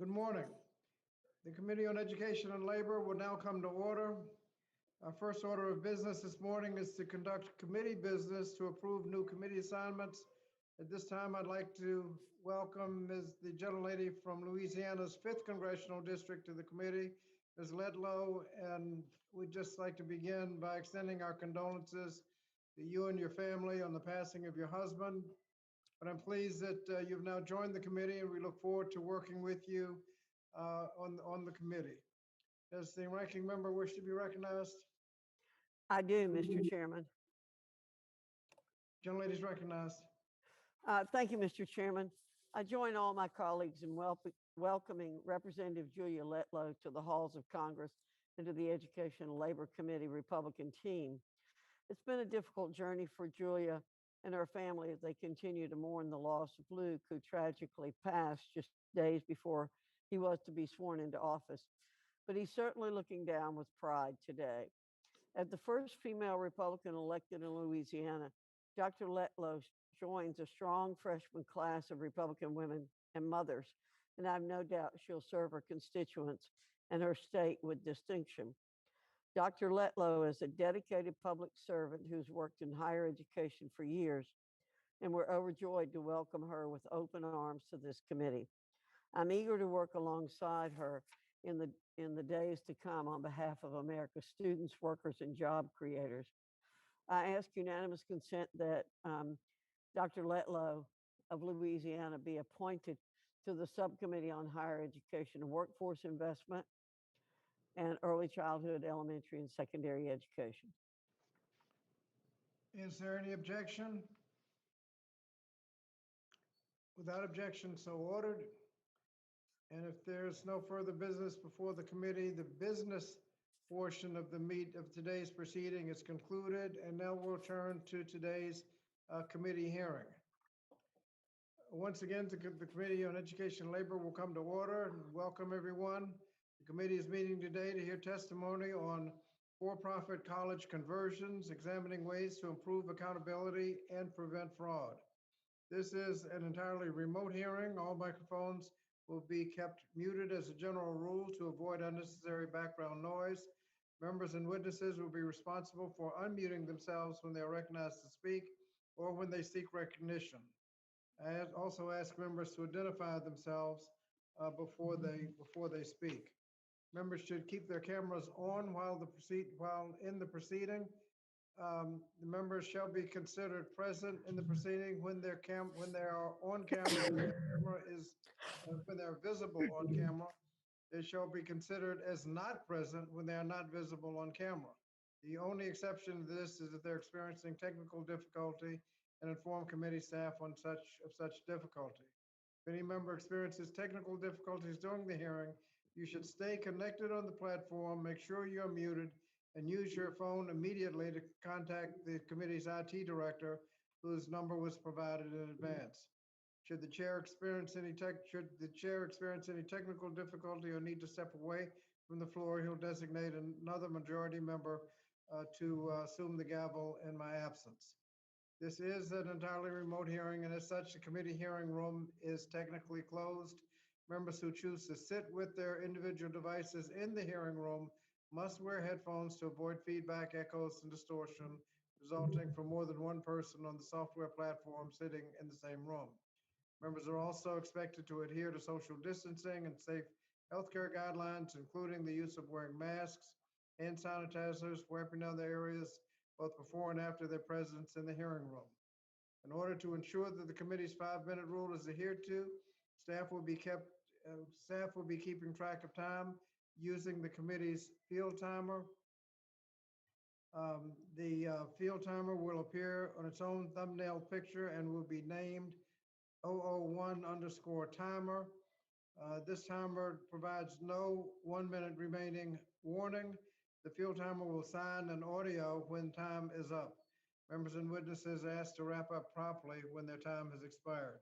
Good morning. The Committee on Education and Labor will now come to order. Our first order of business this morning is to conduct committee business to approve new committee assignments. At this time, I'd like to welcome the gentlelady from Louisiana's 5th Congressional District to the committee, Ms. Letlow, and we'd just like to begin by extending our condolences to you and your family on the passing of your husband. But I'm pleased that you've now joined the committee, and we look forward to working with you on the committee. Does the ranking member wish to be recognized? I do, Mr. Chairman. Gentlelady is recognized. Thank you, Mr. Chairman. I join all my colleagues in welcoming Representative Julia Letlow to the halls of Congress and to the Education and Labor Committee Republican team. It's been a difficult journey for Julia and her family as they continue to mourn the loss of Luke, who tragically passed just days before he was to be sworn into office. But he's certainly looking down with pride today. As the first female Republican elected in Louisiana, Dr. Letlow joins a strong freshman class of Republican women and mothers, and I have no doubt she'll serve her constituents and her state with distinction. Dr. Letlow is a dedicated public servant who's worked in higher education for years, and we're overjoyed to welcome her with open arms to this committee. I'm eager to work alongside her in the days to come on behalf of America's students, workers, and job creators. I ask unanimous consent that Dr. Letlow of Louisiana be appointed to the Subcommittee on Higher Education and Workforce Investment and Early Childhood, Elementary, and Secondary Education. Is there any objection? Without objection, so ordered. And if there's no further business before the committee, the business portion of today's proceeding is concluded, and now we'll turn to today's committee hearing. Once again, the Committee on Education and Labor will come to order, and welcome everyone. The committee is meeting today to hear testimony on for-profit college conversions, examining ways to improve accountability and prevent fraud. This is an entirely remote hearing. All microphones will be kept muted as a general rule to avoid unnecessary background noise. Members and witnesses will be responsible for unmuting themselves when they are recognized to speak or when they seek recognition. I also ask members to identify themselves before they speak. Members should keep their cameras on while in the proceeding. The members shall be considered present in the proceeding when they are on camera. When they're visible on camera. They shall be considered as not present when they are not visible on camera. The only exception to this is if they're experiencing technical difficulty and inform committee staff of such difficulty. If any member experiences technical difficulties during the hearing, you should stay connected on the platform, make sure you're muted, and use your phone immediately to contact the committee's IT director, whose number was provided in advance. Should the chair experience any technical difficulty or need to step away from the floor, he'll designate another majority member to assume the gavel in my absence. This is an entirely remote hearing, and as such, the committee hearing room is technically closed. Members who choose to sit with their individual devices in the hearing room must wear headphones to avoid feedback, echoes, and distortion resulting from more than one person on the software platform sitting in the same room. Members are also expected to adhere to social distancing and safe healthcare guidelines, including the use of wearing masks, hand sanitizers, wiping down the areas, both before and after their presence in the hearing room. In order to ensure that the committee's 5-minute rule is adhered to, staff will be keeping track of time using the committee's field timer. The field timer will appear on its own thumbnail picture and will be named 001_timer. This timer provides no 1-minute remaining warning. The field timer will sign an audio when time is up. Members and witnesses are asked to wrap up promptly when their time has expired.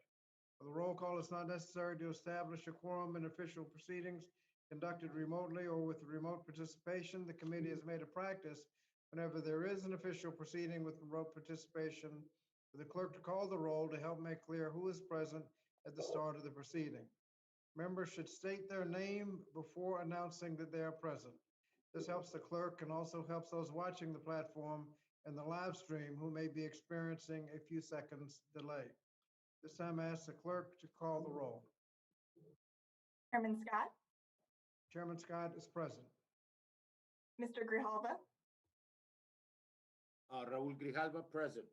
For the roll call, it's not necessary to establish a quorum in official proceedings conducted remotely or with remote participation. The committee has made a practice whenever there is an official proceeding with remote participation for the clerk to call the roll to help make clear who is present at the start of the proceeding. Members should state their name before announcing that they are present. This helps the clerk and also helps those watching the platform and the live stream who may be experiencing a few seconds delay. This time I ask the clerk to call the roll. Chairman Scott, Chairman Scott is present. Mr. Grijalva, Raul Grijalva, present.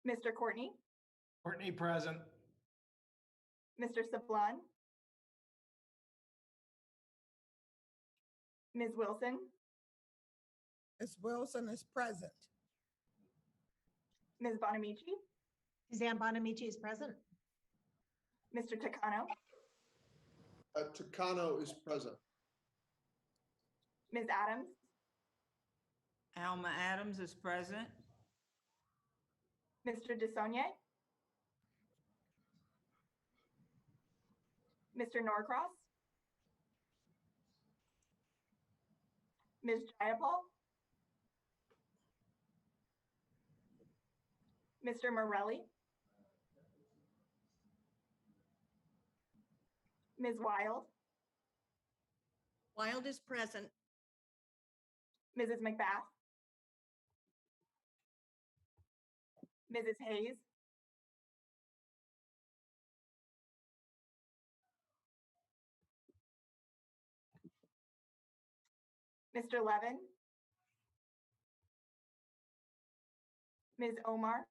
Mr. Courtney, Courtney present. Mr. Sablan, Ms. Wilson, Ms. Wilson is present. Ms. Bonamici, Suzanne Bonamici is present. Mr. Takano, Takano is present. Ms. Adams, Alma Adams is present. Mr. DeSaulnier, Mr. Norcross, Ms. Jayapal, Mr. Morelli, Ms. Wild, Wild is present. Mrs. McBath, Mrs. Hayes, Mr. Levin, Ms. Omar,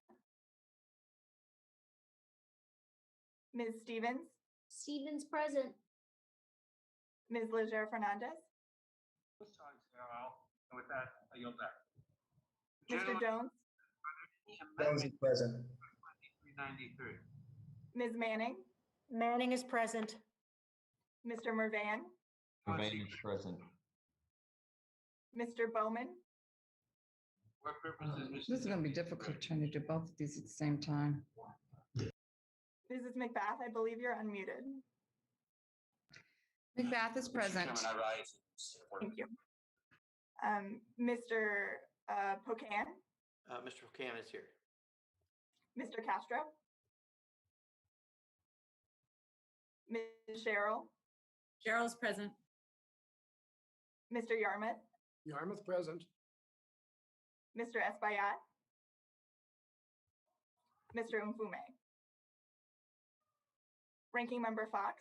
Ms. Stevens, Stevens present. Ms. Leger Fernandez, And with that, I yield back. Mr. Jones, Jones is present. 393. Ms. Manning, Manning is present. Mr. Mervan, Mervan is present. Mr. Bowman, What purpose is Mr. This is going to be difficult trying to do both of these at the same time. Mrs. McBath, I believe you're unmuted. McBath is present. Chairman, I rise. Thank you. Mr. Pocan, Mr. Buchanan is here. Mr. Castro, Ms. Cheryl, Cheryl's present. Mr. Yarmouth, Yarmouth present. Mr. Espaillat, Mr. Mfume. Ranking Member Fox,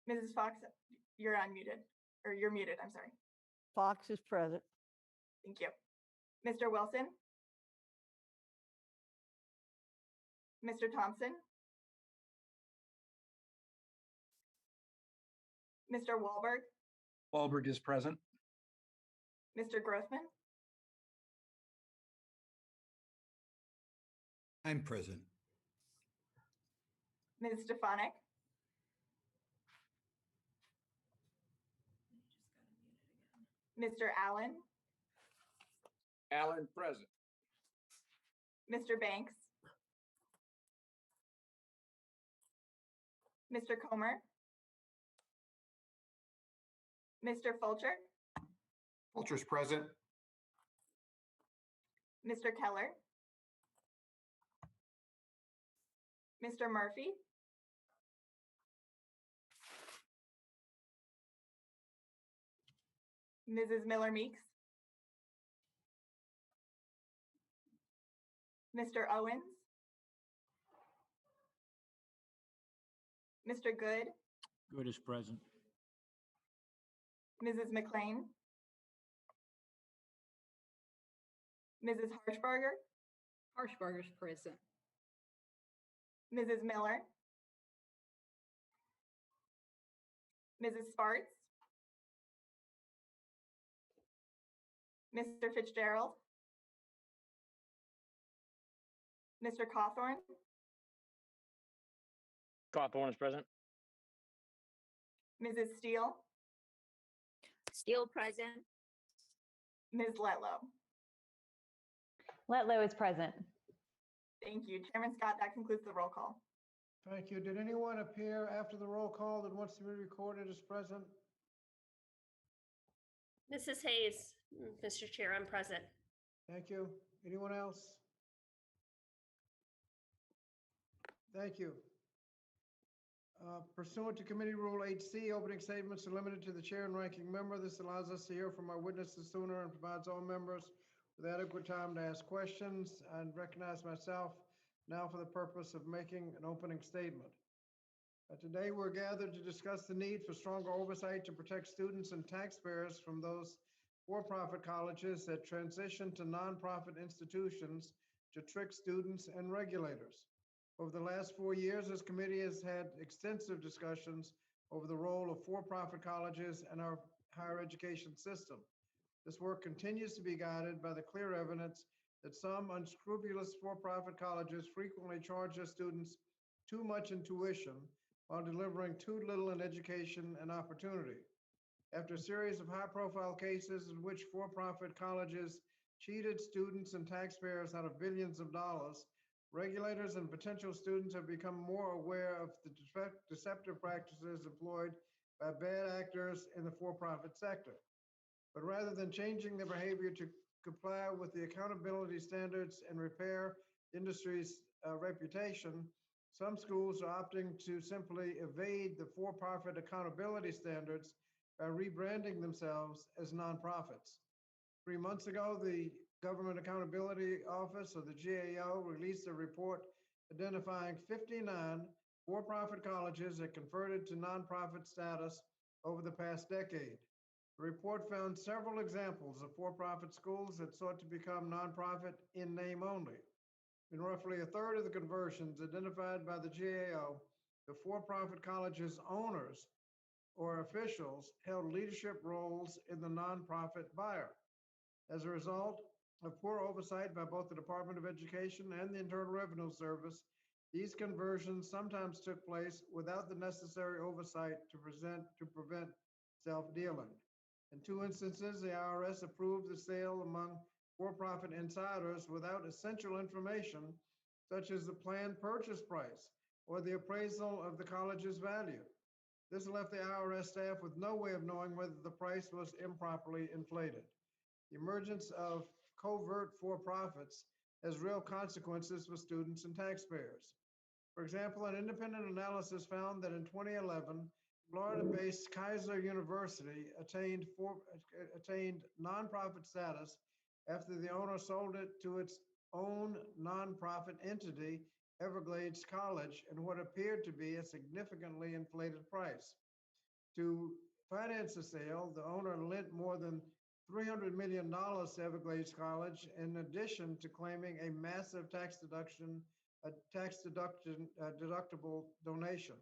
Mrs. Fox, you're unmuted, or you're muted, I'm sorry. Fox is present. Thank you. Mr. Wilson, Mr. Thompson, Mr. Wahlberg, Wahlberg is present. Mr. Grossman, I'm present. Ms. Stefanik, Mr. Allen, Allen present. Mr. Banks, Mr. Comer, Mr. Fulcher, Fulcher's present. Mr. Keller, Mr. Murphy, Mrs. Miller Meeks, Mr. Owens, Mr. Good, Good is present. Mrs. McLean, Mrs. Harshbarger, Harshbarger's present. Mrs. Miller, Mrs. Sparts, Mr. Fitzgerald, Mr. Cawthorn, Cawthorn is present. Mrs. Steele, Steele present. Ms. Letlow. Letlow is present. Thank you. Chairman Scott, that concludes the roll call. Thank you. Did anyone appear after the roll call that wants to be recorded as present? Mrs. Hayes, Mr. Chair, I'm present. Thank you. Anyone else? Thank you. Pursuant to Committee Rule 8C, opening statements are limited to the chair and ranking member. This allows us to hear from our witnesses sooner and provides all members with adequate time to ask questions. I recognize myself now for the purpose of making an opening statement. Today, we're gathered to discuss the need for stronger oversight to protect students and taxpayers from those for-profit colleges that transition to nonprofit institutions to trick students and regulators. Over the last 4 years, this committee has had extensive discussions over the role of for-profit colleges and our higher education system. This work continues to be guided by the clear evidence that some unscrupulous for-profit colleges frequently charge their students too much in tuition while delivering too little in education and opportunity. After a series of high-profile cases in which for-profit colleges cheated students and taxpayers out of billions of dollars, regulators and potential students have become more aware of the deceptive practices employed by bad actors in the for-profit sector. But rather than changing their behavior to comply with the accountability standards and repair the industry's reputation, some schools are opting to simply evade the for-profit accountability standards by rebranding themselves as nonprofits. 3 months ago, the Government Accountability Office, or the GAO, released a report identifying 59 for-profit colleges that converted to nonprofit status over the past decade. The report found several examples of for-profit schools that sought to become nonprofit in name only. In roughly a third of the conversions identified by the GAO, the for-profit college's owners or officials held leadership roles in the nonprofit buyer. As a result of poor oversight by both the Department of Education and the Internal Revenue Service, these conversions sometimes took place without the necessary oversight to prevent self-dealing. In 2 instances, the IRS approved the sale among for-profit insiders without essential information, such as the planned purchase price or the appraisal of the college's value. This left the IRS staff with no way of knowing whether the price was improperly inflated. The emergence of covert for-profits has real consequences for students and taxpayers. For example, an independent analysis found that in 2011, Florida-based Kaiser University attained nonprofit status after the owner sold it to its own nonprofit entity, Everglades College, and what appeared to be a significantly inflated price. To finance the sale, the owner lent more than $300 million to Everglades College, in addition to claiming a massive deductible donation.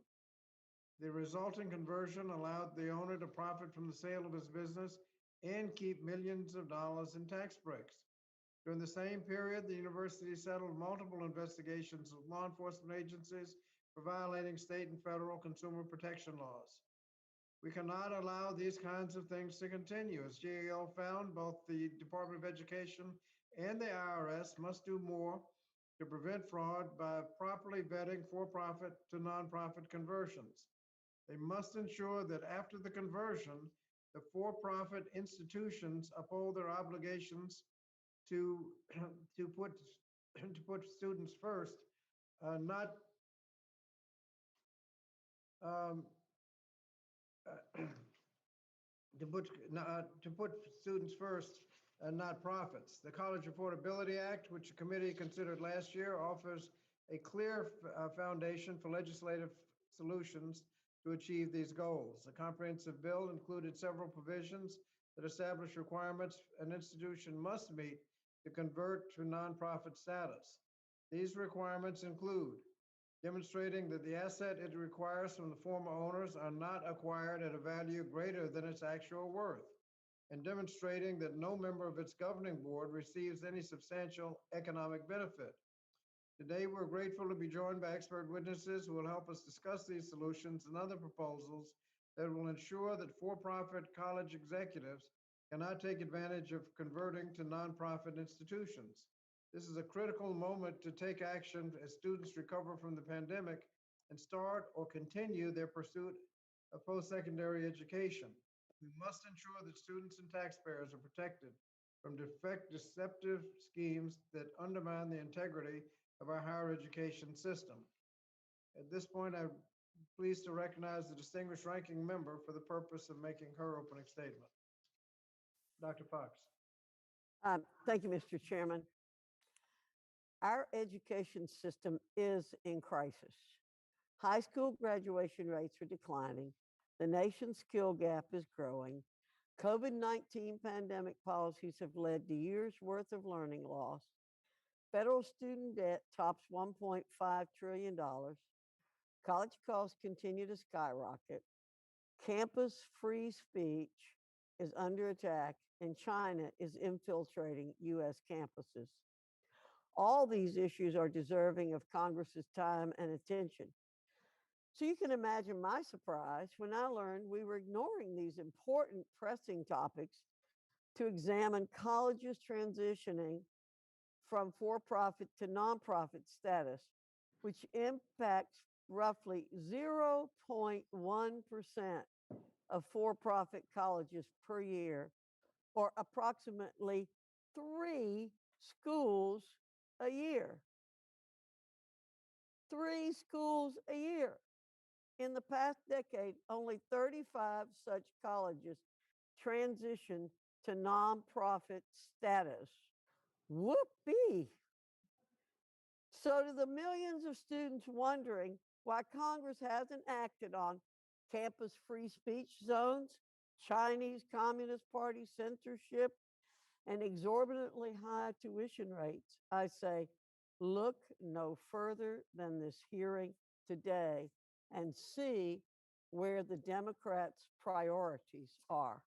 The resulting conversion allowed the owner to profit from the sale of his business and keep millions of dollars in tax breaks. During the same period, the university settled multiple investigations of law enforcement agencies for violating state and federal consumer protection laws. We cannot allow these kinds of things to continue. As GAO found, both the Department of Education and the IRS must do more to prevent fraud by properly vetting for-profit to nonprofit conversions. They must ensure that after the conversion, the for-profit institutions uphold their obligations to put students first, to put students first and not profits. The College Affordability Act, which the committee considered last year, offers a clear foundation for legislative solutions to achieve these goals. The comprehensive bill included several provisions that establish requirements an institution must meet to convert to nonprofit status. These requirements include demonstrating that the asset it requires from the former owners are not acquired at a value greater than its actual worth, and demonstrating that no member of its governing board receives any substantial economic benefit. Today, we're grateful to be joined by expert witnesses who will help us discuss these solutions and other proposals that will ensure that for-profit college executives cannot take advantage of converting to nonprofit institutions. This is a critical moment to take action as students recover from the pandemic and start or continue their pursuit of post-secondary education. We must ensure that students and taxpayers are protected from deceptive schemes that undermine the integrity of our higher education system. At this point, I'm pleased to recognize the distinguished ranking member for the purpose of making her opening statement. Dr. Fox. Thank you, Mr. Chairman. Our education system is in crisis. High school graduation rates are declining. The nation's skill gap is growing. COVID-19 pandemic policies have led to years' worth of learning loss. Federal student debt tops $1.5 trillion. College costs continue to skyrocket. Campus free speech is under attack, and China is infiltrating U.S. campuses. All these issues are deserving of Congress's time and attention. So you can imagine my surprise when I learned we were ignoring these important pressing topics to examine colleges transitioning from for-profit to nonprofit status, which impacts roughly 0.1% of for-profit colleges per year, or approximately 3 schools a year. 3 schools a year. In the past decade, only 35 such colleges transitioned to nonprofit status. Whoopee! So to the millions of students wondering why Congress hasn't acted on campus free speech zones, Chinese Communist Party censorship, and exorbitantly high tuition rates, I say, look no further than this hearing today and see where the Democrats' priorities are.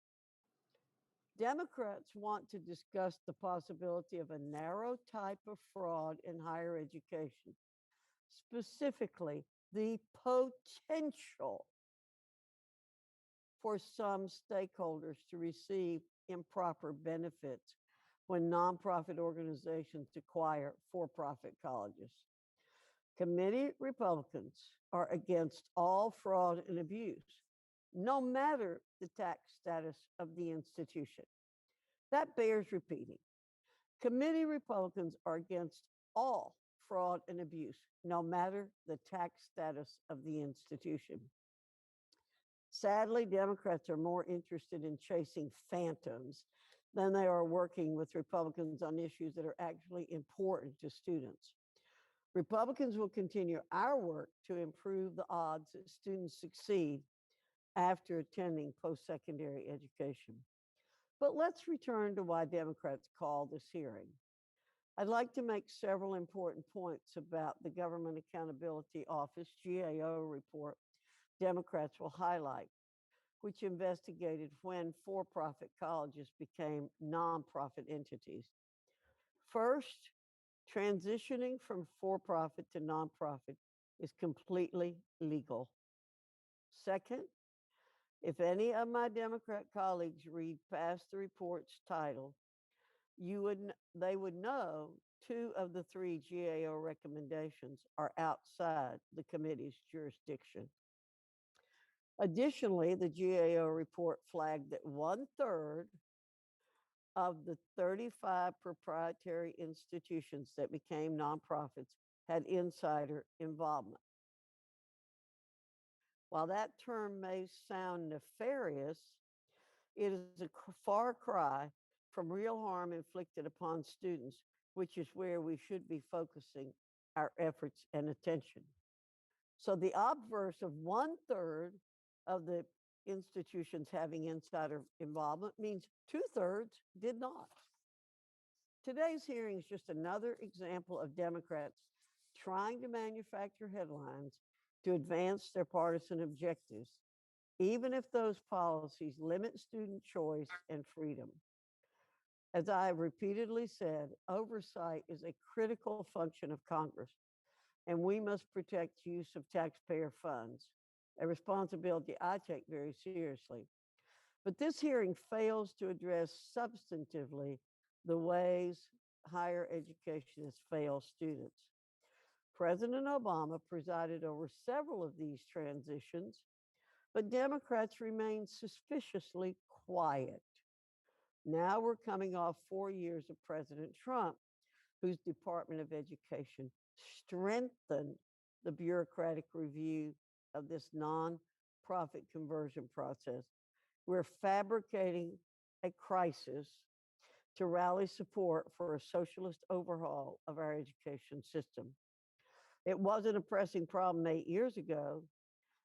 Democrats want to discuss the possibility of a narrow type of fraud in higher education, specifically the potential for some stakeholders to receive improper benefits when nonprofit organizations acquire for-profit colleges. Committee Republicans are against all fraud and abuse, no matter the tax status of the institution. That bears repeating. Committee Republicans are against all fraud and abuse, no matter the tax status of the institution. Sadly, Democrats are more interested in chasing phantoms than they are working with Republicans on issues that are actually important to students. Republicans will continue our work to improve the odds that students succeed after attending post-secondary education. But let's return to why Democrats called this hearing. I'd like to make several important points about the Government Accountability Office GAO report Democrats will highlight, which investigated when for-profit colleges became nonprofit entities. First, transitioning from for-profit to nonprofit is completely legal. Second, if any of my Democrat colleagues read past the report's title, they would know 2 of the 3 GAO recommendations are outside the committee's jurisdiction. Additionally, the GAO report flagged that 1/3 of the 35 proprietary institutions that became nonprofits had insider involvement. While that term may sound nefarious, it is a far cry from real harm inflicted upon students, which is where we should be focusing our efforts and attention. So the obverse of 1/3 of the institutions having insider involvement means 2/3 did not. Today's hearing is just another example of Democrats trying to manufacture headlines to advance their partisan objectives, even if those policies limit student choice and freedom. As I have repeatedly said, oversight is a critical function of Congress, and we must protect use of taxpayer funds, a responsibility I take very seriously. But this hearing fails to address substantively the ways higher education has failed students. President Obama presided over several of these transitions, but Democrats remain suspiciously quiet. Now we're coming off 4 years of President Trump, whose Department of Education strengthened the bureaucratic review of this non-profit conversion process. We're fabricating a crisis to rally support for a socialist overhaul of our education system. It wasn't a pressing problem 8 years ago,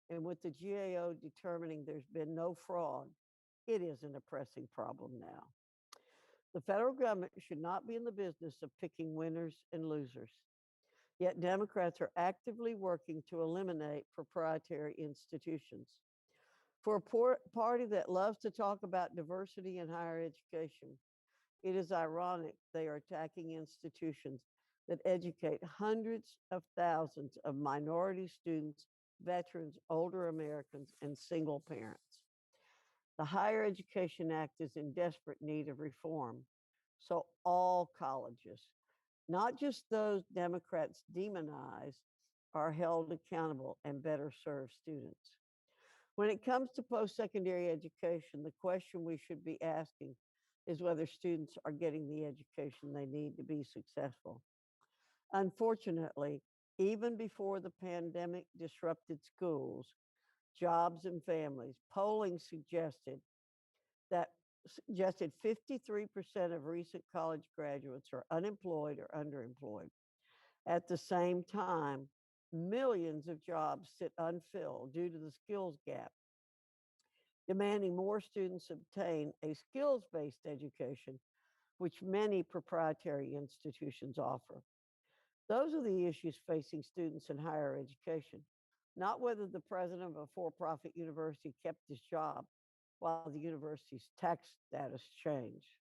and with the GAO determining there's been no fraud, it isn't a pressing problem now. The federal government should not be in the business of picking winners and losers. Yet Democrats are actively working to eliminate proprietary institutions. For a party that loves to talk about diversity in higher education, it is ironic they are attacking institutions that educate hundreds of thousands of minority students, veterans, older Americans, and single parents. The Higher Education Act is in desperate need of reform. So all colleges, not just those Democrats demonize, are held accountable and better serve students. When it comes to post-secondary education, the question we should be asking is whether students are getting the education they need to be successful. Unfortunately, even before the pandemic disrupted schools, jobs, and families, polling suggested 53% of recent college graduates are unemployed or underemployed. At the same time, millions of jobs sit unfilled due to the skills gap, demanding more students obtain a skills-based education, which many proprietary institutions offer. Those are the issues facing students in higher education, not whether the president of a for-profit university kept his job while the university's tax status changed.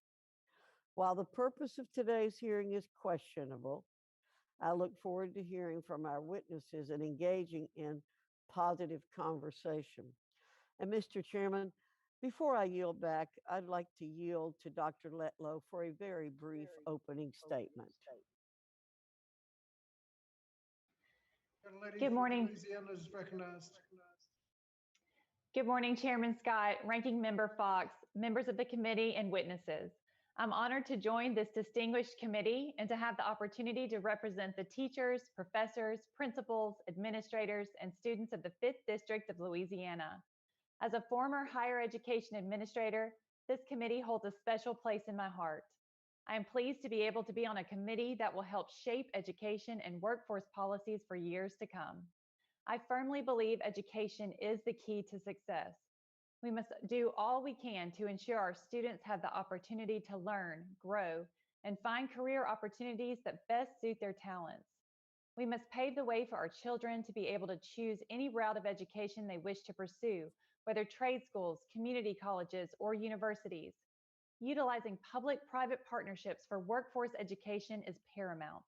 While the purpose of today's hearing is questionable, I look forward to hearing from our witnesses and engaging in positive conversation. And Mr. Chairman, before I yield back, I'd like to yield to Dr. Letlow for a very brief opening statement. Good morning. Louisiana is recognized. Good morning, Chairman Scott, Ranking Member Fox, members of the committee, and witnesses. I'm honored to join this distinguished committee and to have the opportunity to represent the teachers, professors, principals, administrators, and students of the 5th District of Louisiana. As a former higher education administrator, this committee holds a special place in my heart. I am pleased to be able to be on a committee that will help shape education and workforce policies for years to come. I firmly believe education is the key to success. We must do all we can to ensure our students have the opportunity to learn, grow, and find career opportunities that best suit their talents. We must pave the way for our children to be able to choose any route of education they wish to pursue, whether trade schools, community colleges, or universities. Utilizing public-private partnerships for workforce education is paramount.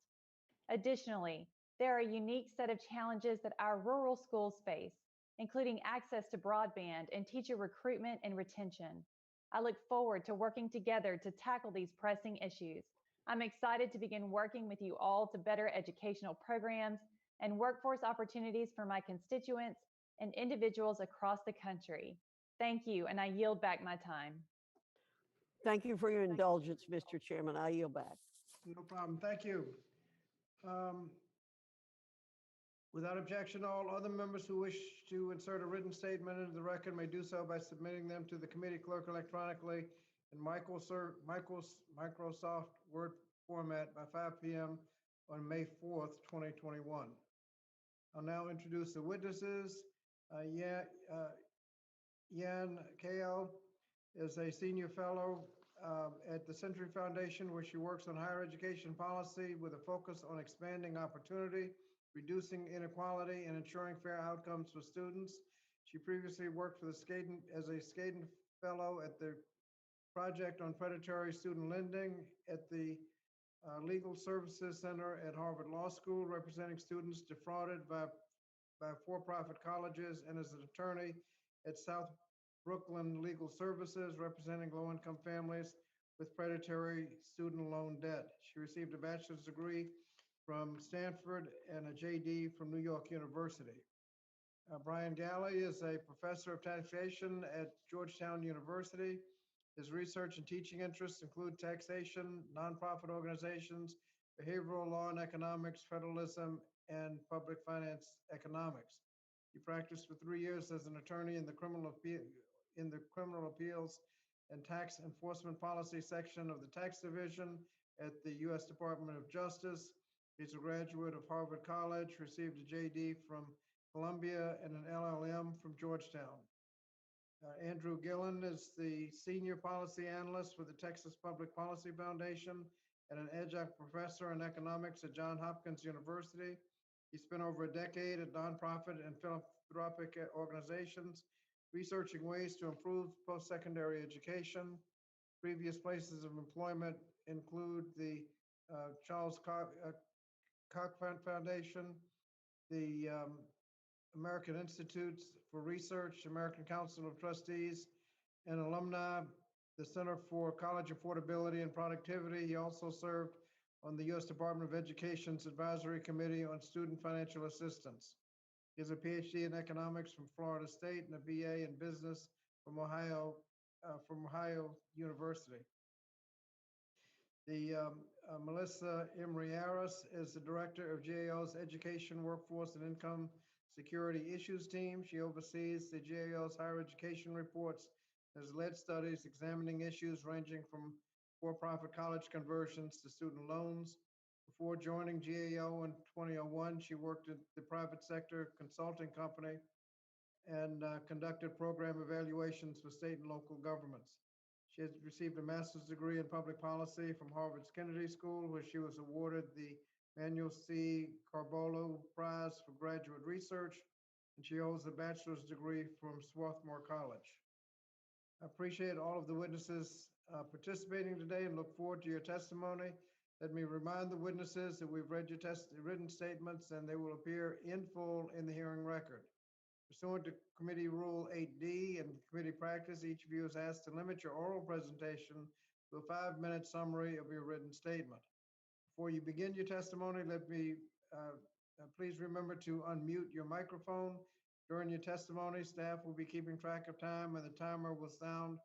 Additionally, there are a unique set of challenges that our rural schools face, including access to broadband and teacher recruitment and retention. I look forward to working together to tackle these pressing issues. I'm excited to begin working with you all to better educational programs and workforce opportunities for my constituents and individuals across the country. Thank you, and I yield back my time. Thank you for your indulgence, Mr. Chairman. I yield back. No problem. Thank you. Without objection, all other members who wish to insert a written statement into the record may do so by submitting them to the committee clerk electronically in Microsoft Word format by 5 p.m. on May 4th, 2021. I'll now introduce the witnesses. Yan Kao is a senior fellow at the Century Foundation, where she works on higher education policy with a focus on expanding opportunity, reducing inequality, and ensuring fair outcomes for students. She previously worked for the as a Skaden Fellow at the Project on Predatory Student Lending at the Legal Services Center at Harvard Law School, representing students defrauded by for-profit colleges, and as an attorney at South Brooklyn Legal Services, representing low-income families with predatory student loan debt. She received a bachelor's degree from Stanford and a JD from New York University. Brian Galley is a professor of taxation at Georgetown University. His research and teaching interests include taxation, nonprofit organizations, behavioral law and economics, federalism, and public finance economics. He practiced for 3 years as an attorney in the criminal appeals and tax enforcement policy section of the tax division at the U.S. Department of Justice. He's a graduate of Harvard College, received a JD from Columbia and an LLM from Georgetown. Andrew Gillen is the senior policy analyst for the Texas Public Policy Foundation and an adjunct professor in economics at Johns Hopkins University. He spent over a decade at nonprofit and philanthropic organizations, researching ways to improve post-secondary education. Previous places of employment include the Charles Koch Foundation, the American Institutes for Research, American Council of Trustees, and alumni, the Center for College Affordability and Productivity. He also served on the U.S. Department of Education's Advisory Committee on Student Financial Assistance. He has a PhD in economics from Florida State and a BA in business from Ohio University. Melissa Imriaris is the director of GAO's Education, Workforce, and Income Security Issues Team. She oversees the GAO's higher education reports, has led studies examining issues ranging from for-profit college conversions to student loans. Before joining GAO in 2001, she worked at the private sector consulting company and conducted program evaluations for state and local governments. She has received a master's degree in public policy from Harvard's Kennedy School, where she was awarded the Manuel C. Carbolo Prize for Graduate Research, and she holds a bachelor's degree from Swarthmore College. I appreciate all of the witnesses participating today and look forward to your testimony. Let me remind the witnesses that we've read your written statements and they will appear in full in the hearing record. Pursuant to Committee Rule 8D and committee practice, each of you is asked to limit your oral presentation to a 5-minute summary of your written statement. Before you begin your testimony, let me please remember to unmute your microphone. During your testimony, staff will be keeping track of time and the timer will sound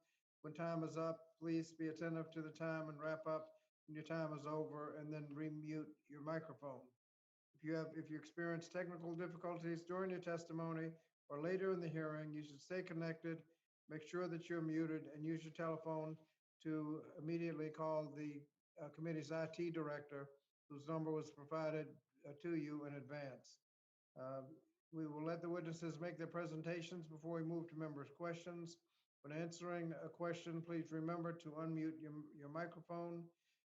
when time is up. Please be attentive to the time and wrap up when your time is over, and then remute your microphone. If you experience technical difficulties during your testimony or later in the hearing, you should stay connected, make sure that you're muted, and use your telephone to immediately call the committee's IT director, whose number was provided to you in advance. We will let the witnesses make their presentations before we move to members' questions. When answering a question, please remember to unmute your microphone.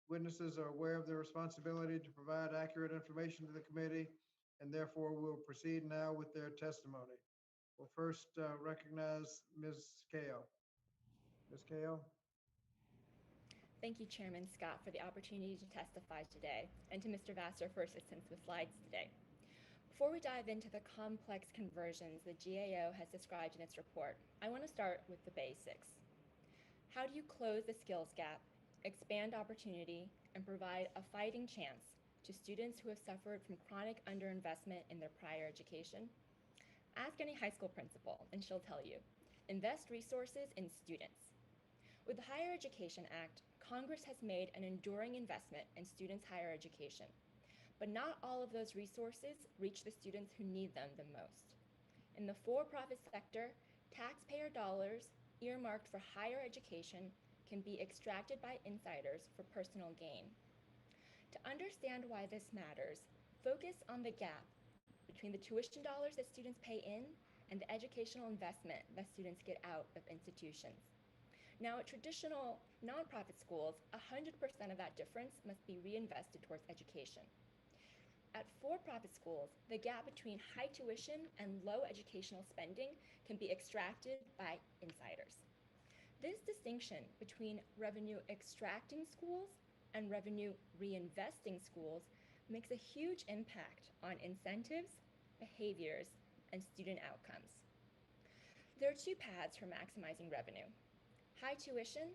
Witnesses are aware of their responsibility to provide accurate information to the committee, and therefore we'll proceed now with their testimony. We'll first recognize Ms. Kao. Ms. Kao. Thank you, Chairman Scott, for the opportunity to testify today, and to Mr. Vassar for assistance with slides today. Before we dive into the complex conversions the GAO has described in its report, I want to start with the basics. How do you close the skills gap, expand opportunity, and provide a fighting chance to students who have suffered from chronic underinvestment in their prior education? Ask any high school principal, and she'll tell you, invest resources in students. With the Higher Education Act, Congress has made an enduring investment in students' higher education, but not all of those resources reach the students who need them the most. In the for-profit sector, taxpayer dollars earmarked for higher education can be extracted by insiders for personal gain. To understand why this matters, focus on the gap between the tuition dollars that students pay in and the educational investment that students get out of institutions. Now, at traditional nonprofit schools, 100% of that difference must be reinvested towards education. At for-profit schools, the gap between high tuition and low educational spending can be extracted by insiders. This distinction between revenue extracting schools and revenue reinvesting schools makes a huge impact on incentives, behaviors, and student outcomes. There are two paths for maximizing revenue: high tuition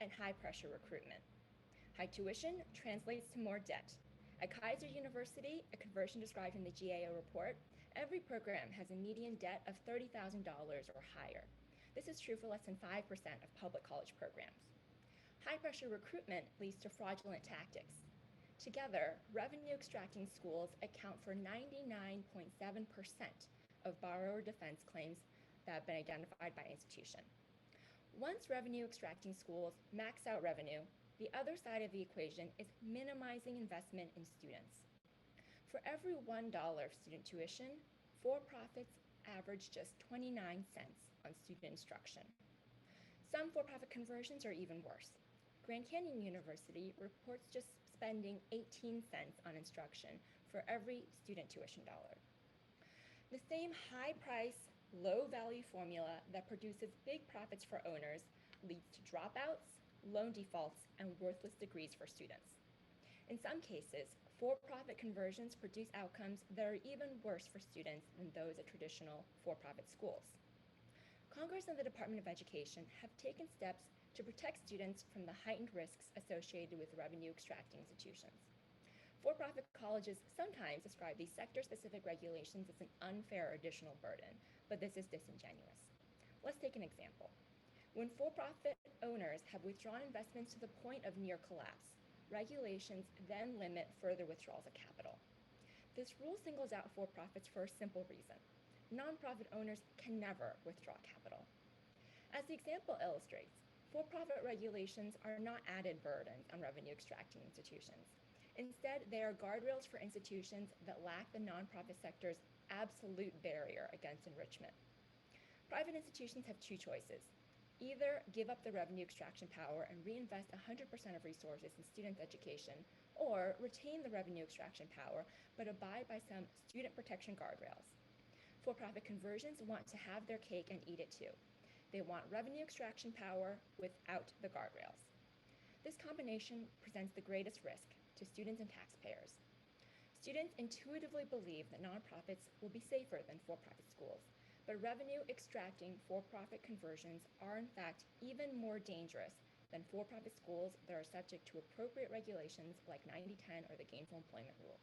and high pressure recruitment. High tuition translates to more debt. At Kaiser University, a conversion described in the GAO report, every program has a median debt of $30,000 or higher. This is true for less than 5% of public college programs. High pressure recruitment leads to fraudulent tactics. Together, revenue extracting schools account for 99.7% of borrower defense claims that have been identified by institution. Once revenue extracting schools max out revenue, the other side of the equation is minimizing investment in students. For every $1 of student tuition, for-profits average just 29 cents on student instruction. Some for-profit conversions are even worse. Grand Canyon University reports just spending 18 cents on instruction for every student tuition dollar. The same high-price, low-value formula that produces big profits for owners leads to dropouts, loan defaults, and worthless degrees for students. In some cases, for-profit conversions produce outcomes that are even worse for students than those at traditional for-profit schools. Congress and the Department of Education have taken steps to protect students from the heightened risks associated with revenue-extracting institutions. For-profit colleges sometimes describe these sector-specific regulations as an unfair additional burden, but this is disingenuous. Let's take an example. When for-profit owners have withdrawn investments to the point of near collapse, regulations then limit further withdrawals of capital. This rule singles out for-profits for a simple reason. Nonprofit owners can never withdraw capital. As the example illustrates, for-profit regulations are not added burdens on revenue-extracting institutions. Instead, they are guardrails for institutions that lack the nonprofit sector's absolute barrier against enrichment. Private institutions have two choices. Either give up the revenue extraction power and reinvest 100% of resources in student education, or retain the revenue extraction power but abide by some student protection guardrails. For-profit conversions want to have their cake and eat it too. They want revenue extraction power without the guardrails. This combination presents the greatest risk to students and taxpayers. Students intuitively believe that nonprofits will be safer than for-profit schools, but revenue-extracting for-profit conversions are in fact even more dangerous than for-profit schools that are subject to appropriate regulations like 90-10 or the Gainful Employment Rule.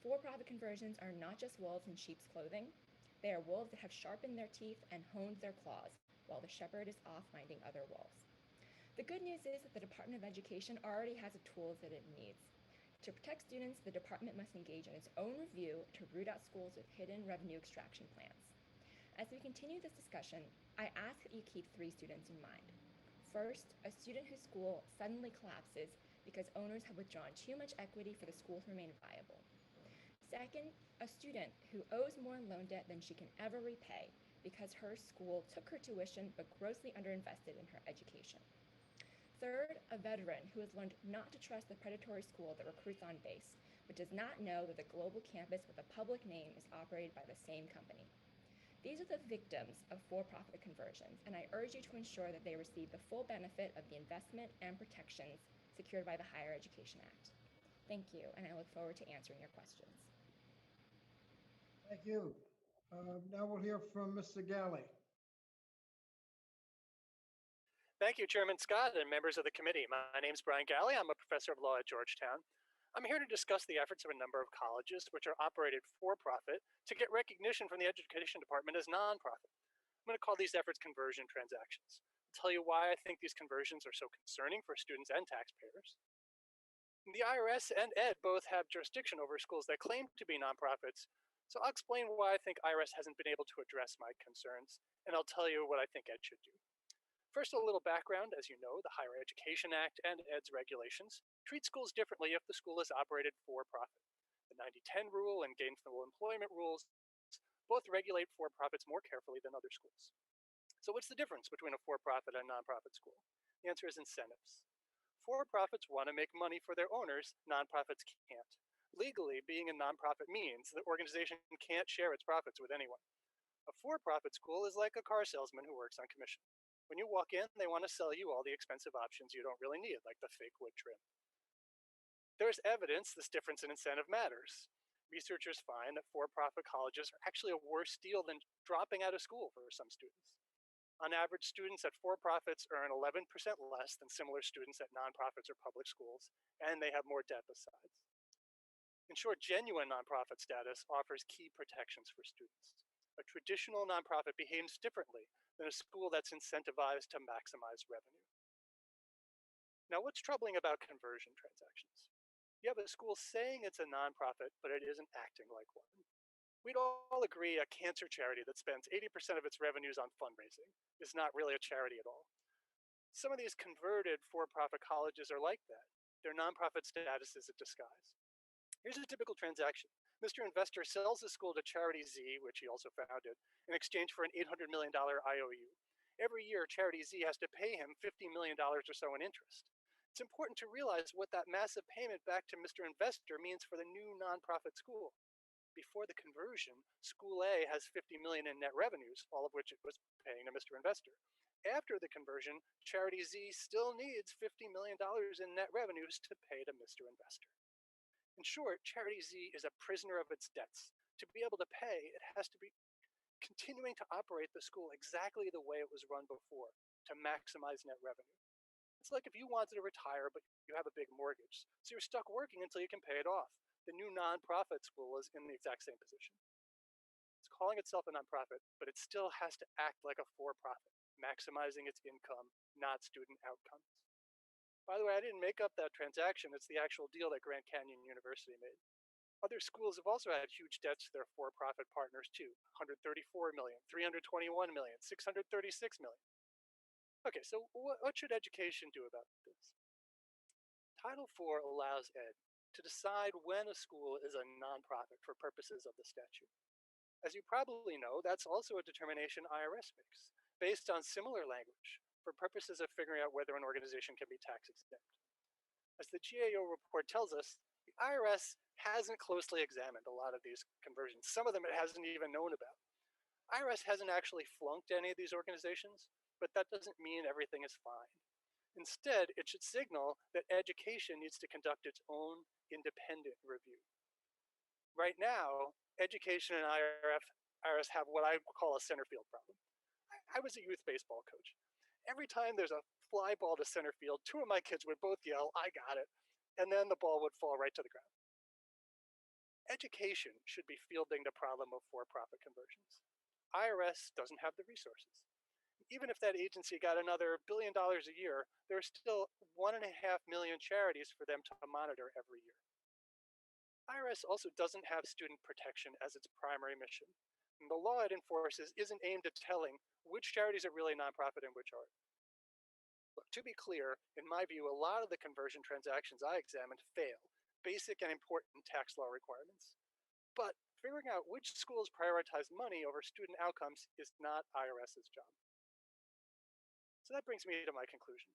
For-profit conversions are not just wolves in sheep's clothing. They are wolves that have sharpened their teeth and honed their claws, while the shepherd is off minding other wolves. The good news is that the Department of Education already has the tools that it needs. To protect students, the department must engage in its own review to root out schools with hidden revenue extraction plans. As we continue this discussion, I ask that you keep 3 students in mind. First, a student whose school suddenly collapses because owners have withdrawn too much equity for the school to remain viable. Second, a student who owes more in loan debt than she can ever repay because her school took her tuition but grossly underinvested in her education. Third, a veteran who has learned not to trust the predatory school that recruits on base, but does not know that the global campus with a public name is operated by the same company. These are the victims of for-profit conversions, and I urge you to ensure that they receive the full benefit of the investment and protections secured by the Higher Education Act. Thank you, and I look forward to answering your questions. Thank you. Now we'll hear from Mr. Galley. Thank you, Chairman Scott and members of the committee. My name is Brian Galley. I'm a professor of law at Georgetown. I'm here to discuss the efforts of a number of colleges which are operated for profit to get recognition from the Education Department as nonprofit. I'm going to call these efforts conversion transactions. I'll tell you why I think these conversions are so concerning for students and taxpayers. The IRS and Ed both have jurisdiction over schools that claim to be nonprofits, so I'll explain why I think IRS hasn't been able to address my concerns, and I'll tell you what I think Ed should do. First, a little background. As you know, the Higher Education Act and ED's regulations treat schools differently if the school is operated for profit. The 90-10 rule and gainful employment rules both regulate for-profits more carefully than other schools. So what's the difference between a for-profit and nonprofit school? The answer is incentives. For-profits want to make money for their owners, nonprofits can't. Legally, being a nonprofit means the organization can't share its profits with anyone. A for-profit school is like a car salesman who works on commission. When you walk in, they want to sell you all the expensive options you don't really need, like the fake wood trim. There's evidence this difference in incentive matters. Researchers find that for-profit colleges are actually a worse deal than dropping out of school for some students. On average, students at for-profits earn 11% less than similar students at nonprofits or public schools, and they have more debt besides. In short, genuine nonprofit status offers key protections for students. A traditional nonprofit behaves differently than a school that's incentivized to maximize revenue. Now, what's troubling about conversion transactions? You have a school saying it's a nonprofit, but it isn't acting like one. We'd all agree a cancer charity that spends 80% of its revenues on fundraising is not really a charity at all. Some of these converted for-profit colleges are like that. Their nonprofit status is a disguise. Here's a typical transaction. Mr. Investor sells the school to Charity Z, which he also founded, in exchange for an $800 million IOU. Every year, Charity Z has to pay him $50 million or so in interest. It's important to realize what that massive payment back to Mr. Investor means for the new nonprofit school. Before the conversion, School A has $50 million in net revenues, all of which it was paying to Mr. Investor. After the conversion, Charity Z still needs $50 million in net revenues to pay to Mr. Investor. In short, Charity Z is a prisoner of its debts. To be able to pay, it has to be continuing to operate the school exactly the way it was run before to maximize net revenue. It's like if you wanted to retire, but you have a big mortgage, so you're stuck working until you can pay it off. The new nonprofit school is in the exact same position. It's calling itself a nonprofit, but it still has to act like a for-profit, maximizing its income, not student outcomes. By the way, I didn't make up that transaction. It's the actual deal that Grand Canyon University made. Other schools have also had huge debts to their for-profit partners too. 134 million, 321 million, 636 million. Okay, so what should education do about this? Title IV allows ed to decide when a school is a nonprofit for purposes of the statute. As you probably know, that's also a determination IRS makes, based on similar language, for purposes of figuring out whether an organization can be tax exempt. As the GAO report tells us, the IRS hasn't closely examined a lot of these conversions. Some of them it hasn't even known about. IRS hasn't actually flunked any of these organizations, but that doesn't mean everything is fine. Instead, it should signal that education needs to conduct its own independent review. Right now, education and IRS have what I call a center field problem. I was a youth baseball coach. Every time there's a fly ball to center field, two of my kids would both yell, "I got it," and then the ball would fall right to the ground. Education should be fielding the problem of for-profit conversions. IRS doesn't have the resources. Even if that agency got another $1 billion a year, there's still 1.5 million charities for them to monitor every year. IRS also doesn't have student protection as its primary mission. And the law it enforces isn't aimed at telling which charities are really nonprofit and which aren't. Look, to be clear, in my view, a lot of the conversion transactions I examined fail basic and important tax law requirements. But figuring out which schools prioritize money over student outcomes is not IRS's job. So that brings me to my conclusion.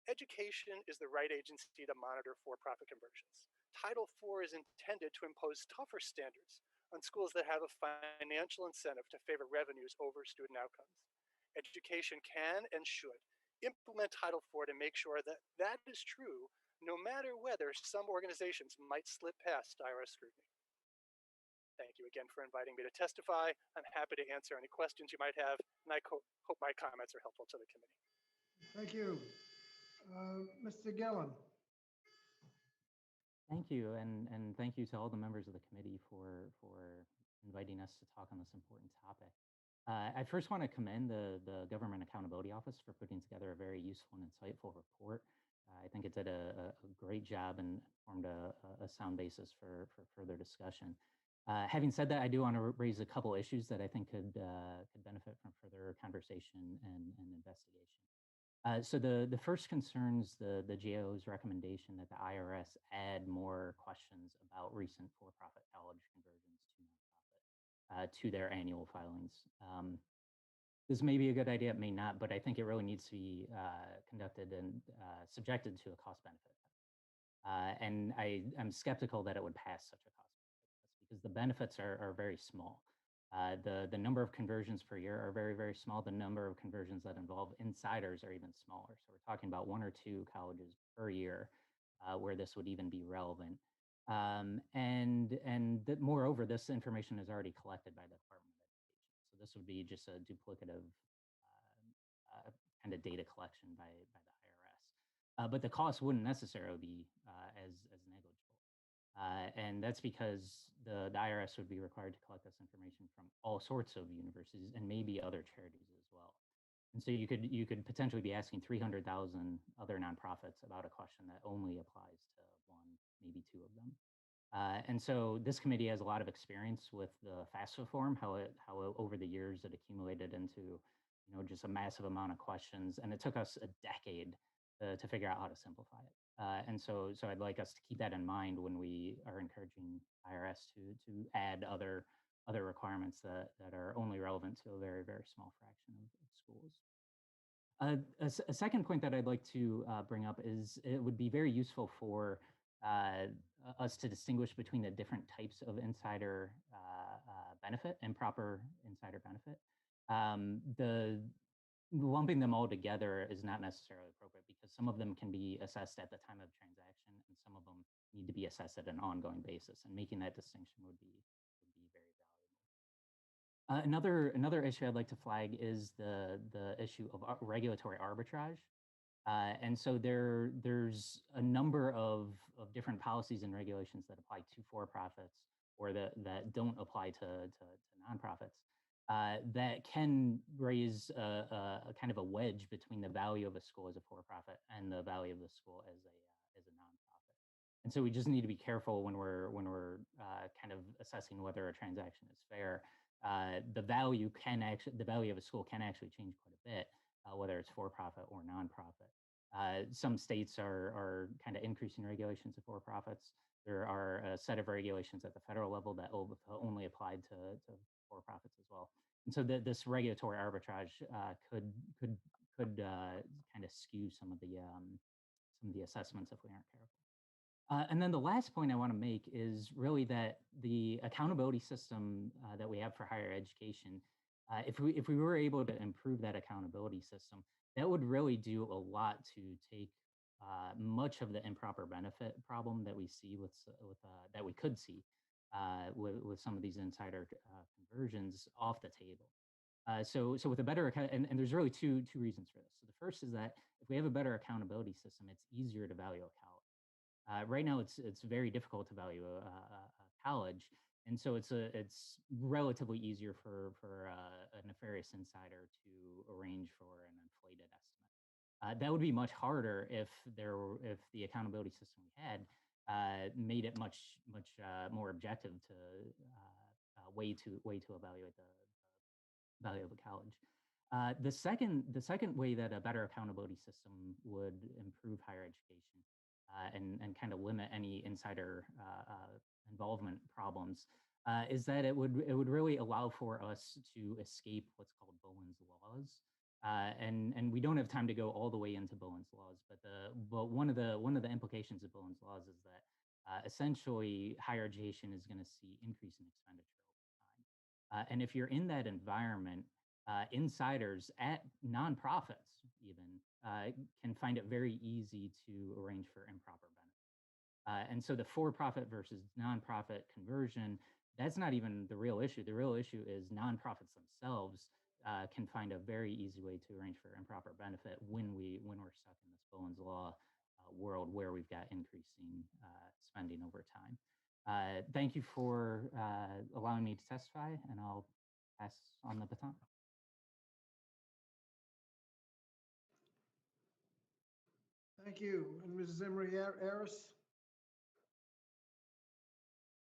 Education is the right agency to monitor for-profit conversions. Title IV is intended to impose tougher standards on schools that have a financial incentive to favor revenues over student outcomes. Education can and should implement Title IV to make sure that that is true, no matter whether some organizations might slip past IRS scrutiny. Thank you again for inviting me to testify. I'm happy to answer any questions you might have, and I hope my comments are helpful to the committee. Thank you. Mr. Gillen. Thank you, and thank you to all the members of the committee for inviting us to talk on this important topic. I first want to commend the Government Accountability Office for putting together a very useful and insightful report. I think it did a great job and formed a sound basis for further discussion. Having said that, I do want to raise a couple issues that I think could benefit from further conversation and investigation. So the first concerns the GAO's recommendation that the IRS add more questions about recent for-profit college conversions to nonprofit to their annual filings. This may be a good idea, it may not, but I think it really needs to be conducted and subjected to a cost-benefit. And I'm skeptical that it would pass such a cost-benefit test because the benefits are very small. The number of conversions per year are very, very small. The number of conversions that involve insiders are even smaller. So we're talking about 1 or 2 colleges per year where this would even be relevant. Moreover, this information is already collected by the Department of Education. So this would be just a duplicative kind of data collection by the IRS. But the cost wouldn't necessarily be as negligible. And that's because the IRS would be required to collect this information from all sorts of universities and maybe other charities as well. And so you could potentially be asking 300,000 other nonprofits about a question that only applies to 1, maybe 2 of them. And so this committee has a lot of experience with the FAFSA form, how over the years it accumulated into, just a massive amount of questions, and it took us a decade to figure out how to simplify it. And so I'd like us to keep that in mind when we are encouraging IRS to add other requirements that are only relevant to a very, very small fraction of schools. A second point that I'd like to bring up is it would be very useful for us to distinguish between the different types of insider benefit, improper insider benefit. The lumping them all together is not necessarily appropriate because some of them can be assessed at the time of transaction and some of them need to be assessed at an ongoing basis, and making that distinction would be very valuable. Another issue I'd like to flag is the issue of regulatory arbitrage. And so there's a number of different policies and regulations that apply to for-profits or that don't apply to nonprofits that can raise a kind of a wedge between the value of a school as a for-profit and the value of the school as a nonprofit. And so we just need to be careful when we're kind of assessing whether a transaction is fair. The value of a school can actually change quite a bit, whether it's for-profit or nonprofit. Some states are kind of increasing regulations of for-profits. There are a set of regulations at the federal level that only applied to for-profits as well. And so this regulatory arbitrage could kind of skew some of the assessments if we aren't careful. And then the last point I want to make is really that the accountability system that we have for higher education, if we were able to improve that accountability system, that would really do a lot to take much of the improper benefit problem that we see that we could see with some of these insider conversions off the table. So with a better account, and there's really two reasons for this. So the first is that if we have a better accountability system, it's easier to value a college. Right now, it's very difficult to value a college, and so it's relatively easier for a nefarious insider to arrange for an inflated estimate. That would be much harder if the accountability system we had made it much more objective to way to evaluate the value of a college. The second way that a better accountability system would improve higher education and kind of limit any insider involvement problems is that it would really allow for us to escape what's called Bowen's laws. And we don't have time to go all the way into Bowen's laws, but one of the implications of Bowen's laws is that essentially higher education is going to see increase in expenditure over time. And if you're in that environment, insiders at nonprofits even can find it very easy to arrange for improper benefit. And so the for-profit versus nonprofit conversion, that's not even the real issue. The real issue is nonprofits themselves can find a very easy way to arrange for improper benefit when we're stuck in this Bowen's law world where we've got increasing spending over time. Thank you for allowing me to testify, and I'll pass on the baton. Thank you. And Mrs. Emery Harris?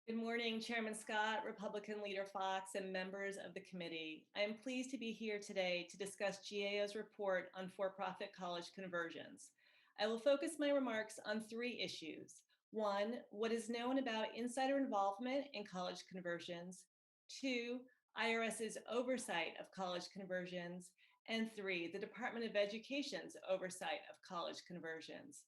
Good morning, Chairman Scott, Republican Leader Fox, and members of the committee. I am pleased to be here today to discuss GAO's report on for-profit college conversions. I will focus my remarks on 3 issues. 1, what is known about insider involvement in college conversions. 2, IRS's oversight of college conversions. And 3, the Department of Education's oversight of college conversions.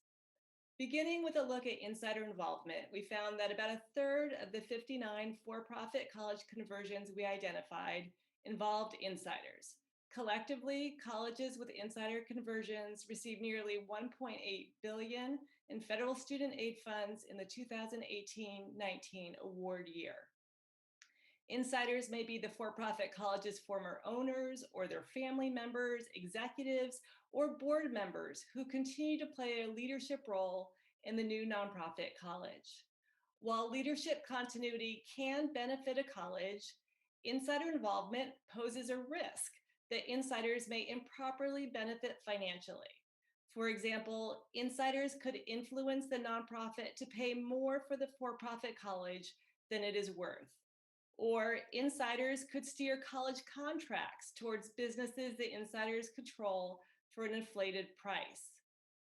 Beginning with a look at insider involvement, we found that about a third of the 59 for-profit college conversions we identified involved insiders. Collectively, colleges with insider conversions received nearly $1.8 billion in federal student aid funds in the 2018-19 award year. Insiders may be the for-profit college's former owners or their family members, executives, or board members who continue to play a leadership role in the new nonprofit college. While leadership continuity can benefit a college, insider involvement poses a risk that insiders may improperly benefit financially. For example, insiders could influence the nonprofit to pay more for the for-profit college than it is worth. Or insiders could steer college contracts towards businesses the insiders control for an inflated price.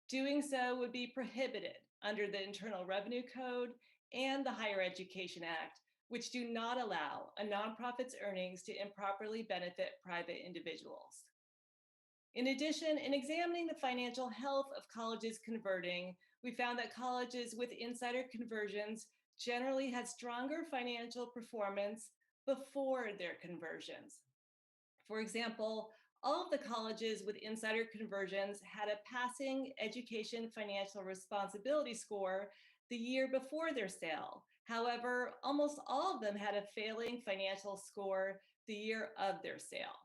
Doing so would be prohibited under the Internal Revenue Code and the Higher Education Act, which do not allow a nonprofit's earnings to improperly benefit private individuals. In addition, in examining the financial health of colleges converting, we found that colleges with insider conversions generally had stronger financial performance before their conversions. For example, all of the colleges with insider conversions had a passing education financial responsibility score the year before their sale. However, almost all of them had a failing financial score the year of their sale.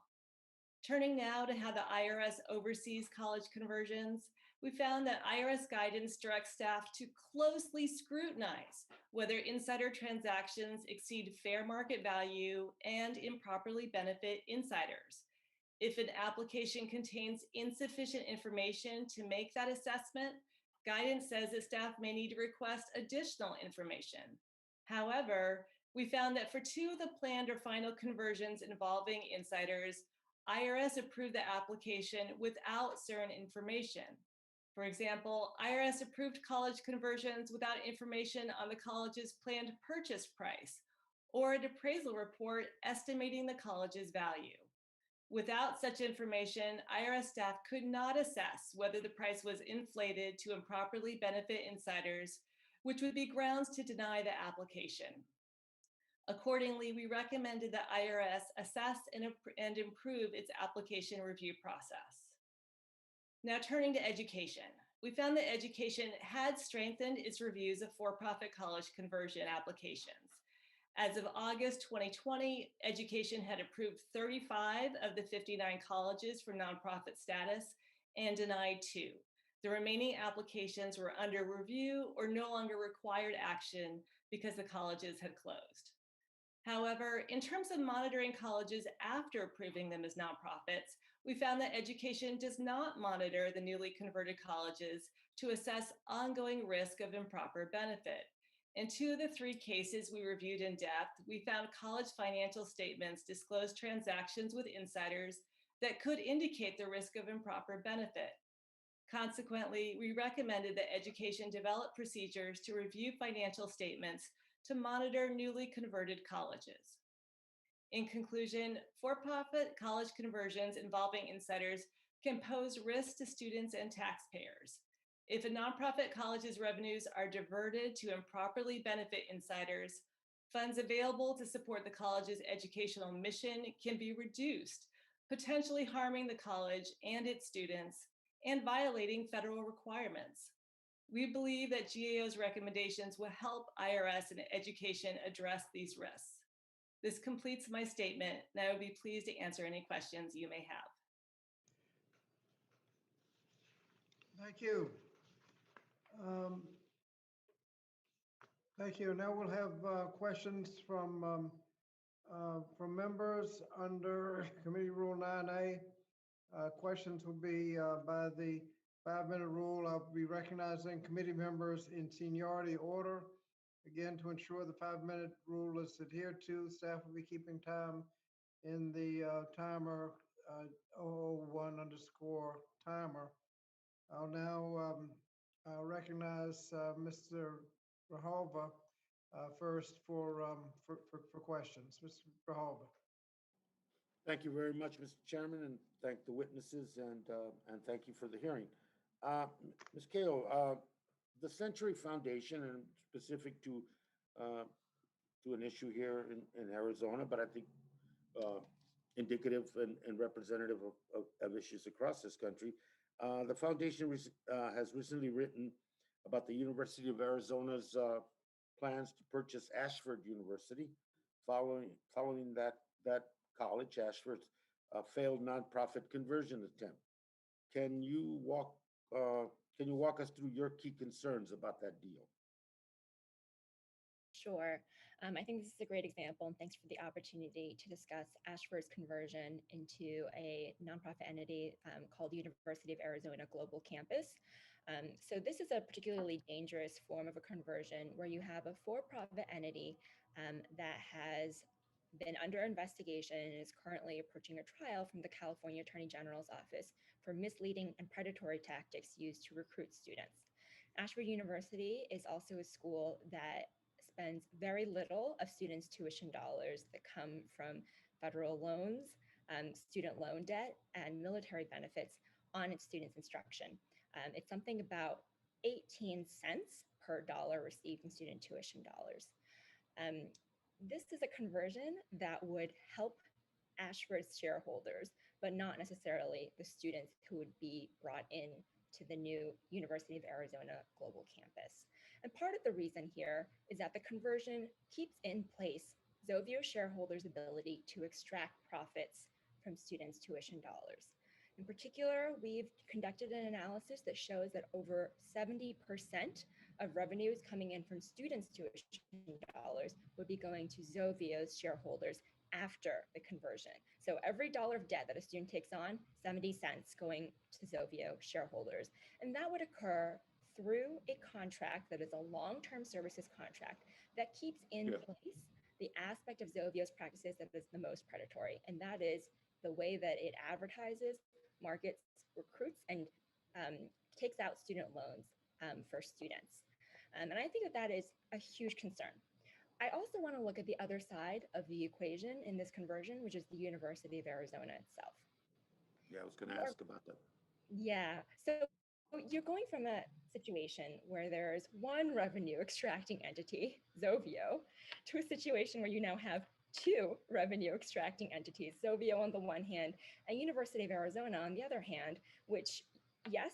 Turning now to how the IRS oversees college conversions, we found that IRS guidance directs staff to closely scrutinize whether insider transactions exceed fair market value and improperly benefit insiders. If an application contains insufficient information to make that assessment, guidance says that staff may need to request additional information. However, we found that for 2 of the planned or final conversions involving insiders, IRS approved the application without certain information. For example, IRS approved college conversions without information on the college's planned purchase price or an appraisal report estimating the college's value. Without such information, IRS staff could not assess whether the price was inflated to improperly benefit insiders, which would be grounds to deny the application. Accordingly, we recommended that IRS assess and improve its application review process. Now turning to education, we found that education had strengthened its reviews of for-profit college conversion applications. As of August 2020, education had approved 35 of the 59 colleges for nonprofit status and denied 2. The remaining applications were under review or no longer required action because the colleges had closed. However, in terms of monitoring colleges after approving them as nonprofits, we found that education does not monitor the newly converted colleges to assess ongoing risk of improper benefit. In 2 of the 3 cases we reviewed in depth, we found college financial statements disclosed transactions with insiders that could indicate the risk of improper benefit. Consequently, we recommended that education develop procedures to review financial statements to monitor newly converted colleges. In conclusion, for-profit college conversions involving insiders can pose risks to students and taxpayers. If a nonprofit college's revenues are diverted to improperly benefit insiders, funds available to support the college's educational mission can be reduced, potentially harming the college and its students and violating federal requirements. We believe that GAO's recommendations will help IRS and education address these risks. This completes my statement, and I would be pleased to answer any questions you may have. Thank you. Thank you. Now we'll have questions from members under Committee Rule 9A. Questions will be by the 5-minute rule. I'll be recognizing committee members in seniority order. Again, to ensure the 5-minute rule is adhered to, staff will be keeping time in the timer 001_timer. I'll now recognize Mr. Reauthorize first for questions. Mr. Reauthorize. Thank you very much, Mr. Chairman, and thank the witnesses and thank you for the hearing. Ms. Kao, the Century Foundation, and specific to an issue here in Arizona, but I think indicative and representative of issues across this country. The foundation has recently written about the University of Arizona's plans to purchase Ashford University, following that college, Ashford's failed nonprofit conversion attempt. Can you walk us through your key concerns about that deal? Sure. I think this is a great example, and thanks for the opportunity to discuss Ashford's conversion into a nonprofit entity called University of Arizona Global Campus. So this is a particularly dangerous form of a conversion where you have a for-profit entity that has been under investigation and is currently approaching a trial from the California Attorney General's office for misleading and predatory tactics used to recruit students. Ashford University is also a school that spends very little of students' tuition dollars that come from federal loans, student loan debt, and military benefits on its students' instruction. It's something about 18 cents per dollar received in student tuition dollars. This is a conversion that would help Ashford's shareholders, but not necessarily the students who would be brought in to the new University of Arizona Global Campus. And part of the reason here is that the conversion keeps in place Zovio shareholders' ability to extract profits from students' tuition dollars. In particular, we've conducted an analysis that shows that over 70% of revenues coming in from students' tuition dollars would be going to Zovio's shareholders after the conversion. So every dollar of debt that a student takes on, 70 cents going to Zovio shareholders. And that would occur through a contract that is a long-term services contract that keeps in place the aspect of Zovio's practices that is the most predatory. And that is the way that it advertises, markets, recruits, and takes out student loans for students. And I think that that is a huge concern. I also want to look at the other side of the equation in this conversion, which is the University of Arizona itself. Yeah, I was going to ask about that. Yeah, so you're going from a situation where there's one revenue extracting entity, Zovio, to a situation where you now have two revenue extracting entities, Zovio on the one hand and University of Arizona on the other hand, which, yes,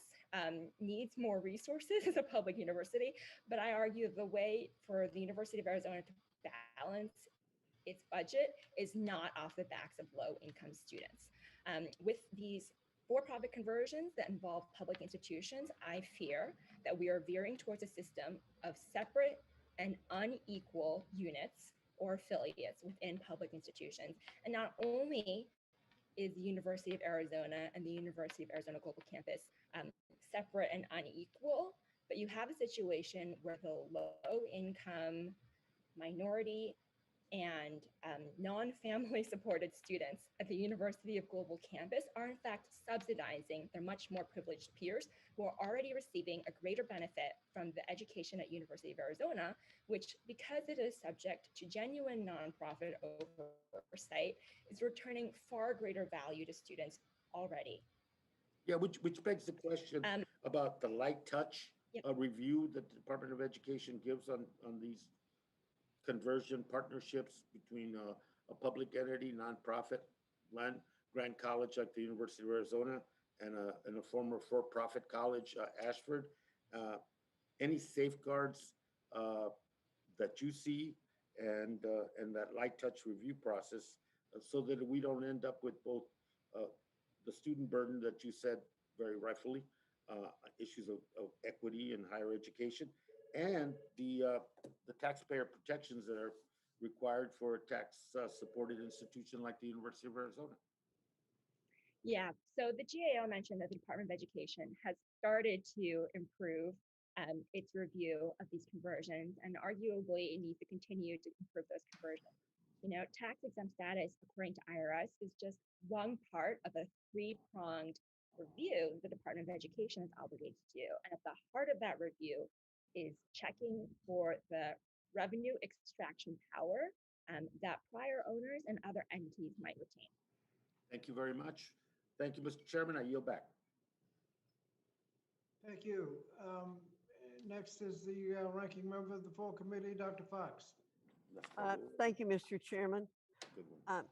needs more resources as a public university, but I argue the way for the University of Arizona to balance its budget is not off the backs of low-income students. With these for-profit conversions that involve public institutions, I fear that we are veering towards a system of separate and unequal units or affiliates within public institutions. And not only is the University of Arizona and the University of Arizona Global Campus separate and unequal, but you have a situation where the low-income, minority, and non-family supported students at the University of Global Campus are in fact subsidizing their much more privileged peers who are already receiving a greater benefit from the education at University of Arizona, which, because it is subject to genuine nonprofit oversight, is returning far greater value to students already. Yeah, which begs the question about the light touch review that the Department of Education gives on these conversion partnerships between a public entity, nonprofit, grant college like the University of Arizona and a former for-profit college, Ashford. Any safeguards that you see and that light touch review process so that we don't end up with both the student burden that you said very rightfully, issues of equity in higher education, and the taxpayer protections that are required for a tax-supported institution like the University of Arizona. Yeah, so the GAO mentioned that the Department of Education has started to improve its review of these conversions, and arguably it needs to continue to improve those conversions. You know, tax exempt status, according to IRS, is just one part of a three-pronged review the Department of Education is obligated to do. And at the heart of that review is checking for the revenue extraction power that prior owners and other entities might retain. Thank you very much. Thank you, Mr. Chairman. I yield back. Thank you. Next is the ranking member of the full committee, Dr. Fox. Thank you, Mr. Chairman. Good one.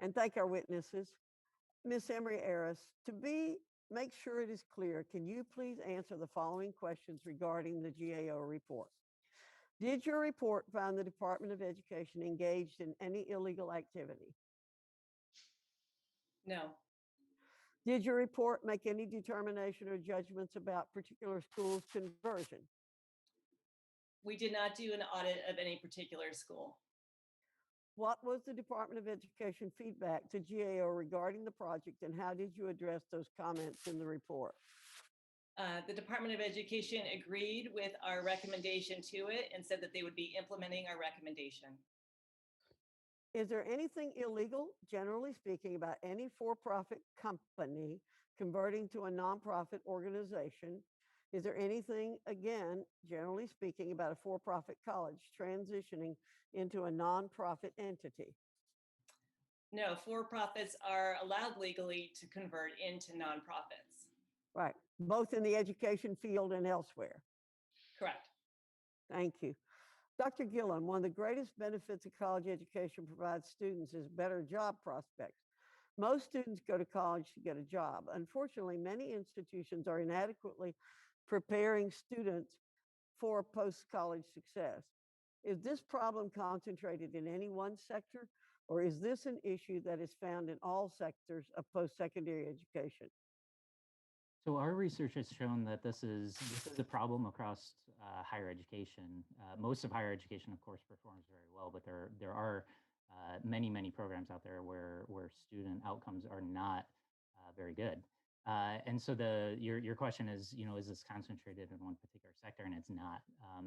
And thank our witnesses. Ms. Emery-Aris, make sure it is clear, can you please answer the following questions regarding the GAO report? Did your report find the Department of Education engaged in any illegal activity? No. Did your report make any determination or judgments about particular schools' conversion? We did not do an audit of any particular school. What was the Department of Education feedback to GAO regarding the project, and how did you address those comments in the report? The Department of Education agreed with our recommendation to it and said that they would be implementing our recommendation. Is there anything illegal, generally speaking, about any for-profit company converting to a nonprofit organization? Is there anything, again, generally speaking, about a for-profit college transitioning into a nonprofit entity? No, for-profits are allowed legally to convert into nonprofits. Right, both in the education field and elsewhere. Correct. Thank you. Dr. Gillen, one of the greatest benefits a college education provides students is better job prospects. Most students go to college to get a job. Unfortunately, many institutions are inadequately preparing students for post-college success. Is this problem concentrated in any one sector, or is this an issue that is found in all sectors of post-secondary education? So our research has shown that this is a problem across higher education. Most of higher education, of course, performs very well, but there are many programs out there where student outcomes are not very good. And so your question is, is this concentrated in one particular sector? And it's not.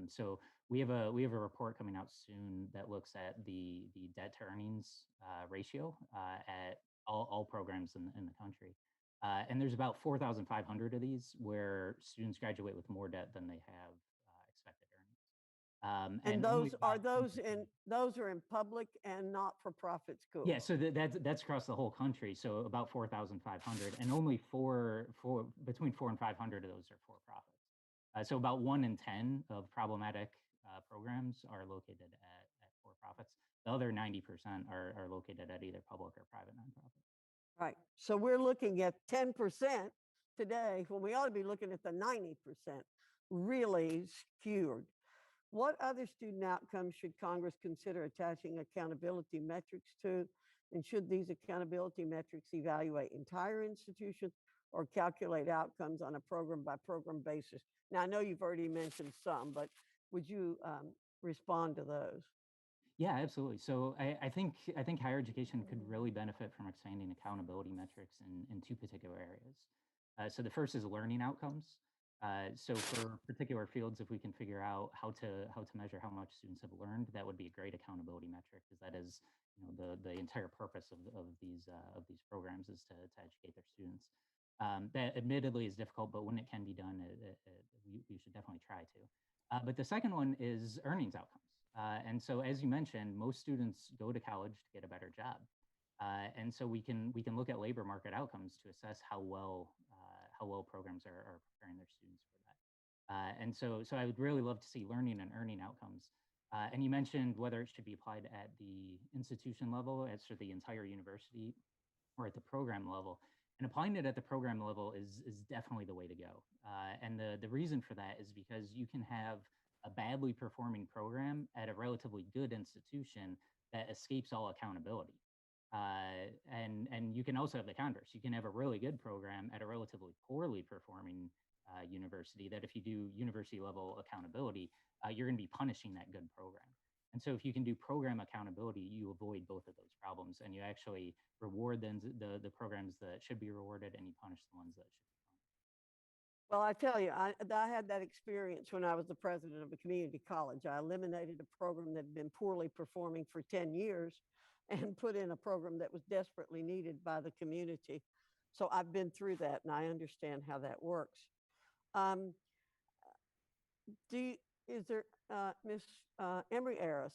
So we have a report coming out soon that looks at the debt to earnings ratio at all programs in the country. And there's about 4,500 of these where students graduate with more debt than they have expected earnings. And those are in public and not-for-profit schools. Yeah, so that's across the whole country. So about 4,500, and only between 400 and 500 of those are for-profits. So about 1 in 10 of problematic programs are located at for-profits. The other 90% are located at either public or private nonprofits. Right. So we're looking at 10% today when we ought to be looking at the 90%, really skewed. What other student outcomes should Congress consider attaching accountability metrics to? And should these accountability metrics evaluate entire institutions or calculate outcomes on a program by program basis? Now, I know you've already mentioned some, but would you respond to those? Yeah, absolutely. So I think higher education could really benefit from expanding accountability metrics in two particular areas. So the first is learning outcomes. So for particular fields, if we can figure out how to measure how much students have learned, that would be a great accountability metric, because that is the entire purpose of these programs is to educate their students. That admittedly is difficult, but when it can be done, we should definitely try to. But the second one is earnings outcomes. And so, as you mentioned, most students go to college to get a better job. And so we can look at labor market outcomes to assess how well programs are preparing their students for that. And so I would really love to see learning and earning outcomes. And you mentioned whether it should be applied at the institution level, as for the entire university, or at the program level. And applying it at the program level is definitely the way to go. And the reason for that is because you can have a badly performing program at a relatively good institution that escapes all accountability. And you can also have the converse. You can have a really good program at a relatively poorly performing university that, if you do university level accountability, you're going to be punishing that good program. And so if you can do program accountability, you avoid both of those problems, and you actually reward the programs that should be rewarded, and you punish the ones that should be. Well, I tell you, I had that experience when I was the president of a community college. I eliminated a program that had been poorly performing for 10 years and put in a program that was desperately needed by the community. So I've been through that, and I understand how that works. Is there, Ms. Emery-Aris,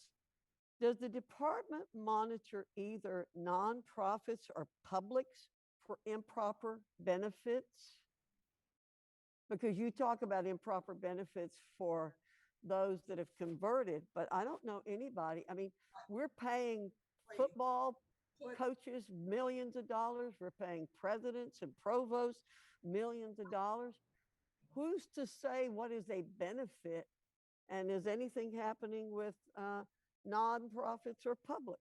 does the department monitor either nonprofits or publics for improper benefits? Because you talk about improper benefits for those that have converted, but I don't know anybody. I mean, we're paying football coaches millions of dollars. We're paying presidents and provosts millions of dollars. Who's to say what is a benefit? And is anything happening with nonprofits or publics?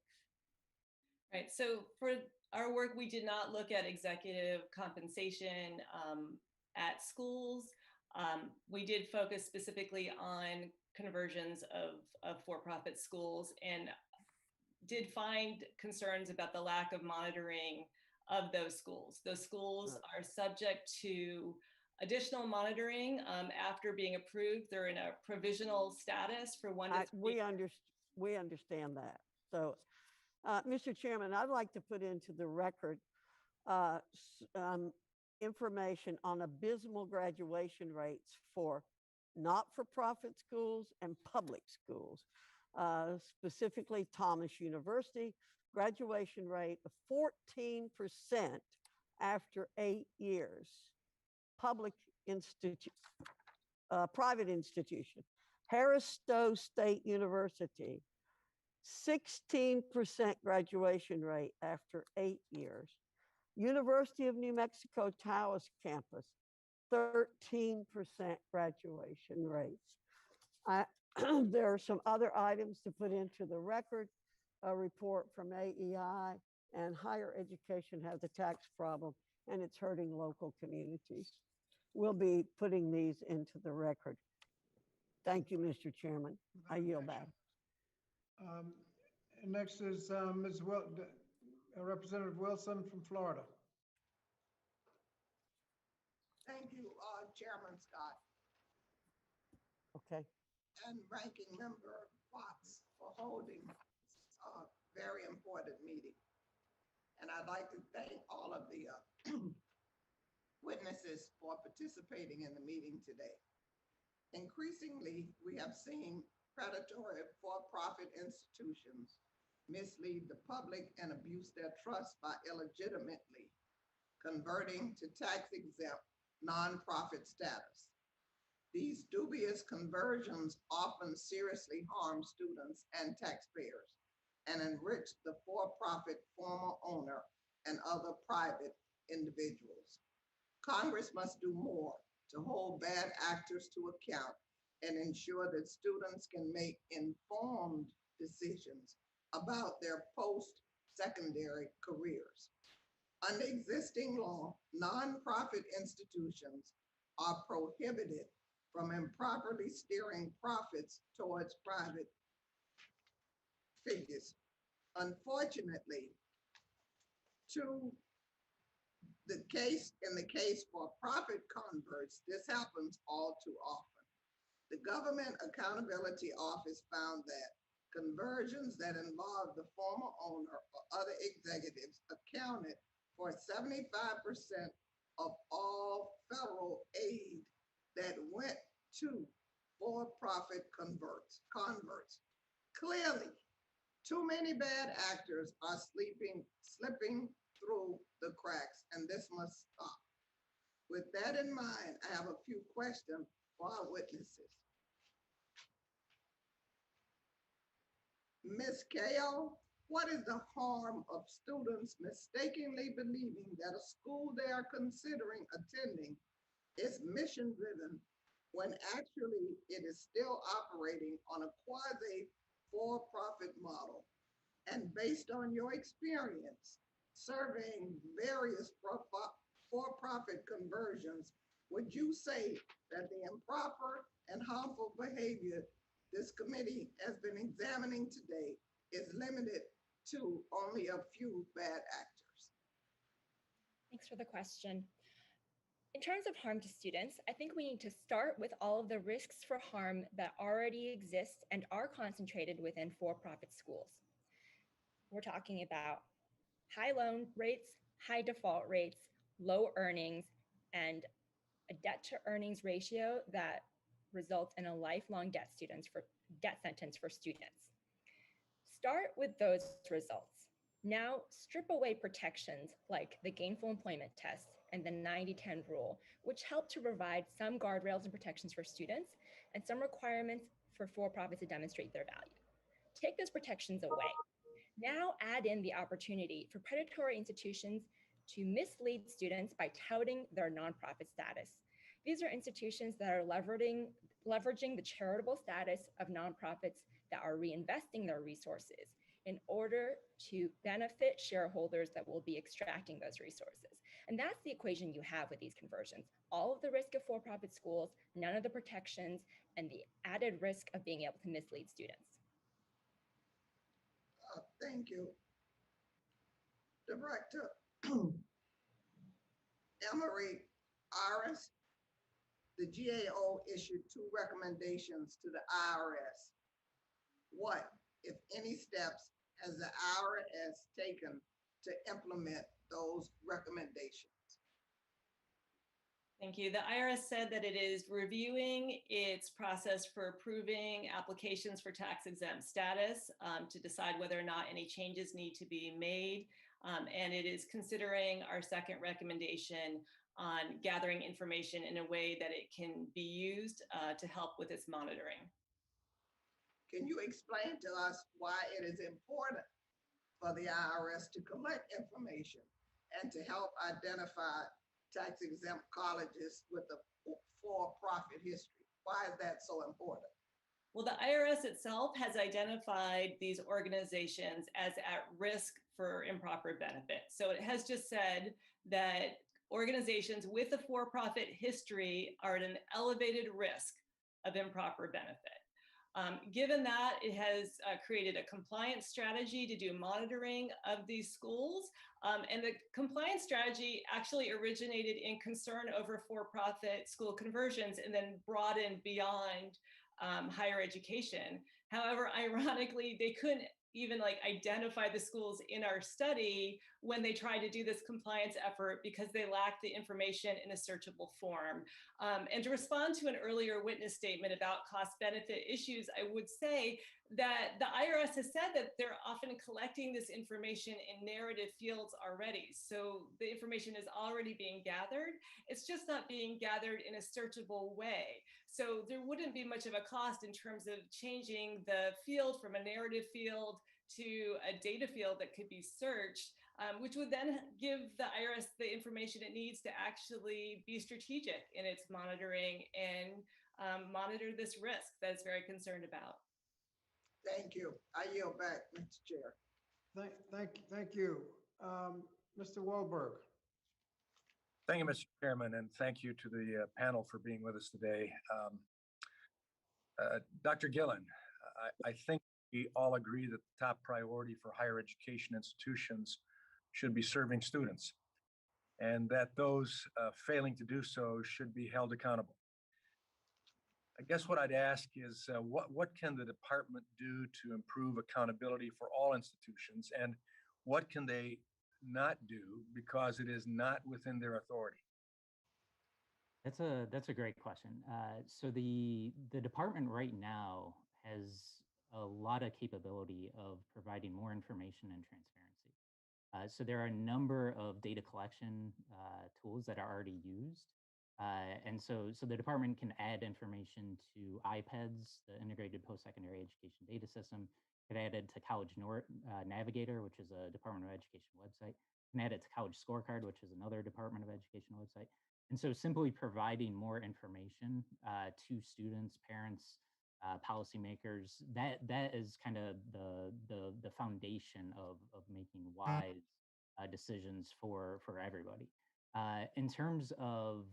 Right. So for our work, we did not look at executive compensation at schools. We did focus specifically on conversions of for-profit schools and did find concerns about the lack of monitoring of those schools. Those schools are subject to additional monitoring after being approved. They're in a provisional status for 1 to 3. We understand that. So, Mr. Chairman, I'd like to put into the record information on abysmal graduation rates for not-for-profit schools and public schools. Specifically Thomas University, graduation rate of 14% after 8 years. Private institution. Harris Stowe State University, 16% graduation rate after 8 years. University of New Mexico Taos campus, 13% graduation rates. There are some other items to put into the record. A report from AEI, and higher education has a tax problem and it's hurting local communities. We'll be putting these into the record. Thank you, Mr. Chairman. I yield back. Next is Representative Wilson from Florida. Thank you, Chairman Scott. Okay. And Ranking Member Fox for holding a very important meeting. And I'd like to thank all of the witnesses for participating in the meeting today. Increasingly, we have seen predatory for-profit institutions mislead the public and abuse their trust by illegitimately converting to tax-exempt nonprofit status. These dubious conversions often seriously harm students and taxpayers and enrich the for-profit former owner and other private individuals. Congress must do more to hold bad actors to account and ensure that students can make informed decisions about their post-secondary careers. Under existing law, nonprofit institutions are prohibited from improperly steering profits towards private figures. Unfortunately, in the case for profit converts, this happens all too often. The Government Accountability Office found that conversions that involve the former owner or other executives accounted for 75% of all federal aid that went to for-profit converts. Clearly, too many bad actors are slipping through the cracks, and this must stop. With that in mind, I have a few questions for our witnesses. Ms. Kao, what is the harm of students mistakenly believing that a school they are considering attending is mission-driven when actually it is still operating on a quasi for-profit model? And based on your experience surveying various for-profit conversions, would you say that the improper and harmful behavior this committee has been examining today is limited to only a few bad actors? Thanks for the question. In terms of harm to students, I think we need to start with all of the risks for harm that already exist and are concentrated within for-profit schools. We're talking about high loan rates, high default rates, low earnings, and a debt to earnings ratio that results in a lifelong debt sentence for students. Start with those results. Now strip away protections like the gainful employment test and the 90-10 rule, which help to provide some guardrails and protections for students and some requirements for for-profits to demonstrate their value. Take those protections away. Now add in the opportunity for predatory institutions to mislead students by touting their nonprofit status. These are institutions that are leveraging the charitable status of nonprofits that are reinvesting their resources in order to benefit shareholders that will be extracting those resources. And that's the equation you have with these conversions. All of the risk of for-profit schools, none of the protections, and the added risk of being able to mislead students. Thank you. Director Emery Iris, the GAO issued 2 recommendations to the IRS. What, if any, steps has the IRS taken to implement those recommendations? Thank you. The IRS said that it is reviewing its process for approving applications for tax exempt status to decide whether or not any changes need to be made. And it is considering our second recommendation on gathering information in a way that it can be used to help with its monitoring. Can you explain to us why it is important for the IRS to collect information and to help identify tax exempt colleges with a for-profit history? Why is that so important? Well, the IRS itself has identified these organizations as at risk for improper benefit. So it has just said that organizations with a for-profit history are at an elevated risk of improper benefit. Given that, it has created a compliance strategy to do monitoring of these schools. And the compliance strategy actually originated in concern over for-profit school conversions and then broadened beyond higher education. However, ironically, they couldn't even identify the schools in our study when they tried to do this compliance effort because they lacked the information in a searchable form. And to respond to an earlier witness statement about cost-benefit issues, I would say that the IRS has said that they're often collecting this information in narrative fields already. So the information is already being gathered. It's just not being gathered in a searchable way. So there wouldn't be much of a cost in terms of changing the field from a narrative field to a data field that could be searched, which would then give the IRS the information it needs to actually be strategic in its monitoring and monitor this risk that it's very concerned about. Thank you. I yield back, Mr. Chair. Thank you. Mr. Wahlberg. Thank you, Mr. Chairman, and thank you to the panel for being with us today. Dr. Gillen, I think we all agree that the top priority for higher education institutions should be serving students, and that those failing to do so should be held accountable. I guess what I'd ask is what can the department do to improve accountability for all institutions, and what can they not do because it is not within their authority? That's a great question. So the department right now has a lot of capability of providing more information and transparency. So there are a number of data collection tools that are already used. And so the department can add information to iPads, the Integrated Post-Secondary Education Data System, can add it to College Navigator, which is a Department of Education website, can add it to College Scorecard, which is another Department of Education website. And so simply providing more information to students, parents, policymakers, that is kind of the foundation of making wise decisions for everybody. In terms of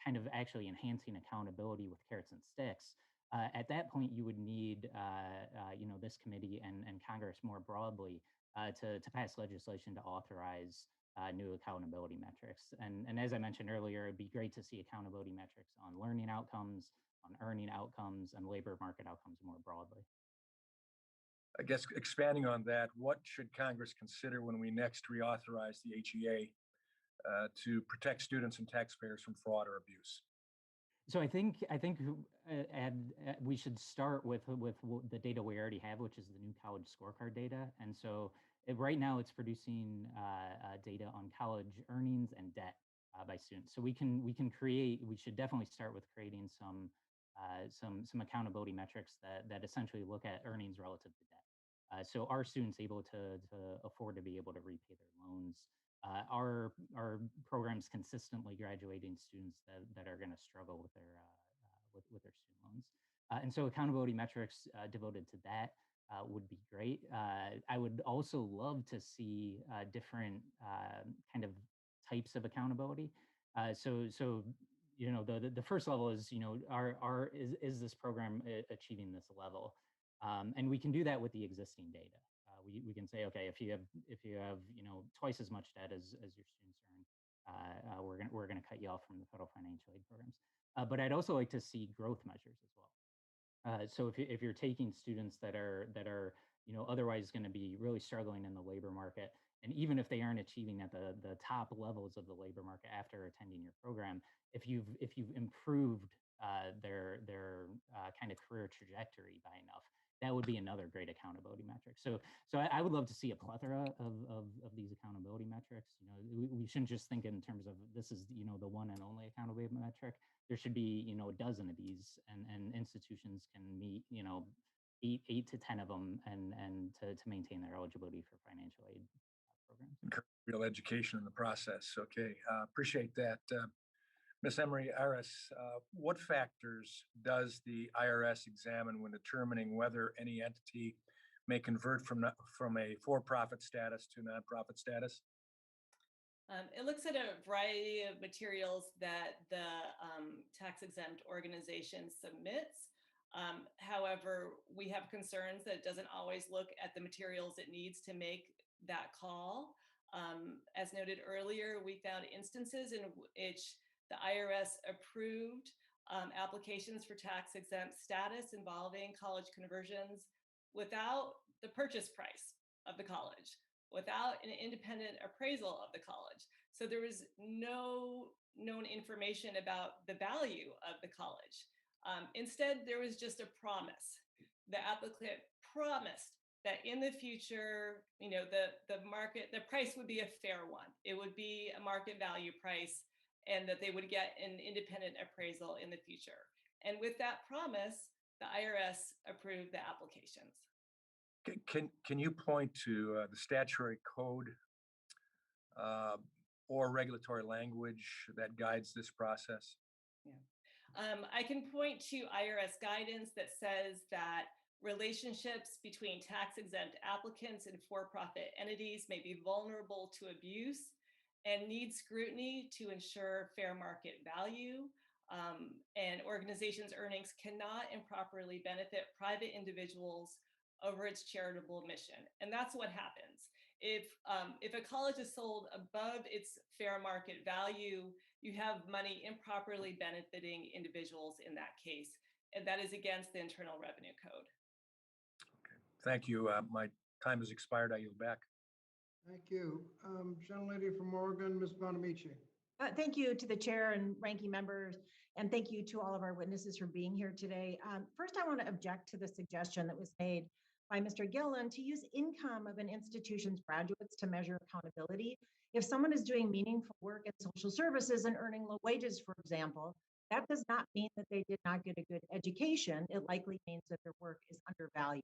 kind of actually enhancing accountability with carrots and sticks, at that point you would need this committee and Congress more broadly to pass legislation to authorize new accountability metrics. And as I mentioned earlier, it'd be great to see accountability metrics on learning outcomes, on earning outcomes, and labor market outcomes more broadly. I guess expanding on that, what should Congress consider when we next reauthorize the HEA to protect students and taxpayers from fraud or abuse? So I think we should start with the data we already have, which is the new college scorecard data. And so right now it's producing data on college earnings and debt by students. So we should definitely start with creating some accountability metrics that essentially look at earnings relative to debt. So are students able to afford to be able to repay their loans? Are programs consistently graduating students that are going to struggle with their student loans? And so accountability metrics devoted to that would be great. I would also love to see different kind of types of accountability. So you know, the first level is, you know, is this program achieving this level? And we can do that with the existing data. We can say, okay, if you have you know, twice as much debt as your students earn, we're gonna cut you off from the federal financial aid programs. But I'd also like to see growth measures as well. So if you're taking students that are you know, otherwise going to be really struggling in the labor market, and even if they aren't achieving at the top levels of the labor market after attending your program, if you've improved their kind of career trajectory by enough, that would be another great accountability metric. So I would love to see a plethora of these accountability metrics. You know, we shouldn't just think in terms of this is, you know, the one and only accountability metric. There should be, you know, a dozen of these, and institutions can meet, you know, eight to 10 of them, and to maintain their eligibility for financial aid programs. Real education in the process. Okay, appreciate that. Ms. Emery Aris, what factors does the IRS examine when determining whether any entity may convert from a for-profit status to nonprofit status? It looks at a variety of materials that the tax-exempt organization submits. However, we have concerns that it doesn't always look at the materials it needs to make that call. As noted earlier, we found instances in which the IRS approved applications for tax-exempt status involving college conversions without the purchase price of the college, without an independent appraisal of the college. So there was no known information about the value of the college. Instead, there was just a promise. The applicant promised that in the future, you know, the price would be a fair one. It would be a market value price, and that they would get an independent appraisal in the future. And with that promise, the IRS approved the applications. Can you point to the statutory code or regulatory language that guides this process? Yeah. I can point to IRS guidance that says that relationships between tax-exempt applicants and for-profit entities may be vulnerable to abuse and need scrutiny to ensure fair market value. And organizations' earnings cannot improperly benefit private individuals over its charitable mission. And that's what happens. If a college is sold above its fair market value, you have money improperly benefiting individuals in that case. And that is against the Internal Revenue Code. Okay, thank you. My time has expired. I yield back. Thank you. Gentlelady from Oregon, Ms. Bonamici. Thank you to the chair and ranking members, and thank you to all of our witnesses for being here today. First, I want to object to the suggestion that was made by Mr. Gillen to use income of an institution's graduates to measure accountability. If someone is doing meaningful work in social services and earning low wages, for example, that does not mean that they did not get a good education. It likely means that their work is undervalued.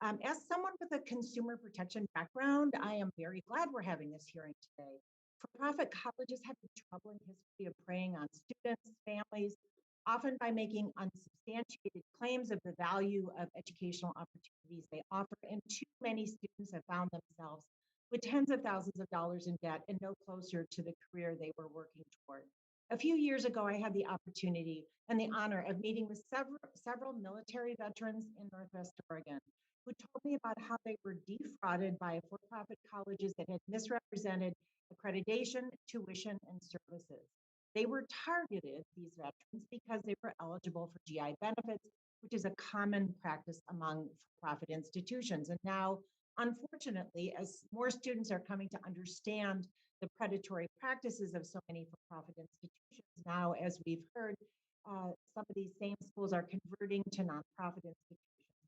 As someone with a consumer protection background, I am very glad we're having this hearing today. For-profit colleges have a troubling history of preying on students, families, often by making unsubstantiated claims of the value of educational opportunities they offer, and too many students have found themselves with tens of thousands of dollars in debt and no closer to the career they were working toward. A few years ago, I had the opportunity and the honor of meeting with several military veterans in Northwest Oregon who told me about how they were defrauded by for-profit colleges that had misrepresented accreditation, tuition, and services. They were targeted, these veterans, because they were eligible for GI benefits, which is a common practice among for-profit institutions. And now, unfortunately, as more students are coming to understand the predatory practices of so many for-profit institutions, now, as we've heard, some of these same schools are converting to nonprofit institutions,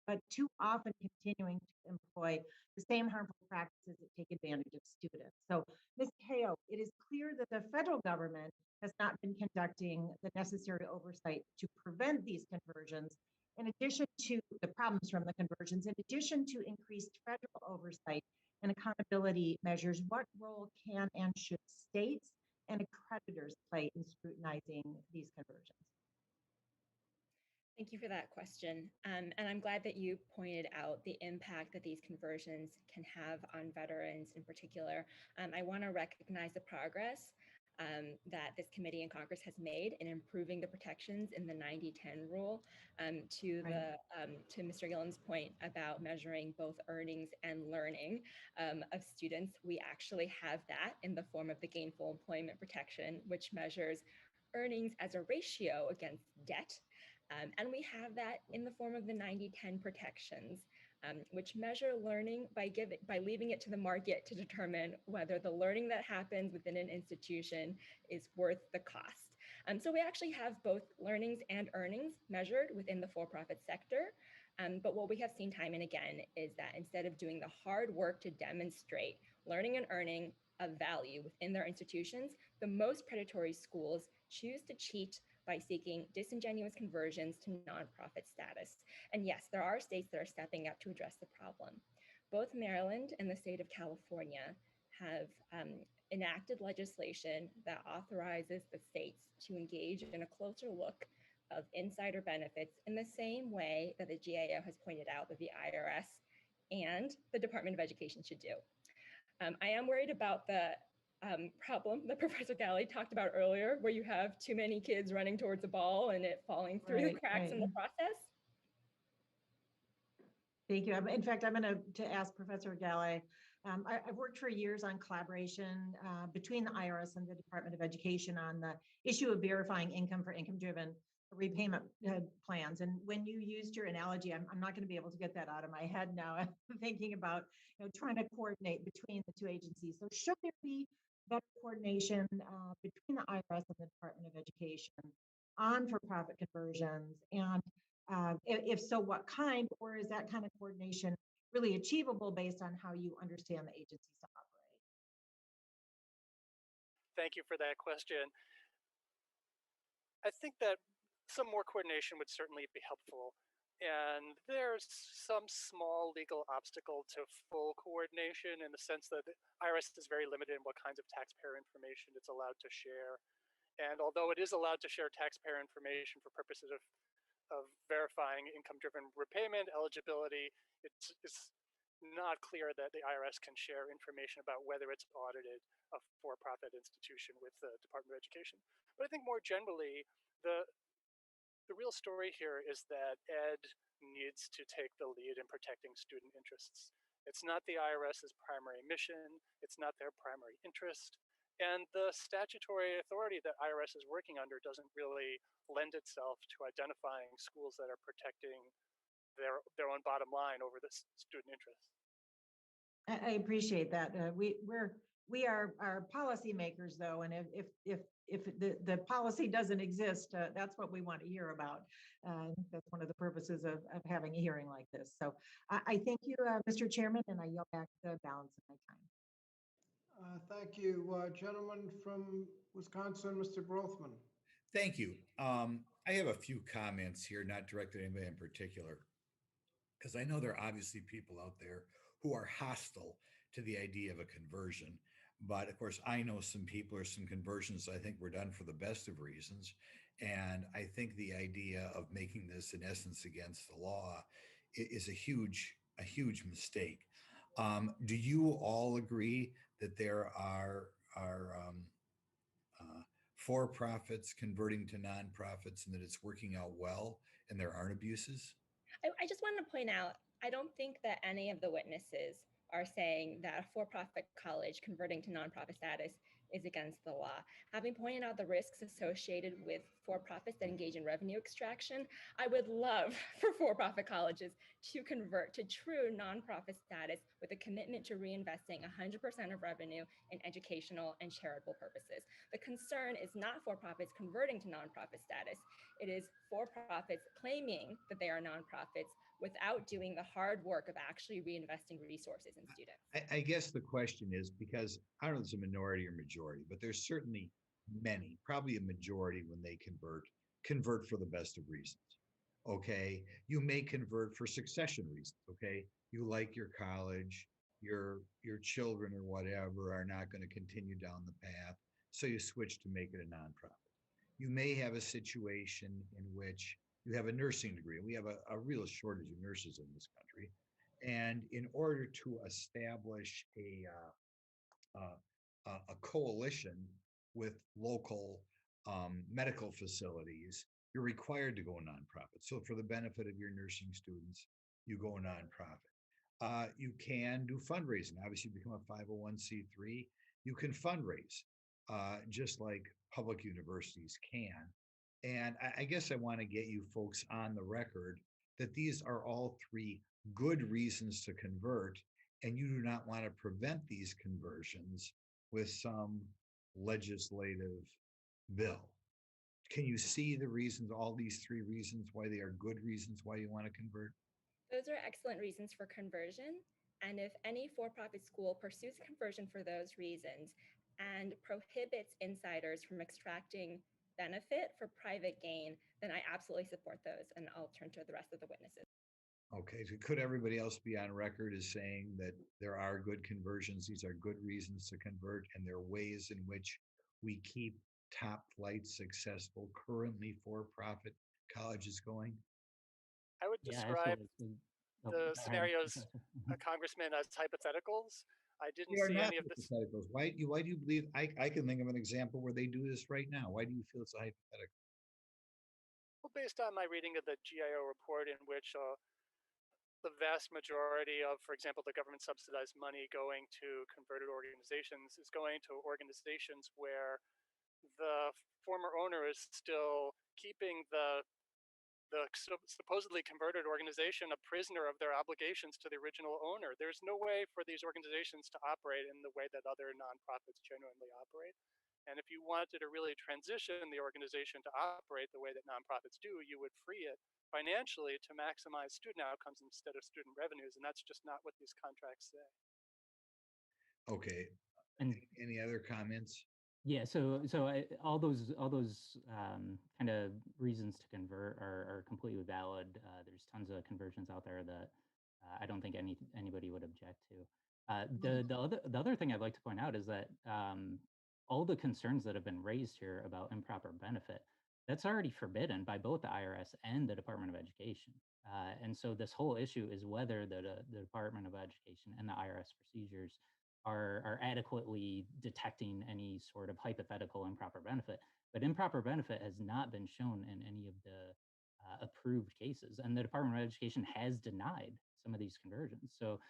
but too often continuing to employ the same harmful practices that take advantage of students. So, Ms. Kao, it is clear that the federal government has not been conducting the necessary oversight to prevent these conversions, in addition to the problems from the conversions, in addition to increased federal oversight and accountability measures. What role can and should states and accreditors play in scrutinizing these conversions? Thank you for that question. And I'm glad that you pointed out the impact that these conversions can have on veterans in particular. I want to recognize the progress that this committee in Congress has made in improving the protections in the 90-10 rule. To Mr. Gillen's point about measuring both earnings and learning of students, we actually have that in the form of the gainful employment protection, which measures earnings as a ratio against debt. And we have that in the form of the 90-10 protections, which measure learning by leaving it to the market to determine whether the learning that happens within an institution is worth the cost. So we actually have both learnings and earnings measured within the for-profit sector. But what we have seen time and again is that instead of doing the hard work to demonstrate learning and earning of value within their institutions, the most predatory schools choose to cheat by seeking disingenuous conversions to nonprofit status. And yes, there are states that are stepping up to address the problem. Both Maryland and the state of California have enacted legislation that authorizes the states to engage in a closer look of insider benefits in the same way that the GAO has pointed out that the IRS and the Department of Education should do. I am worried about the problem that Professor Galley talked about earlier, where you have too many kids running towards a ball and it falling through the cracks in the process. Thank you. In fact, I'm going to ask Professor Galley. I've worked for years on collaboration between the IRS and the Department of Education on the issue of verifying income for income-driven repayment plans. And when you used your analogy, I'm not going to be able to get that out of my head now. I'm thinking about trying to coordinate between the two agencies. So should there be better coordination between the IRS and the Department of Education on for-profit conversions? And if so, what kind? Or is that kind of coordination really achievable based on how you understand the agencies to operate? Thank you for that question. I think that some more coordination would certainly be helpful. And there's some small legal obstacle to full coordination in the sense that the IRS is very limited in what kinds of taxpayer information it's allowed to share. And although it is allowed to share taxpayer information for purposes of verifying income-driven repayment eligibility, it's not clear that the IRS can share information about whether it's audited a for-profit institution with the Department of Education. But I think more generally, the real story here is that Ed needs to take the lead in protecting student interests. It's not the IRS's primary mission, it's not their primary interest, and the statutory authority that IRS is working under doesn't really lend itself to identifying schools that are protecting their own bottom line over the student interest. I appreciate that. We are policymakers, though, and if the policy doesn't exist, that's what we want to hear about. That's one of the purposes of having a hearing like this. So I thank you, Mr. Chairman, and I yield back the balance of my time. Thank you, gentleman from Wisconsin, Mr. Brothman. Thank you. I have a few comments here, not directed at anybody in particular, because I know there are obviously people out there who are hostile to the idea of a conversion. But of course, I know some people or some conversions I think were done for the best of reasons. And I think the idea of making this in essence against the law is a huge mistake. Do you all agree that there are for-profits converting to nonprofits and that it's working out well and there aren't abuses? I just want to point out, I don't think that any of the witnesses are saying that a for-profit college converting to nonprofit status is against the law. Having pointed out the risks associated with for-profits that engage in revenue extraction, I would love for for-profit colleges to convert to true nonprofit status with a commitment to reinvesting 100% of revenue in educational and charitable purposes. The concern is not for-profits converting to nonprofit status. It is for-profits claiming that they are nonprofits without doing the hard work of actually reinvesting resources in students. I guess the question is, because I don't know if it's a minority or majority, but there's certainly many, probably a majority when they convert for the best of reasons. Okay, you may convert for succession reasons. Okay, you like your college, your children or whatever are not going to continue down the path, so you switch to make it a nonprofit. You may have a situation in which you have a nursing degree. We have a real shortage of nurses in this country. And in order to establish a coalition with local medical facilities, you're required to go nonprofit. So for the benefit of your nursing students, you go nonprofit. You can do fundraising. Obviously, you become a 501c3. You can fundraise just like public universities can. And I guess I want to get you folks on the record that these are all three good reasons to convert, and you do not want to prevent these conversions with some legislative bill. Can you see the reasons, all these three reasons, why they are good reasons why you want to convert? Those are excellent reasons for conversion. And if any for-profit school pursues conversion for those reasons and prohibits insiders from extracting benefit for private gain, then I absolutely support those, and I'll turn to the rest of the witnesses. Okay, so could everybody else be on record as saying that there are good conversions, these are good reasons to convert, and there are ways in which we keep top flight successful currently for-profit colleges going? I would Yeah, describe absolutely. the Oh, go ahead, scenarios, Professor. Congressman, as hypotheticals. I didn't They are see not any of this. hypotheticals. Why do you believe, I can think of an example where they do this right now. Why do you feel it's a hypothetical? Well, based on my reading of the GIO report, in which the vast majority of, for example, the government subsidized money going to converted organizations is going to organizations where the former owner is still keeping the supposedly converted organization a prisoner of their obligations to the original owner. There's no way for these organizations to operate in the way that other nonprofits genuinely operate. And if you wanted to really transition the organization to operate the way that nonprofits do, you would free it financially to maximize student outcomes instead of student revenues. And that's just not what these contracts say. Okay, And any other comments? yeah, all those kind of reasons to convert are completely valid. There's tons of conversions out there that I don't think anybody would object to. The other thing I'd like to point out is that all the concerns that have been raised here about improper benefit, that's already forbidden by both the IRS and the Department of Education. And so this whole issue is whether the Department of Education and the IRS procedures are adequately detecting any sort of hypothetical improper benefit. But improper benefit has not been shown in any of the approved cases. And the Department of Education has denied some of these conversions. So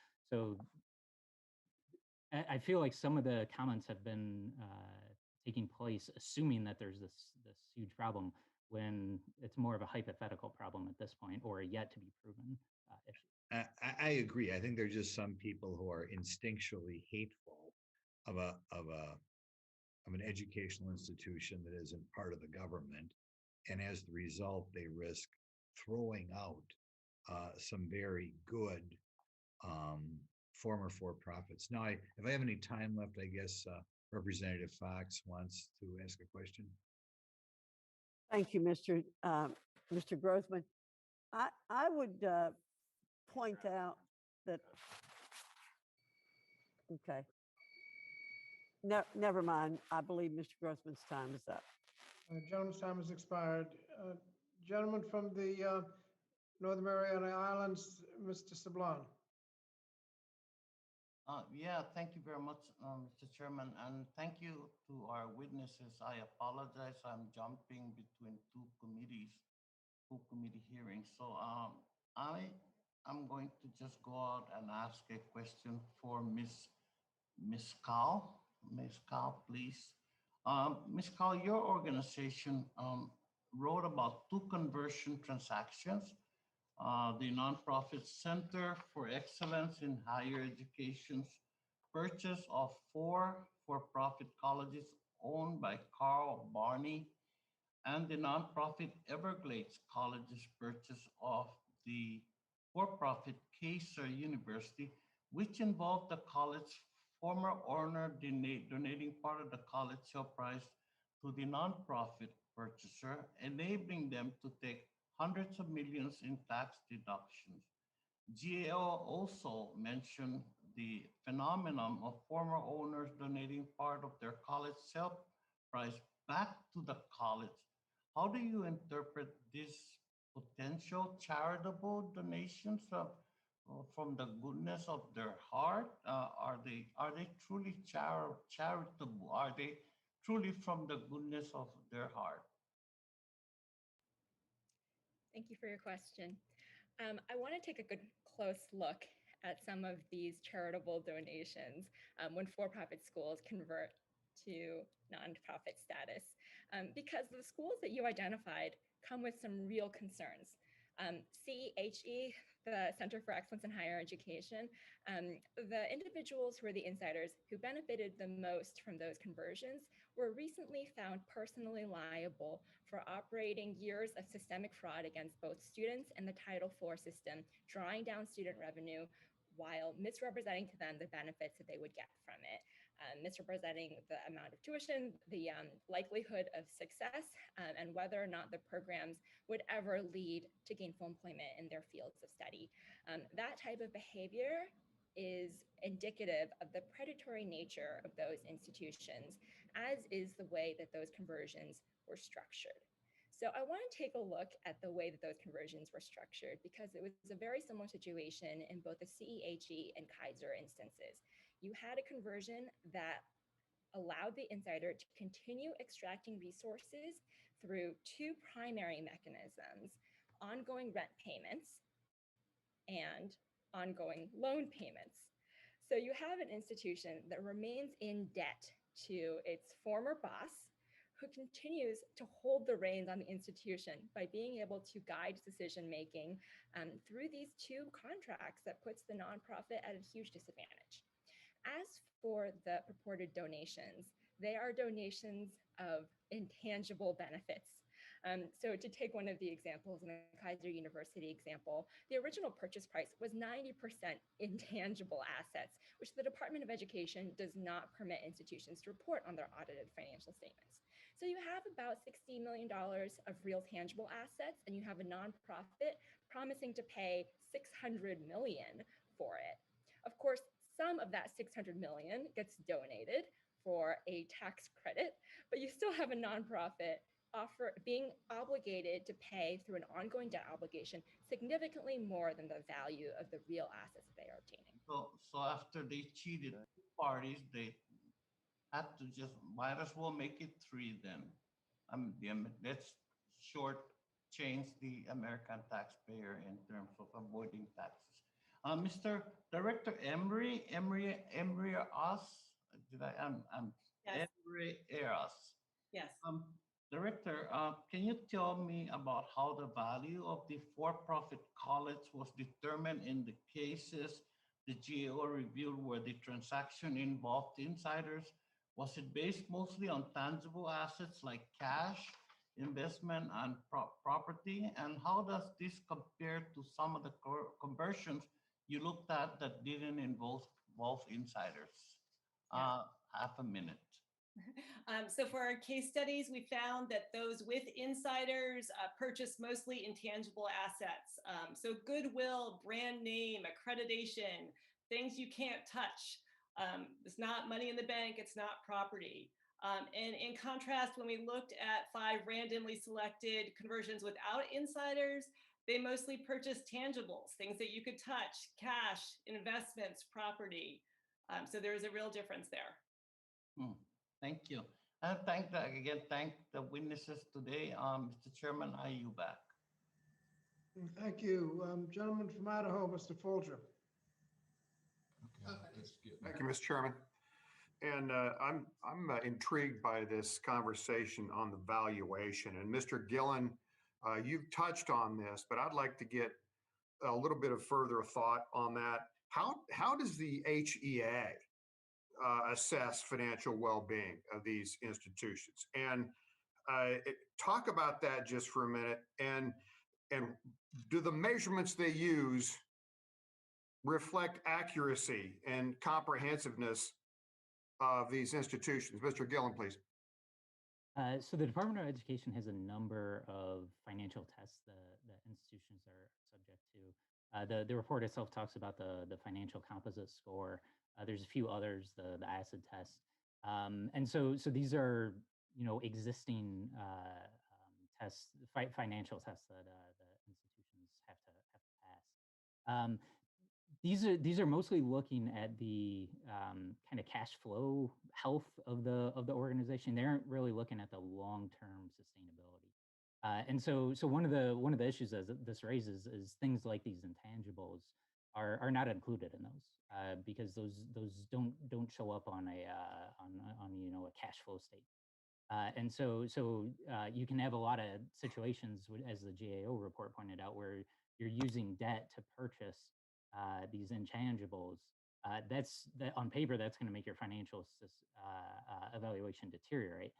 I feel like some of the comments have been taking place assuming that there's this huge problem when it's more of a hypothetical problem at this point, or a yet to be proven issue. I agree. I think there's just some people who are instinctually hateful of an educational institution that isn't part of the government, and as the result, they risk throwing out some very good former for-profits. Now, if I have any time left, I guess Representative Fox wants to ask a question. Thank you, Mr. Grothman. I would point out that, okay. No, never mind. I believe Mr. Grothman's time is up. Gentleman's time has expired. Gentleman from the Northern Mariana Islands, Mr. Sablon. Yeah, thank you very much, Mr. Chairman, and thank you to our witnesses. I apologize, I'm jumping between two committee hearings. So I'm going to just go out and ask a question for Ms. Cow. Ms. Cow, please. Ms. Cow, your organization wrote about two conversion transactions. The Nonprofit Center for Excellence in Higher Education's purchase of 4 for-profit colleges owned by Carl Barney, and the nonprofit Everglades College's purchase of the for-profit Kaiser University, which involved the college's former owner donating part of the college sale price to the nonprofit purchaser, enabling them to take hundreds of millions in tax deductions. GAO also mentioned the phenomenon of former owners donating part of their college sale price back to the college. How do you interpret this potential charitable donations from the goodness of their heart? Are they truly charitable? Are they truly from the goodness of their heart? Thank you for your question. I want to take a good close look at some of these charitable donations when for-profit schools convert to nonprofit status, because the schools that you identified come with some real concerns. CEHE, the Center for Excellence in Higher Education, the individuals who are the insiders who benefited the most from those conversions were recently found personally liable for operating years of systemic fraud against both students and the Title IV system, drawing down student revenue while misrepresenting to them the benefits that they would get from it, misrepresenting the amount of tuition, the likelihood of success, and whether or not the programs would ever lead to gainful employment in their fields of study. That type of behavior is indicative of the predatory nature of those institutions, as is the way that those conversions were structured. So I want to take a look at the way that those conversions were structured, because it was a very similar situation in both the CEHE and Kaiser instances. You had a conversion that allowed the insider to continue extracting resources through two primary mechanisms: ongoing rent payments and ongoing loan payments. So you have an institution that remains in debt to its former boss, who continues to hold the reins on the institution by being able to guide decision-making through these two contracts that puts the nonprofit at a huge disadvantage. As for the purported donations, they are donations of intangible benefits. So to take one of the examples in the Kaiser University example, the original purchase price was 90% intangible assets, which the Department of Education does not permit institutions to report on their audited financial statements. So you have about $60 million of real tangible assets, and you have a nonprofit promising to pay $600 million for it. Of course, some of that $600 million gets donated for a tax credit, but you still have a nonprofit being obligated to pay through an ongoing debt obligation significantly more than the value of the real assets that they are obtaining. So after they cheated two parties, they had to just might as well make it three then. Let's short change the American taxpayer in terms of avoiding taxes. Mr. Director Emery Us, Yes. Emery Eras. Yes. Director, can you tell me about how the value of the for-profit college was determined in the cases the GAO reviewed where the transaction involved insiders? Was it based mostly on tangible assets like cash, investment, and property? And how does this compare to some of the conversions you looked at that didn't involve insiders? Half a minute. So for our case studies, we found that those with insiders purchased mostly intangible assets. So goodwill, brand name, accreditation, things you can't touch. It's not money in the bank, it's not property. And in contrast, when we looked at 5 randomly selected conversions without insiders, they mostly purchased tangibles, things that you could touch, cash, investments, property. So there is a real difference there. Thank you. And thank the witnesses today. Mr. Chairman, I yield back. Thank you. Gentleman from Idaho, Mr. Folger. Thank you, Mr. Chairman. And I'm intrigued by this conversation on the valuation. And Mr. Gillen, you've touched on this, but I'd like to get a little bit of further thought on that. How does the HEA assess financial well-being of these institutions? And talk about that just for a minute. And do the measurements they use reflect accuracy and comprehensiveness of these institutions? Mr. Gillen, please. So the Department of Education has a number of financial tests that institutions are subject to. The report itself talks about the financial composite score. There's a few others, the acid test. And so these are, existing tests, financial tests that These are mostly looking at the kind of cash flow health of the organization. They aren't really looking at the long-term sustainability. And so one of the issues that this raises is things like these intangibles are not included in those because those don't show up on a a cash flow statement. And so you can have a lot of situations, as the GAO report pointed out, where you're using debt to purchase these intangibles. That on paper, that's going to make your financial evaluation deteriorate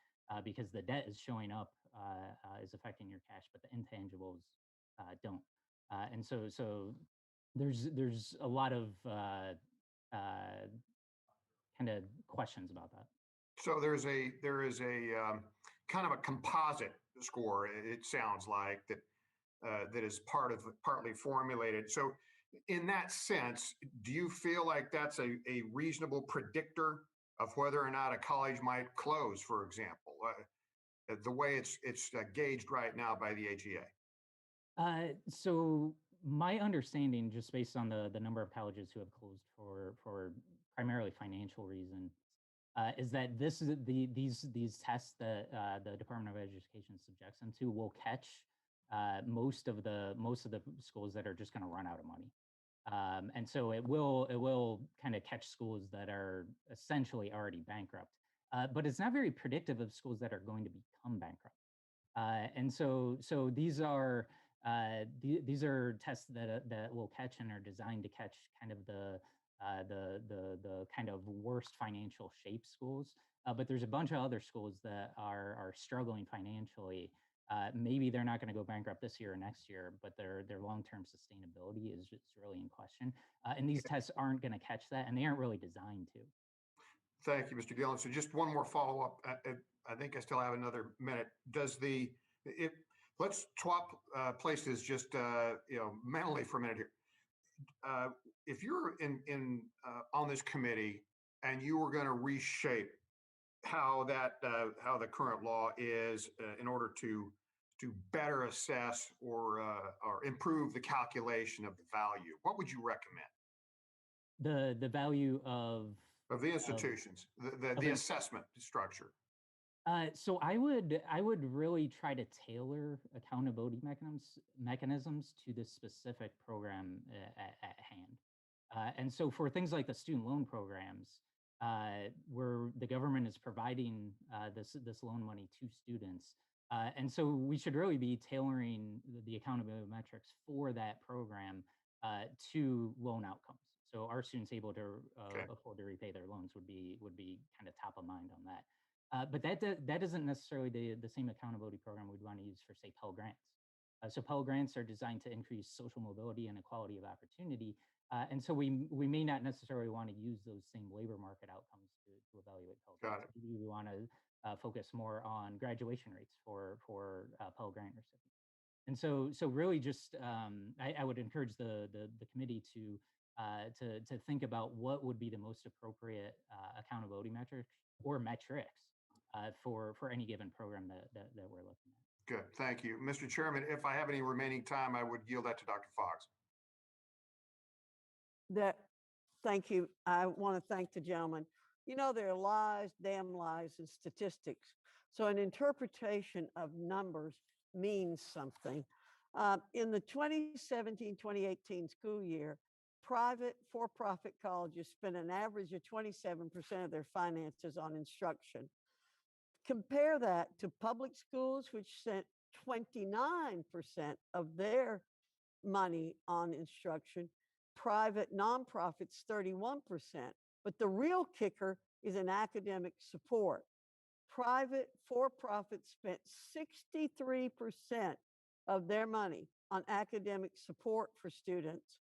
because the debt is showing up, is affecting your cash, but the intangibles don't. And so there's a lot of kind of questions about that. So there is a kind of a composite score. It sounds like that is partly formulated. So in that sense, do you feel like that's a reasonable predictor of whether or not a college might close, for example, the way it's gauged right now by the AGA? So my understanding, just based on the number of colleges who have closed for primarily financial reasons, is that these tests that the Department of Education subjects them to will catch most of the schools that are just going to run out of money. And so it will kind of catch schools that are essentially already bankrupt, but it's not very predictive of schools that are going to become bankrupt. And so these are tests that will catch and are designed to catch kind of the kind of worst financial shape schools. But there's a bunch of other schools that are struggling financially. Maybe they're not going to go bankrupt this year or next year, but their long-term sustainability is really in question. And these tests aren't going to catch that, and they aren't really designed to. Thank you, Mr. Gillen. So just one more follow-up. I think I still have another minute. Let's swap places just mentally for a minute here. If you're on this committee and you were going to reshape how the current law is in order to better assess or improve the calculation of the value, what would you recommend? The value of the institutions, the assessment structure. So I would really try to tailor accountability mechanisms to the specific program at hand. And so for things like the student loan programs, where the government is providing this loan money to students, and so we should really be tailoring the accountability metrics for that program to loan outcomes. So are students able to afford to repay their loans would be kind of top of mind on that. But that isn't necessarily the same accountability program we'd want to use for, say, Pell Grants. So Pell Grants are designed to increase social mobility and equality of opportunity. And so we may not necessarily want to use those same labor market outcomes to evaluate Pell Grants. Maybe we want to focus more on graduation rates for Pell Grant recipients. And so really just I would encourage the committee to think about what would be the most appropriate accountability metrics or metrics for any given program that we're looking at. Good, thank you. Mr. Chairman, if I have any remaining time, I would yield that to Dr. Fox. Thank you. I want to thank the gentleman. You know, there are lies, damn lies, and statistics. So an interpretation of numbers means something. In the 2017-2018 school year, private for-profit colleges spent an average of 27% of their finances on instruction. Compare that to public schools, which spent 29% of their money on instruction, private nonprofits 31%. But the real kicker is in academic support. Private for-profit spent 63% of their money on academic support for students.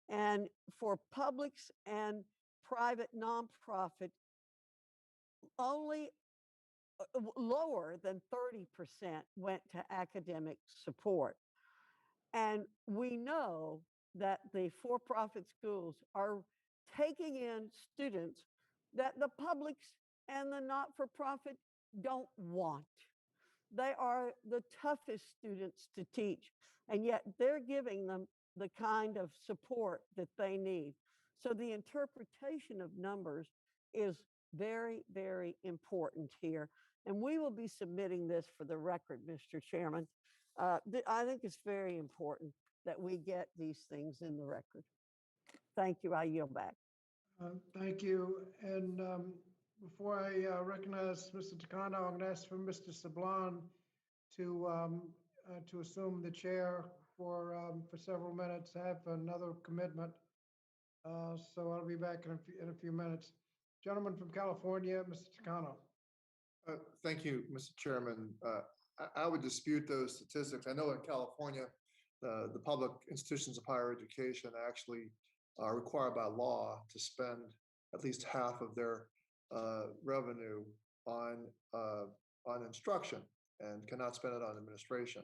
And for publics and private nonprofit, only lower than 30% went to academic support. And we know that the for-profit schools are taking in students that the publics and the not-for-profit don't want. They are the toughest students to teach, and yet they're giving them the kind of support that they need. So the interpretation of numbers is very, very important here. And we will be submitting this for the record, Mr. Chairman. I think it's very important that we get these things in the record. Thank you. I yield back. Thank you. And before I recognize Mr. Takano, I'm going to ask for Mr. Sablon to assume the chair for several minutes. I have another commitment, so I'll be back in a few minutes. Gentleman from California, Mr. Takano. Thank you, Mr. Chairman. I would dispute those statistics. I know in California, the public institutions of higher education actually are required by law to spend at least half of their revenue on instruction and cannot spend it on administration.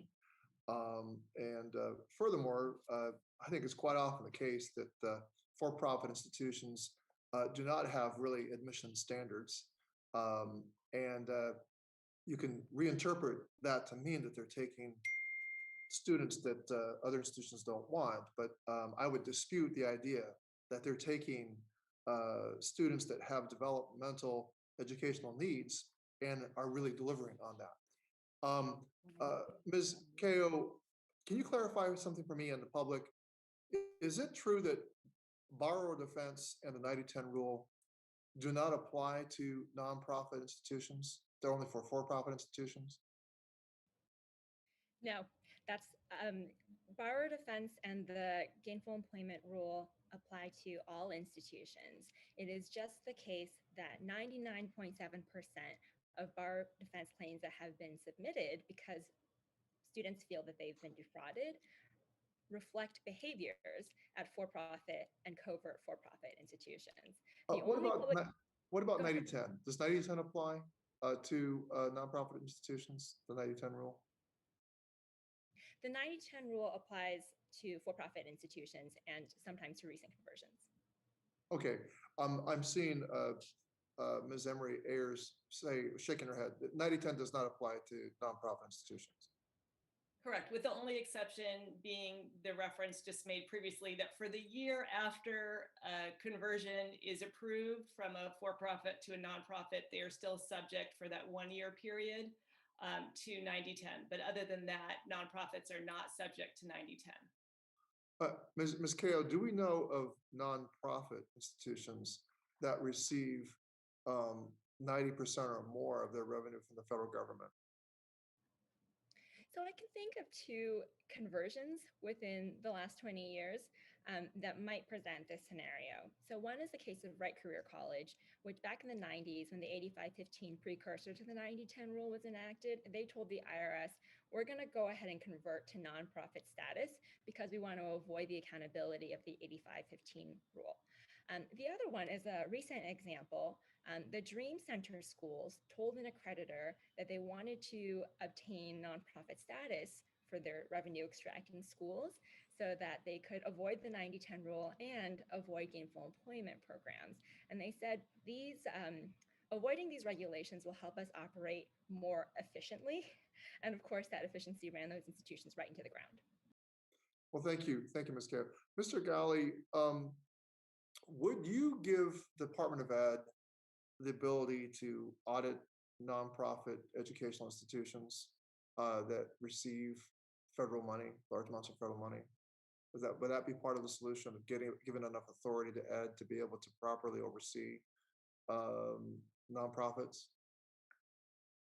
Furthermore, I think it's quite often the case that for-profit institutions do not have really admission standards. You can reinterpret that to mean that they're taking students that other institutions don't want, but I would dispute the idea that they're taking students that have developmental educational needs and are really delivering on that. Ms. Kao, can you clarify something for me and the public? Is it true that borrower defense and the 90-10 rule do not apply to nonprofit institutions? They're only for for-profit institutions? No, that's borrower defense and the gainful employment rule apply to all institutions. It is just the case that 99.7% of borrower defense claims that have been submitted because students feel that they've been defrauded reflect behaviors at for-profit and covert for-profit institutions. What about 90-10? Does 90-10 apply to nonprofit institutions, the 90-10 rule? The 90-10 rule applies to for-profit institutions and sometimes to recent conversions. Okay, I'm seeing Ms. Emery Ayers shaking her head. 90-10 does not apply to nonprofit institutions. Correct, with the only exception being the reference just made previously that for the year after conversion is approved from a for-profit to a nonprofit, they are still subject for that 1-year period to 90-10. But other than that, nonprofits are not subject to 90-10. Ms. Kao, do we know of nonprofit institutions that receive 90% or more of their revenue from the federal government? So I can think of 2 conversions within the last 20 years that might present this scenario. So one is the case of Wright Career College, which back in the 90s, when the 85-15 precursor to the 90-10 rule was enacted, they told the IRS, we're going to go ahead and convert to nonprofit status because we want to avoid the accountability of the 85-15 rule. The other one is a recent example. The Dream Center schools told an accreditor that they wanted to obtain nonprofit status for their revenue extracting schools so that they could avoid the 90-10 rule and avoid gainful employment programs. And they said avoiding these regulations will help us operate more efficiently. And of course, that efficiency ran those institutions right into the ground. Well, thank you. Thank you, Ms. Kao. Mr. Galley, would you give the Department of Ed the ability to audit nonprofit educational institutions that receive federal money, large amounts of federal money? Would that be part of the solution of giving enough authority to Ed to be able to properly oversee nonprofits?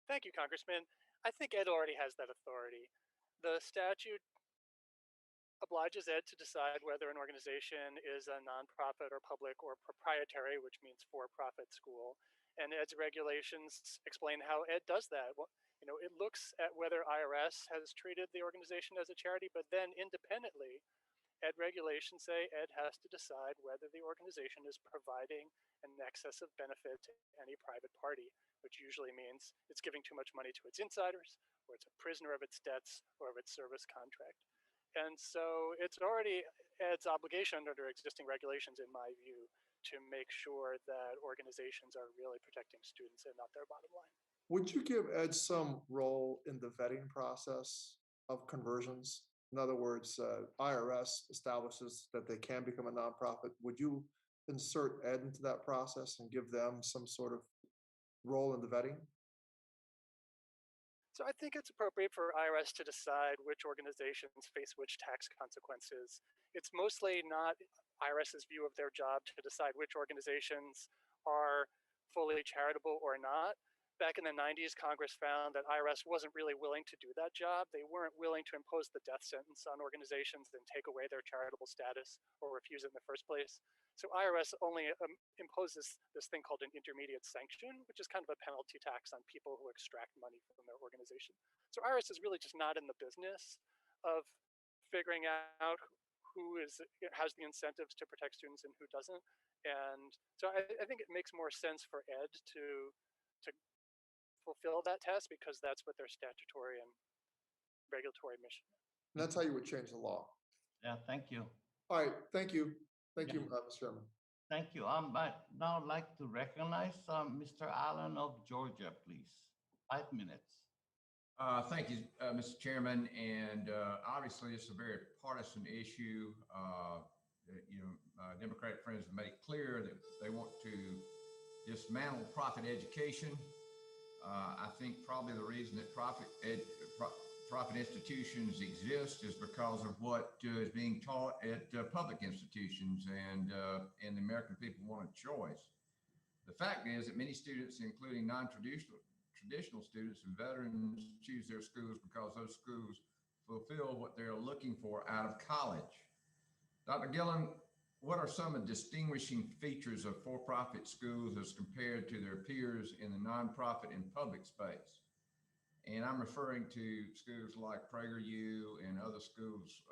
Thank you, Congressman. I think Ed already has that authority. The statute obliges Ed to decide whether an organization is a nonprofit or public or proprietary, which means for-profit school. And Ed's regulations explain how Ed does that. Well, it looks at whether IRS has treated the organization as a charity, but then independently, Ed regulations say Ed has to decide whether the organization is providing an excess of benefit to any private party, which usually means it's giving too much money to its insiders, or it's a prisoner of its debts, or of its service contract. And so it's already Ed's obligation under existing regulations, in my view, to make sure that organizations are really protecting students and not their bottom line. Would you give Ed some role in the vetting process of conversions? In other words, IRS establishes that they can become a nonprofit. Would you insert Ed into that process and give them some sort of role in the vetting? So I think it's appropriate for IRS to decide which organizations face which tax consequences. It's mostly not IRS's view of their job to decide which organizations are fully charitable or not. Back in the 90s, Congress found that IRS wasn't really willing to do that job. They weren't willing to impose the death sentence on organizations and take away their charitable status or refuse it in the first place. So IRS only imposes this thing called an intermediate sanction, which is kind of a penalty tax on people who extract money from their organization. So IRS is really just not in the business of figuring out who has the incentives to protect students and who doesn't. And so I think it makes more sense for Ed to fulfill that test because that's what their statutory and regulatory mission is. And that's how you would change the law. Yeah, thank you. All right, thank you. Thank you, Mr. Chairman. Thank you. I'd now like to recognize Mr. Allen of Georgia, please. 5 minutes. Thank you, Mr. Chairman. And obviously, it's a very partisan issue. Democratic friends have made it clear that they want to dismantle profit education. I think probably the reason that profit institutions exist is because of what is being taught at public institutions, and the American people want a choice. The fact is that many students, including traditional students and veterans, choose their schools because those schools fulfill what they're looking for out of college. Dr. Gillen, what are some of the distinguishing features of for-profit schools as compared to their peers in the nonprofit and public space? And I'm referring to schools like PragerU and other schools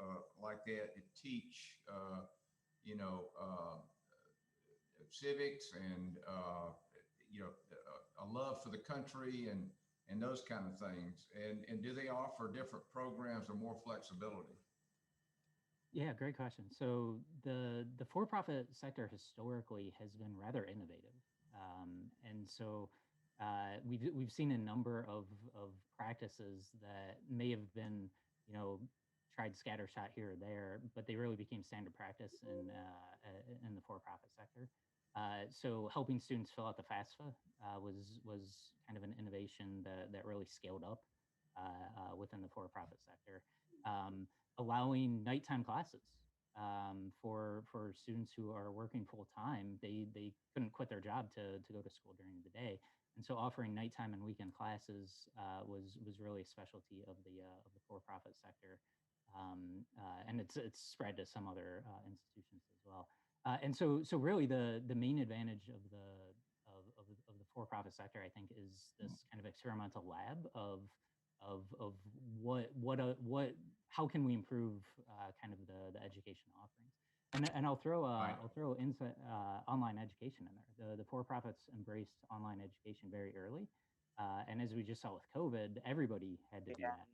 like that teach, civics and, a love for the country and those kind of things. And do they offer different programs or more flexibility? Yeah, great question. So the for-profit sector historically has been rather innovative, and so we've seen a number of practices that may have been tried scattershot here or there, but they really became standard practice in the for-profit sector. So helping students fill out the FAFSA was kind of an innovation that really scaled up within the for-profit sector. Allowing nighttime classes for students who are working full time. They couldn't quit their job to go to school during the day, and so offering nighttime and weekend classes was really a specialty of the for-profit sector, and it's spread to some other institutions as well. And so really the main advantage of the for-profit sector, I think, is this kind of experimental lab of how can we improve kind of the education offerings. And I'll throw online education in there. The for-profits embraced online education very early, and as we just saw with COVID, everybody had to do that.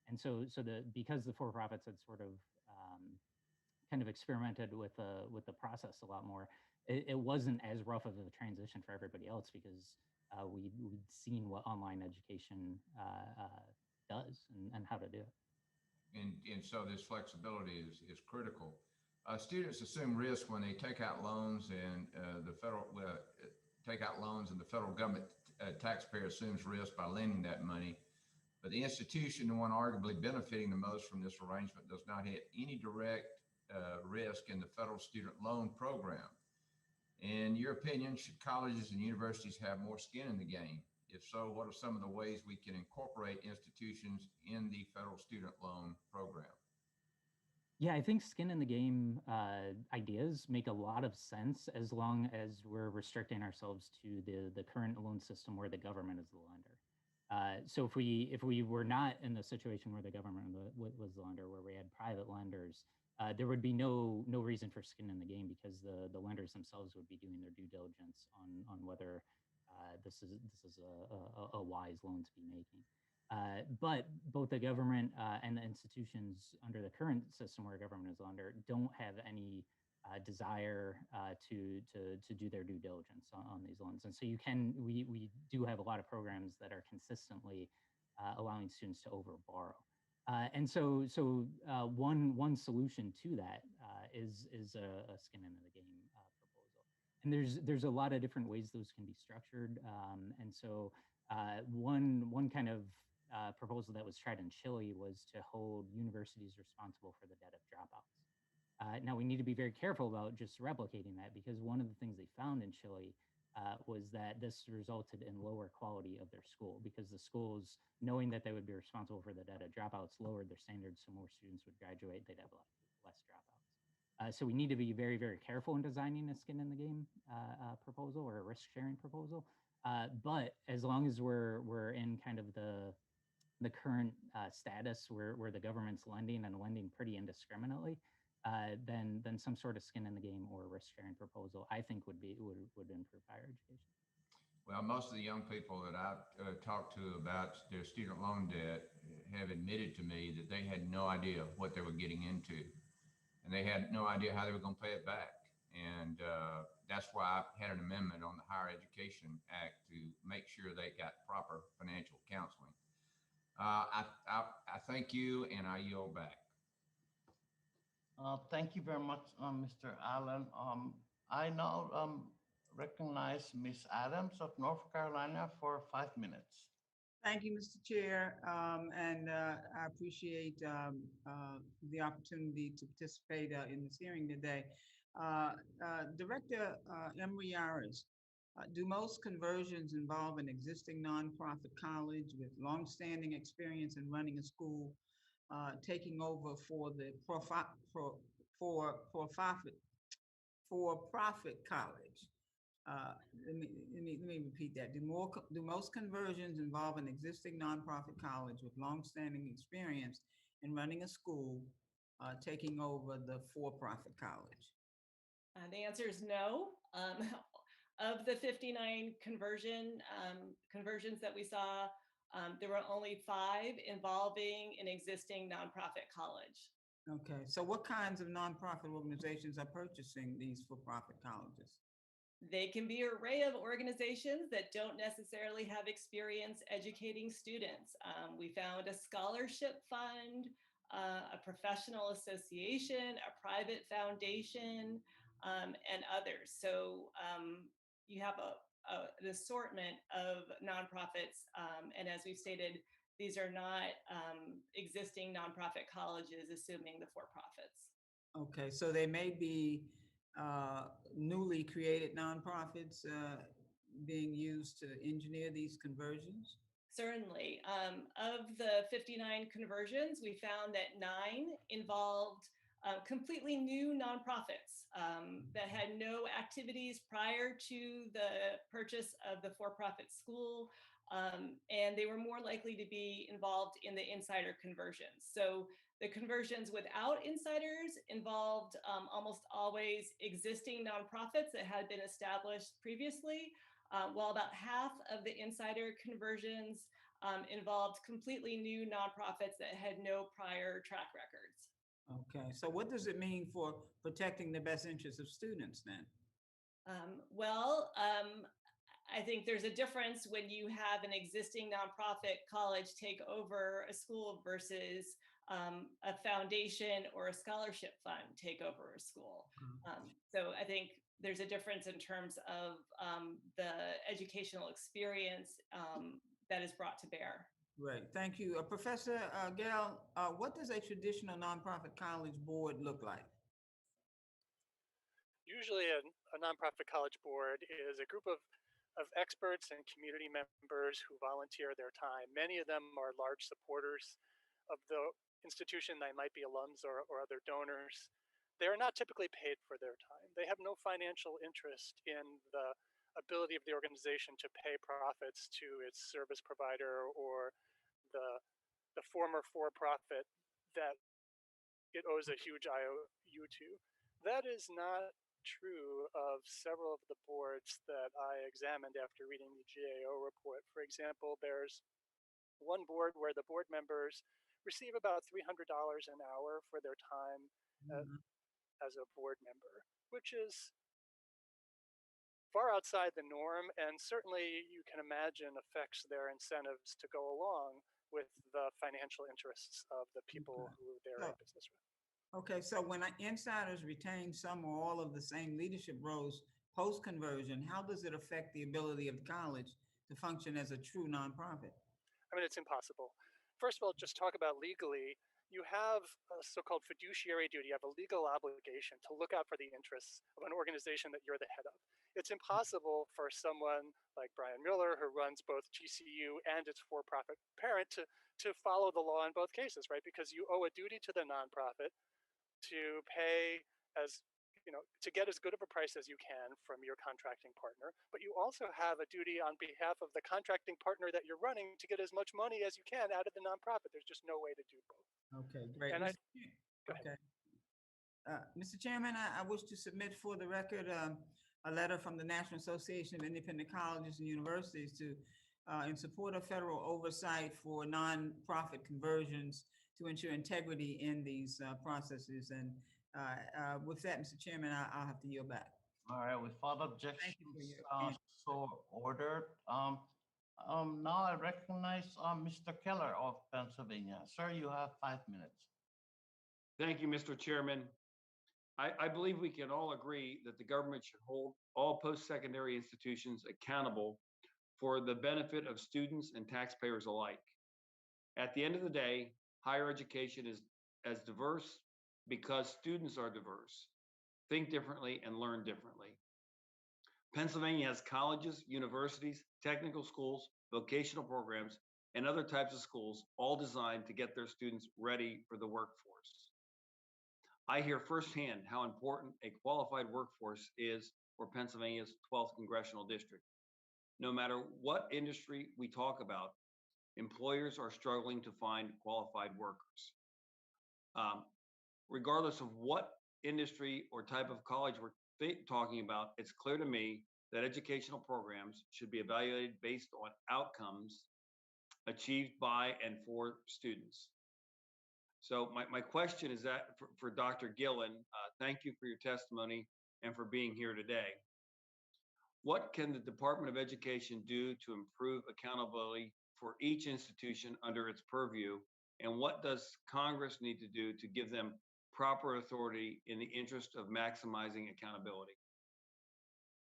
And so because the for-profits had sort of kind of experimented with the process a lot more, it wasn't as rough of a transition for everybody else because we'd seen what online education does and how to do it. And so this flexibility is critical. Students assume risk when they take out loans, and the federal government taxpayer assumes risk by lending that money. But the institution, the one arguably benefiting the most from this arrangement, does not have any direct risk in the federal student loan program. In your opinion, should colleges and universities have more skin in the game? If so, what are some of the ways we can incorporate institutions in the federal student loan program? Yeah, I think skin in the game ideas make a lot of sense as long as we're restricting ourselves to the current loan system where the government is the lender. So if we were not in the situation where the government was the lender, where we had private lenders, there would be no reason for skin in the game because the lenders themselves would be doing their due diligence on whether this is a wise loan to be making. But both the government and the institutions under the current system where government is lender don't have any desire to do their due diligence on these loans. And so we do have a lot of programs that are consistently allowing students to overborrow. One solution to that is a skin in the game proposal. And there's a lot of different ways those can be structured. One kind of proposal that was tried in Chile was to hold universities responsible for the debt of dropouts. Now we need to be very careful about just replicating that, because one of the things they found in Chile was that this resulted in lower quality of their school, because the schools, knowing that they would be responsible for the debt of dropouts, lowered their standards so more students would graduate, they'd have less dropouts. So we need to be very, very careful in designing a skin in the game proposal or a risk sharing proposal. But as long as we're in kind of the current status where the government's lending and lending pretty indiscriminately, then some sort of skin in the game or risk sharing proposal, I think would improve higher education. Well, most of the young people that I've talked to about their student loan debt have admitted to me that they had no idea what they were getting into, and they had no idea how they were going to pay it back. And that's why I had an amendment on the Higher Education Act to make sure they got proper financial counseling. I thank you, and I yield back. Thank you very much, Mr. Allen. I now recognize Ms. Adams of North Carolina for 5 minutes. Thank you, Mr. Chair, and I appreciate the opportunity to participate in this hearing today. Director Reauthorize, do most conversions involve an existing nonprofit college with longstanding experience in running a school taking over for the for-profit college? Let me repeat that. Do most conversions involve an existing nonprofit college with longstanding experience in running a school taking over the for-profit college? The answer is no. Of the 59 conversions that we saw, there were only 5 involving an existing nonprofit college. Okay, so what kinds of nonprofit organizations are purchasing these for-profit colleges? They can be an array of organizations that don't necessarily have experience educating students. We found a scholarship fund, a professional association, a private foundation, and others. So you have an assortment of nonprofits, and as we've stated, these are not existing nonprofit colleges assuming the for-profits. Okay, so they may be newly created nonprofits being used to engineer these conversions? Certainly. Of the 59 conversions, we found that 9 involved completely new nonprofits that had no activities prior to the purchase of the for-profit school, and they were more likely to be involved in the insider conversions. So the conversions without insiders involved almost always existing nonprofits that had been established previously, while about half of the insider conversions involved completely new nonprofits that had no prior track records. Okay, so what does it mean for protecting the best interests of students then? I think there's a difference when you have an existing nonprofit college take over a school versus a foundation or a scholarship fund take over a school. So I think there's a difference in terms of the educational experience that is brought to bear. Right, thank you. Professor Gale, what does a traditional nonprofit college board look like? Usually a nonprofit college board is a group of experts and community members who volunteer their time. Many of them are large supporters of the institution. They might be alums or other donors. They are not typically paid for their time. They have no financial interest in the ability of the organization to pay profits to its service provider or the former for-profit that it owes a huge IOU to. That is not true of several of the boards that I examined after reading the GAO report. For example, there's one board where the board members receive about $300 an hour for their time as a board member, which is far outside the norm and certainly you can imagine affects their incentives to go along with the financial interests of the people who they're in business with. Okay, so when insiders retain some or all of the same leadership roles post-conversion, how does it affect the ability of the college to function as a true nonprofit? I mean, it's impossible. First of all, just talk about legally. You have a so-called fiduciary duty. You have a legal obligation to look out for the interests of an organization that you're the head of. It's impossible for someone like Brian Miller, who runs both GCU and its for-profit parent, to follow the law in both cases, right? Because you owe a duty to the nonprofit to pay to get as good of a price as you can from your contracting partner, but you also have a duty on behalf of the contracting partner that you're running to get as much money as you can out of the nonprofit. There's just no way to do both. Okay, great. And Mr. Chairman, I wish to submit for the record a letter from the National Association of Independent Colleges and Universities in support of federal oversight for nonprofit conversions to ensure integrity in these processes. And with that, Mr. Chairman, I'll have to yield back. All right, without objections, so ordered. Now I recognize Mr. Keller of Pennsylvania. Sir, you have 5 minutes. Thank you, Mr. Chairman. I believe we can all agree that the government should hold all post-secondary institutions accountable for the benefit of students and taxpayers alike. At the end of the day, higher education is as diverse because students are diverse, think differently, and learn differently. Pennsylvania has colleges, universities, technical schools, vocational programs, and other types of schools, all designed to get their students ready for the workforce. I hear firsthand how important a qualified workforce is for Pennsylvania's 12th congressional district. No matter what industry we talk about, employers are struggling to find qualified workers. Regardless of what industry or type of college we're talking about, it's clear to me that educational programs should be evaluated based on outcomes achieved by and for students. So my question is that for Dr. Gillen, thank you for your testimony and for being here today. What can the Department of Education do to improve accountability for each institution under its purview? And what does Congress need to do to give them proper authority in the interest of maximizing accountability?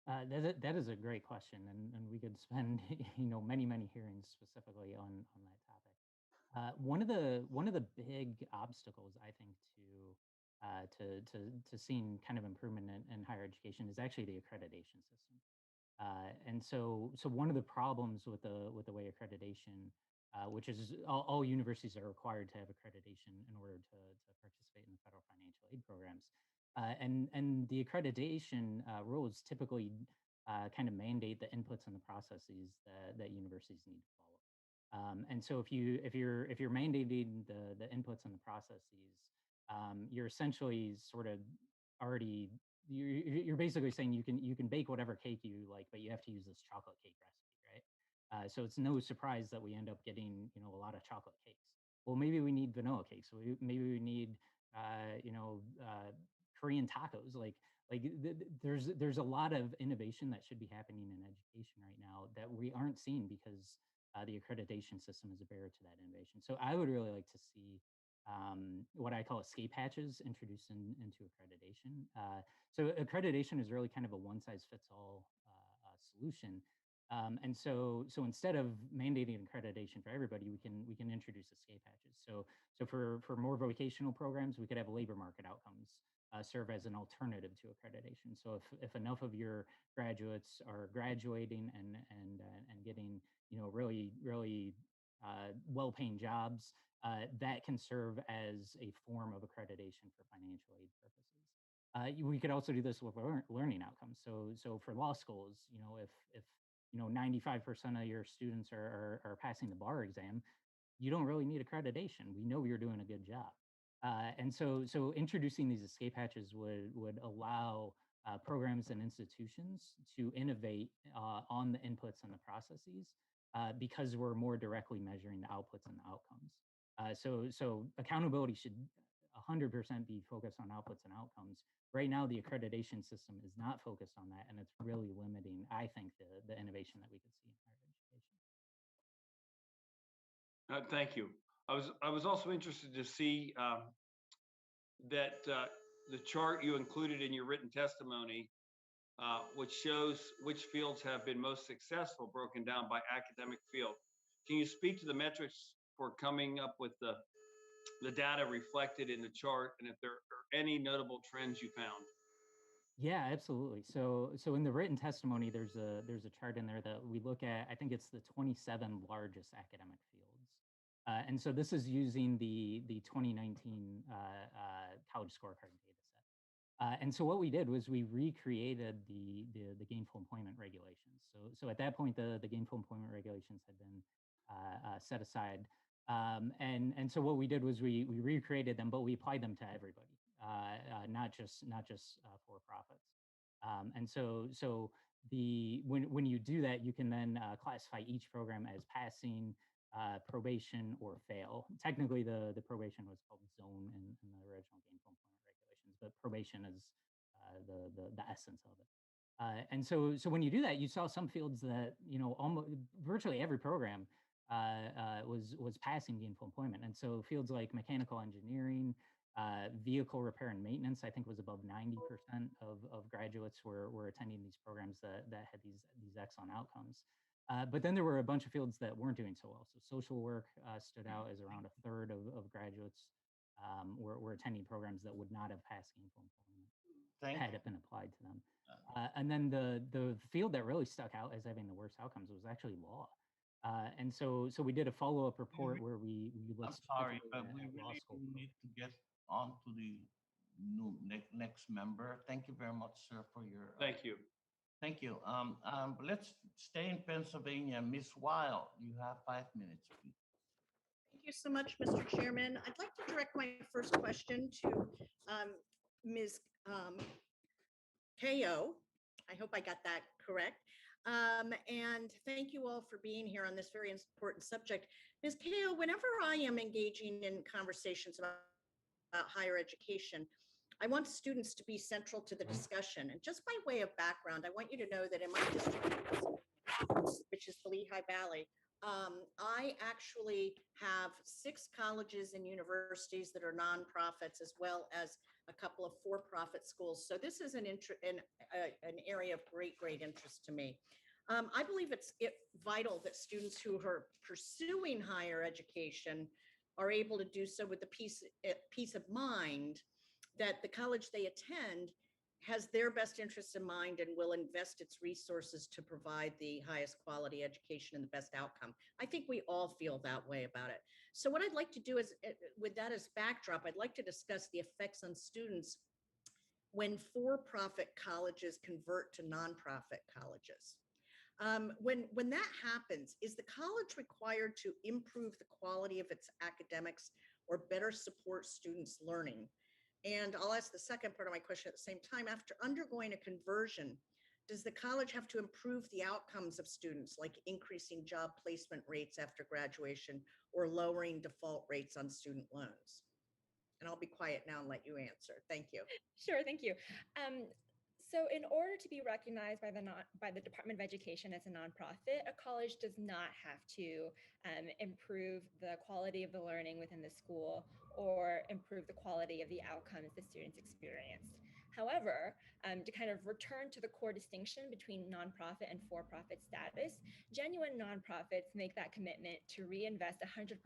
That is a great question, and we could spend many hearings specifically on that topic. One of the big obstacles, I think, to seeing kind of improvement in higher education is actually the accreditation system. And so one of the problems with the way accreditation, which is all universities are required to have accreditation in order to participate in the federal financial aid programs. And the accreditation rules typically kind of mandate the inputs and the processes that universities need to follow. And so if you're mandating the inputs and the processes, you're essentially sort of already you're basically saying you can bake whatever cake you like, but you have to use this chocolate cake recipe, right? So it's no surprise that we end up getting a lot of chocolate cakes. Well, maybe we need vanilla cakes. Maybe we need Korean tacos. There's a lot of innovation that should be happening in education right now that we aren't seeing because the accreditation system is a barrier to that innovation. So I would really like to see what I call escape hatches introduced into accreditation. So accreditation is really kind of a one-size-fits-all solution. And so instead of mandating accreditation for everybody, we can introduce escape hatches. So for more vocational programs, we could have labor market outcomes serve as an alternative to accreditation. So if enough of your graduates are graduating and getting really well-paying jobs, that can serve as a form of accreditation for financial aid purposes. We could also do this with learning outcomes. So for law schools, if 95% of your students are passing the bar exam, you don't really need accreditation. We know you're doing a good job. And so introducing these escape hatches would allow programs and institutions to innovate on the inputs and the processes because we're more directly measuring the outputs and the outcomes. So accountability should 100% be focused on outputs and outcomes. Right now, the accreditation system is not focused on that, and it's really limiting, I think, the innovation that we could see in higher education. Thank you. I was also interested to see that the chart you included in your written testimony, which shows which fields have been most successful, broken down by academic field. Can you speak to the metrics for coming up with the data reflected in the chart, and if there are any notable trends you found? Yeah, absolutely. So in the written testimony, there's a chart in there that we look at. I think it's the 27 largest academic fields, and so this is using the 2019 college scorecard data set. And so what we did was we recreated the gainful employment regulations. So at that point, the gainful employment regulations had been set aside. And so what we did was we recreated them, but we applied them to everybody, not just for profits. And so when you do that, you can then classify each program as passing, probation, or fail. Technically, the probation was called zone in the original gainful employment regulations, but probation is the essence of it. And so when you do that, you saw some fields that almost virtually every program was passing gainful employment. And so fields like mechanical engineering, vehicle repair and maintenance, I think was above 90% of graduates were attending these programs that had these excellent outcomes. But then there were a bunch of fields that weren't doing so well. So social work stood out as around a third of graduates were attending programs that would not have passed gainful employment had it been applied to them. And then the field that really stuck out as having the worst outcomes was actually law. And so we did a follow-up report where we looked. I'm sorry, but we really need to get on to the next member. Thank you very much, sir, for your. Thank you. Thank you. Let's stay in Pennsylvania. Ms. Weil, you have 5 minutes, please. Thank you so much, Mr. Chairman. I'd like to direct my first question to Ms. Ko. I hope I got that correct. And thank you all for being here on this very important subject. Ms. Ko, whenever I am engaging in conversations about higher education, I want students to be central to the discussion. And just by way of background, I want you to know that in my district, which is the Lehigh Valley, I actually have 6 colleges and universities that are nonprofits, as well as a couple of for-profit schools. So this is an area of great interest to me. I believe it's vital that students who are pursuing higher education are able to do so with the peace of mind that the college they attend has their best interests in mind and will invest its resources to provide the highest quality education and the best outcome. I think we all feel that way about it. So what I'd like to do is, with that as backdrop, I'd like to discuss the effects on students when for-profit colleges convert to nonprofit colleges. When that happens, is the college required to improve the quality of its academics or better support students' learning? And I'll ask the second part of my question at the same time. After undergoing a conversion, does the college have to improve the outcomes of students, like increasing job placement rates after graduation or lowering default rates on student loans? And I'll be quiet now and let you answer. Thank you. Sure, thank you. So in order to be recognized by the Department of Education as a nonprofit, a college does not have to improve the quality of the learning within the school or improve the quality of the outcomes the students experienced. However, to kind of return to the core distinction between nonprofit and for-profit status, genuine nonprofits make that commitment to reinvest 100%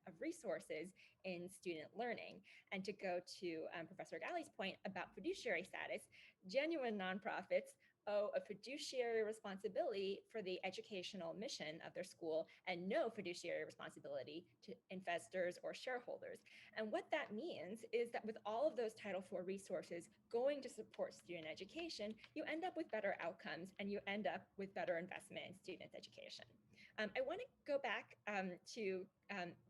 of resources in student learning. And to go to Professor Galley's point about fiduciary status, genuine nonprofits owe a fiduciary responsibility for the educational mission of their school and no fiduciary responsibility to investors or shareholders. And what that means is that with all of those Title IV resources going to support student education, you end up with better outcomes and you end up with better investment in student education. I want to go back to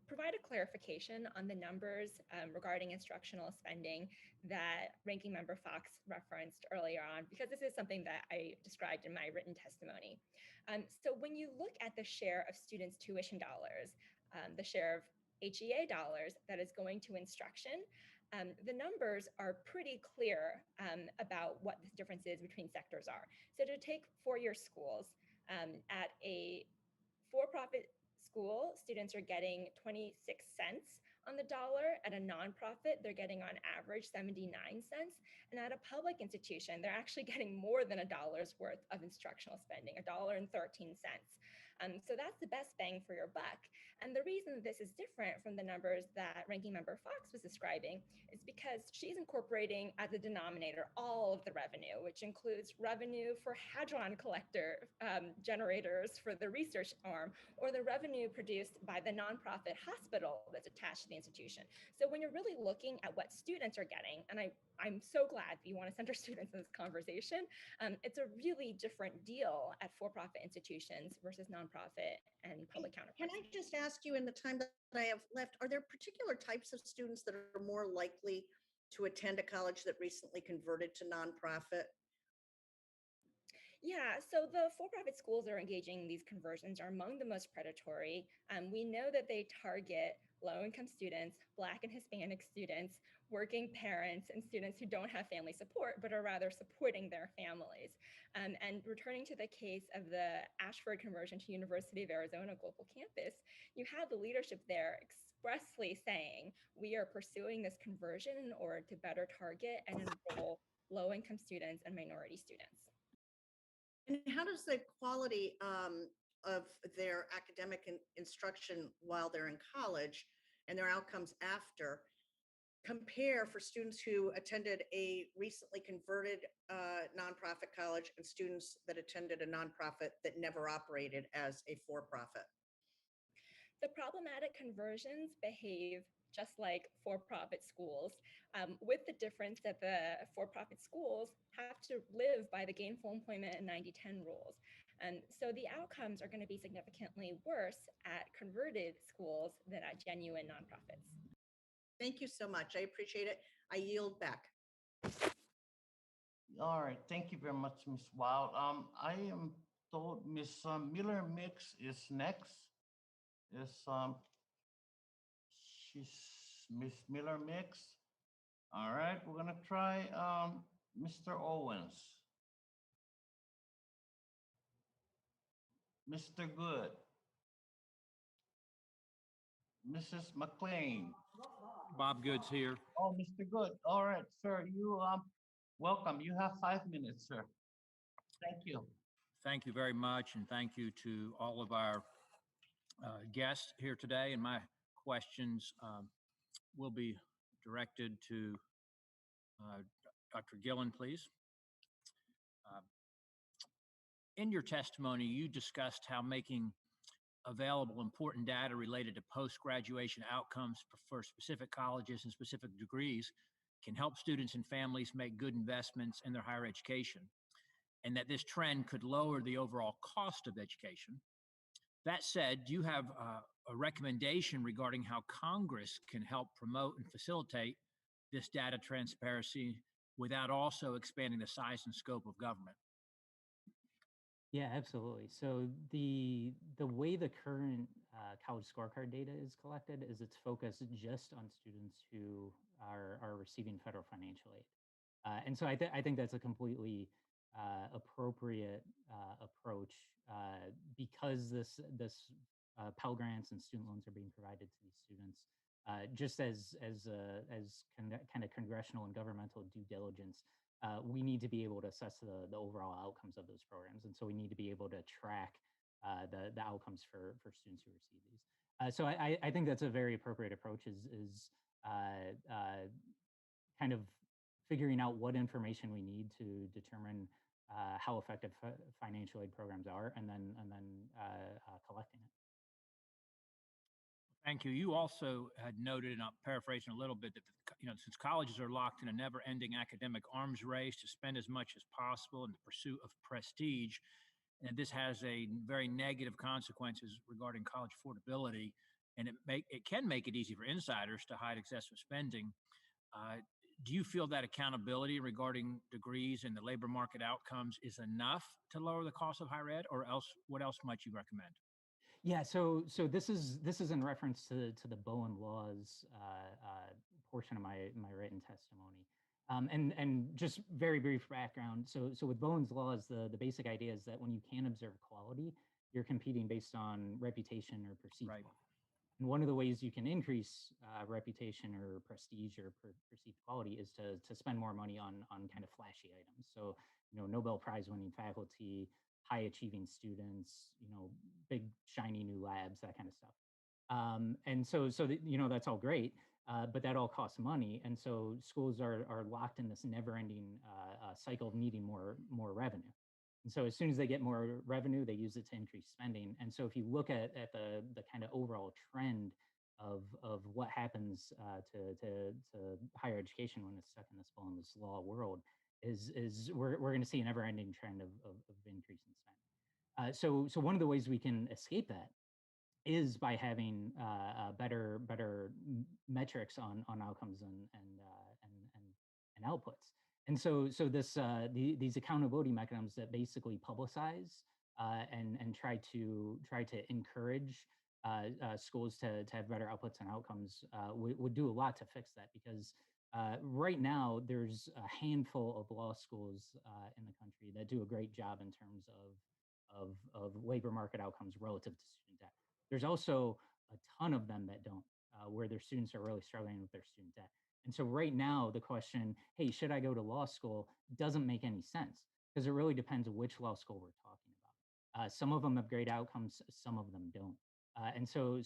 provide a clarification on the numbers regarding instructional spending that Ranking Member Fox referenced earlier on, because this is something that I described in my written testimony. So when you look at the share of students' tuition dollars, the share of HEA dollars that is going to instruction, the numbers are pretty clear about what the differences between sectors are. So to take four-year schools at a for-profit school, students are getting 26 cents on the dollar. At a nonprofit, they're getting on average 79 cents. And at a public institution, they're actually getting more than $1 worth of instructional spending, $1.13. So that's the best bang for your buck. And the reason this is different from the numbers that Ranking Member Fox was describing is because she's incorporating as a denominator all of the revenue, which includes revenue for hadron collector generators for the research arm, or the revenue produced by the nonprofit hospital that's attached to the institution. So when you're really looking at what students are getting, and I'm so glad that you want to center students in this conversation, it's a really different deal at for-profit institutions versus nonprofit and public counterparts. Can I just ask you, in the time that I have left, are there particular types of students that are more likely to attend a college that recently converted to nonprofit? Yeah, so the for-profit schools that are engaging in these conversions are among the most predatory. We know that they target low-income students, Black and Hispanic students, working parents, and students who don't have family support, but are rather supporting their families. And returning to the case of the Ashford conversion to University of Arizona Global Campus, you have the leadership there expressly saying, we are pursuing this conversion in order to better target and enroll low-income students and minority students. And how does the quality of their academic instruction while they're in college and their outcomes after compare for students who attended a recently converted nonprofit college and students that attended a nonprofit that never operated as a for-profit? The problematic conversions behave just like for-profit schools, with the difference that the for-profit schools have to live by the gainful employment and 90-10 rules. And so the outcomes are going to be significantly worse at converted schools than at genuine nonprofits. Thank you so much. I appreciate it. I yield back. All right, thank you very much, Ms. Wild. I am told Ms. Miller Mix is next. She's Miss Miller Mix. All right, we're gonna try Mr. Owens. Mr. Good. Mrs. McLean. Bob Good's here. Oh, Mr. Good. All right, sir. You welcome. You have 5 minutes, sir. Thank you. Thank you very much, and thank you to all of our guests here today. And my questions will be directed to Dr. Gillen, please. In your testimony, you discussed how making available important data related to post-graduation outcomes for specific colleges and specific degrees can help students and families make good investments in their higher education, and that this trend could lower the overall cost of education. That said, do you have a recommendation regarding how Congress can help promote and facilitate this data transparency without also expanding the size and scope of government? Yeah, absolutely. So the way the current college scorecard data is collected is it's focused just on students who are receiving federal financial aid. And so I think that's a completely appropriate approach because this Pell Grants and student loans are being provided to these students just as kind of congressional and governmental due diligence. We need to be able to assess the overall outcomes of those programs. And so we need to be able to track the outcomes for students who receive these. So I think that's a very appropriate approach is kind of figuring out what information we need to determine how effective financial aid programs are and then collecting it. Thank you. You also had noted, and I'm paraphrasing a little bit, that since colleges are locked in a never-ending academic arms race to spend as much as possible in the pursuit of prestige, and this has a very negative consequences regarding college affordability, and it can make it easy for insiders to hide excessive spending. Do you feel that accountability regarding degrees and the labor market outcomes is enough to lower the cost of higher ed, or what else might you recommend? Yeah, so this is in reference to the Bowen Laws portion of my written testimony, and just very brief background. So with Bowen's Laws, the basic idea is that when you can observe quality, you're competing based on reputation or perceived Right. quality. And one of the ways you can increase reputation or prestige or perceived quality is to spend more money on kind of flashy items. So, Nobel Prize winning faculty, high achieving students, big shiny new labs, that kind of stuff. And so that's all great, but that all costs money. And so schools are locked in this never ending cycle of needing more revenue. And so as soon as they get more revenue, they use it to increase spending. And so if you look at the kind of overall trend of what happens to higher education when it's stuck in this bull and this law world, is we're going to see a never-ending trend of increasing spending. So one of the ways we can escape that is by having better metrics on outcomes and outputs. And so these accountability mechanisms that basically publicize and try to encourage schools to have better outputs and outcomes would do a lot to fix that, because right now there's a handful of law schools in the country that do a great job in terms of labor market outcomes relative to student debt. There's also a ton of them that don't, where their students are really struggling with their student debt. And so right now, the question, hey, should I go to law school, doesn't make any sense, because it really depends on which law school we're talking about. Some of them have great outcomes, some of them don't. And so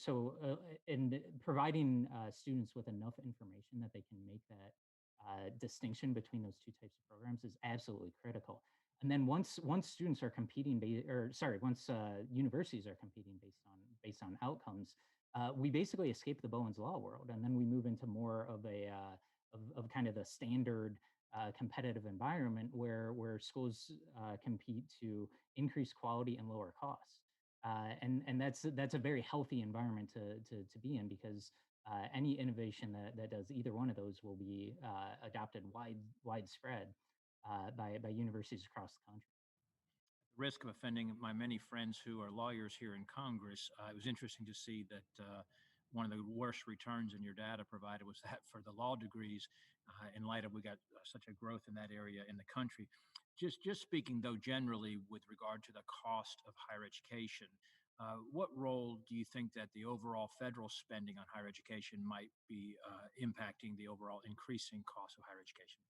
in providing students with enough information that they can make that distinction between those two types of programs is absolutely critical. And then once students are competing, once universities are competing based on outcomes, we basically escape the Bowen's Law world, and then we move into more of a of kind of the standard competitive environment where schools compete to increase quality and lower costs, and that's a very healthy environment to be in, because any innovation that does either one of those will be adopted widespread by universities across the country. Risk of offending my many friends who are lawyers here in Congress, it was interesting to see that one of the worst returns in your data provided was that for the law degrees, in light of we got such a growth in that area in the country. Just speaking, though, generally with regard to the cost of higher education, what role do you think that the overall federal spending on higher education might be impacting the overall increasing cost of higher education?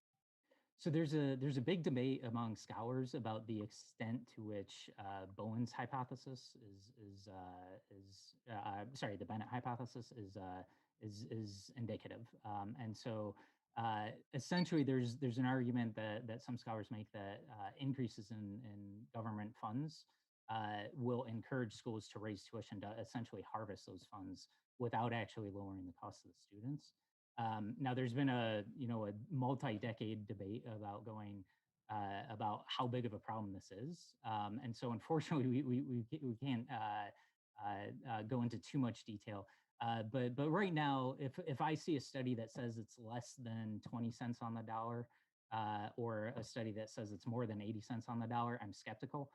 So there's a big debate among scholars about the extent to which Bowen's hypothesis the Bennett hypothesis is indicative, and so essentially there's an argument that some scholars make that increases in government funds will encourage schools to raise tuition to essentially harvest those funds without actually lowering the cost of the students. Now, there's been a multi-decade debate about how big of a problem this is, and so unfortunately we can't go into too much detail. But right now, if I see a study that says it's less than 20 cents on the dollar, or a study that says it's more than 80 cents on the dollar, I'm skeptical.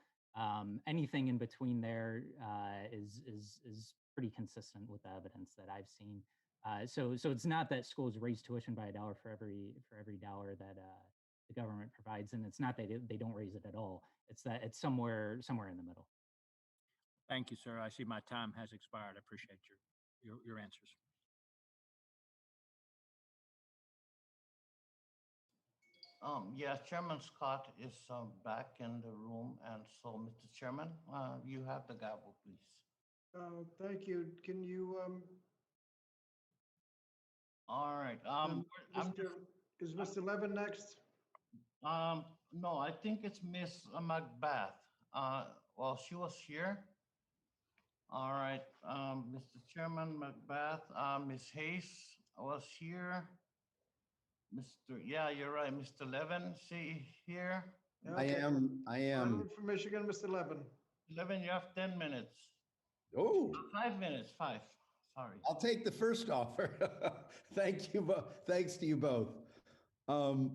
Anything in between there is pretty consistent with the evidence that I've seen. So it's not that schools raise tuition by $1 for every dollar that the government provides, and it's not that they don't raise it at all. It's that it's somewhere in the middle. Thank you, sir. I see my time has expired. I appreciate your answers. Yes, Chairman Scott is back in the room, and so, Mr. Chairman, you have the gavel, please. Thank you. Can you? All right. Is Mr. Levin next? No, I think it's Miss Macbeth. Well, she was here. All right, Mr. Chairman, Macbeth, Miss Hayes was here. Yeah, you're right, Mr. Levin, see here. Okay. I am. From Michigan, Mr. Levin. Levin, you have 10 minutes. Oh. 5 minutes, 5. Sorry. I'll take the first offer. Thank you. Thanks to you both. All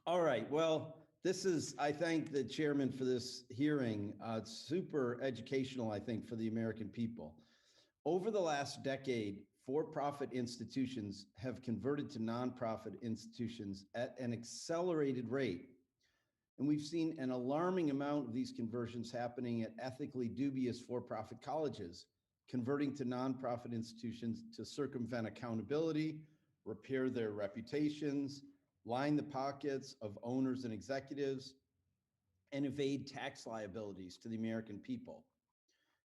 right. Well, I thank the chairman for this hearing. It's super educational, I think, for the American people. Over the last decade, for-profit institutions have converted to nonprofit institutions at an accelerated rate. And we've seen an alarming amount of these conversions happening at ethically dubious for-profit colleges, converting to nonprofit institutions to circumvent accountability, repair their reputations, line the pockets of owners and executives, and evade tax liabilities to the American people.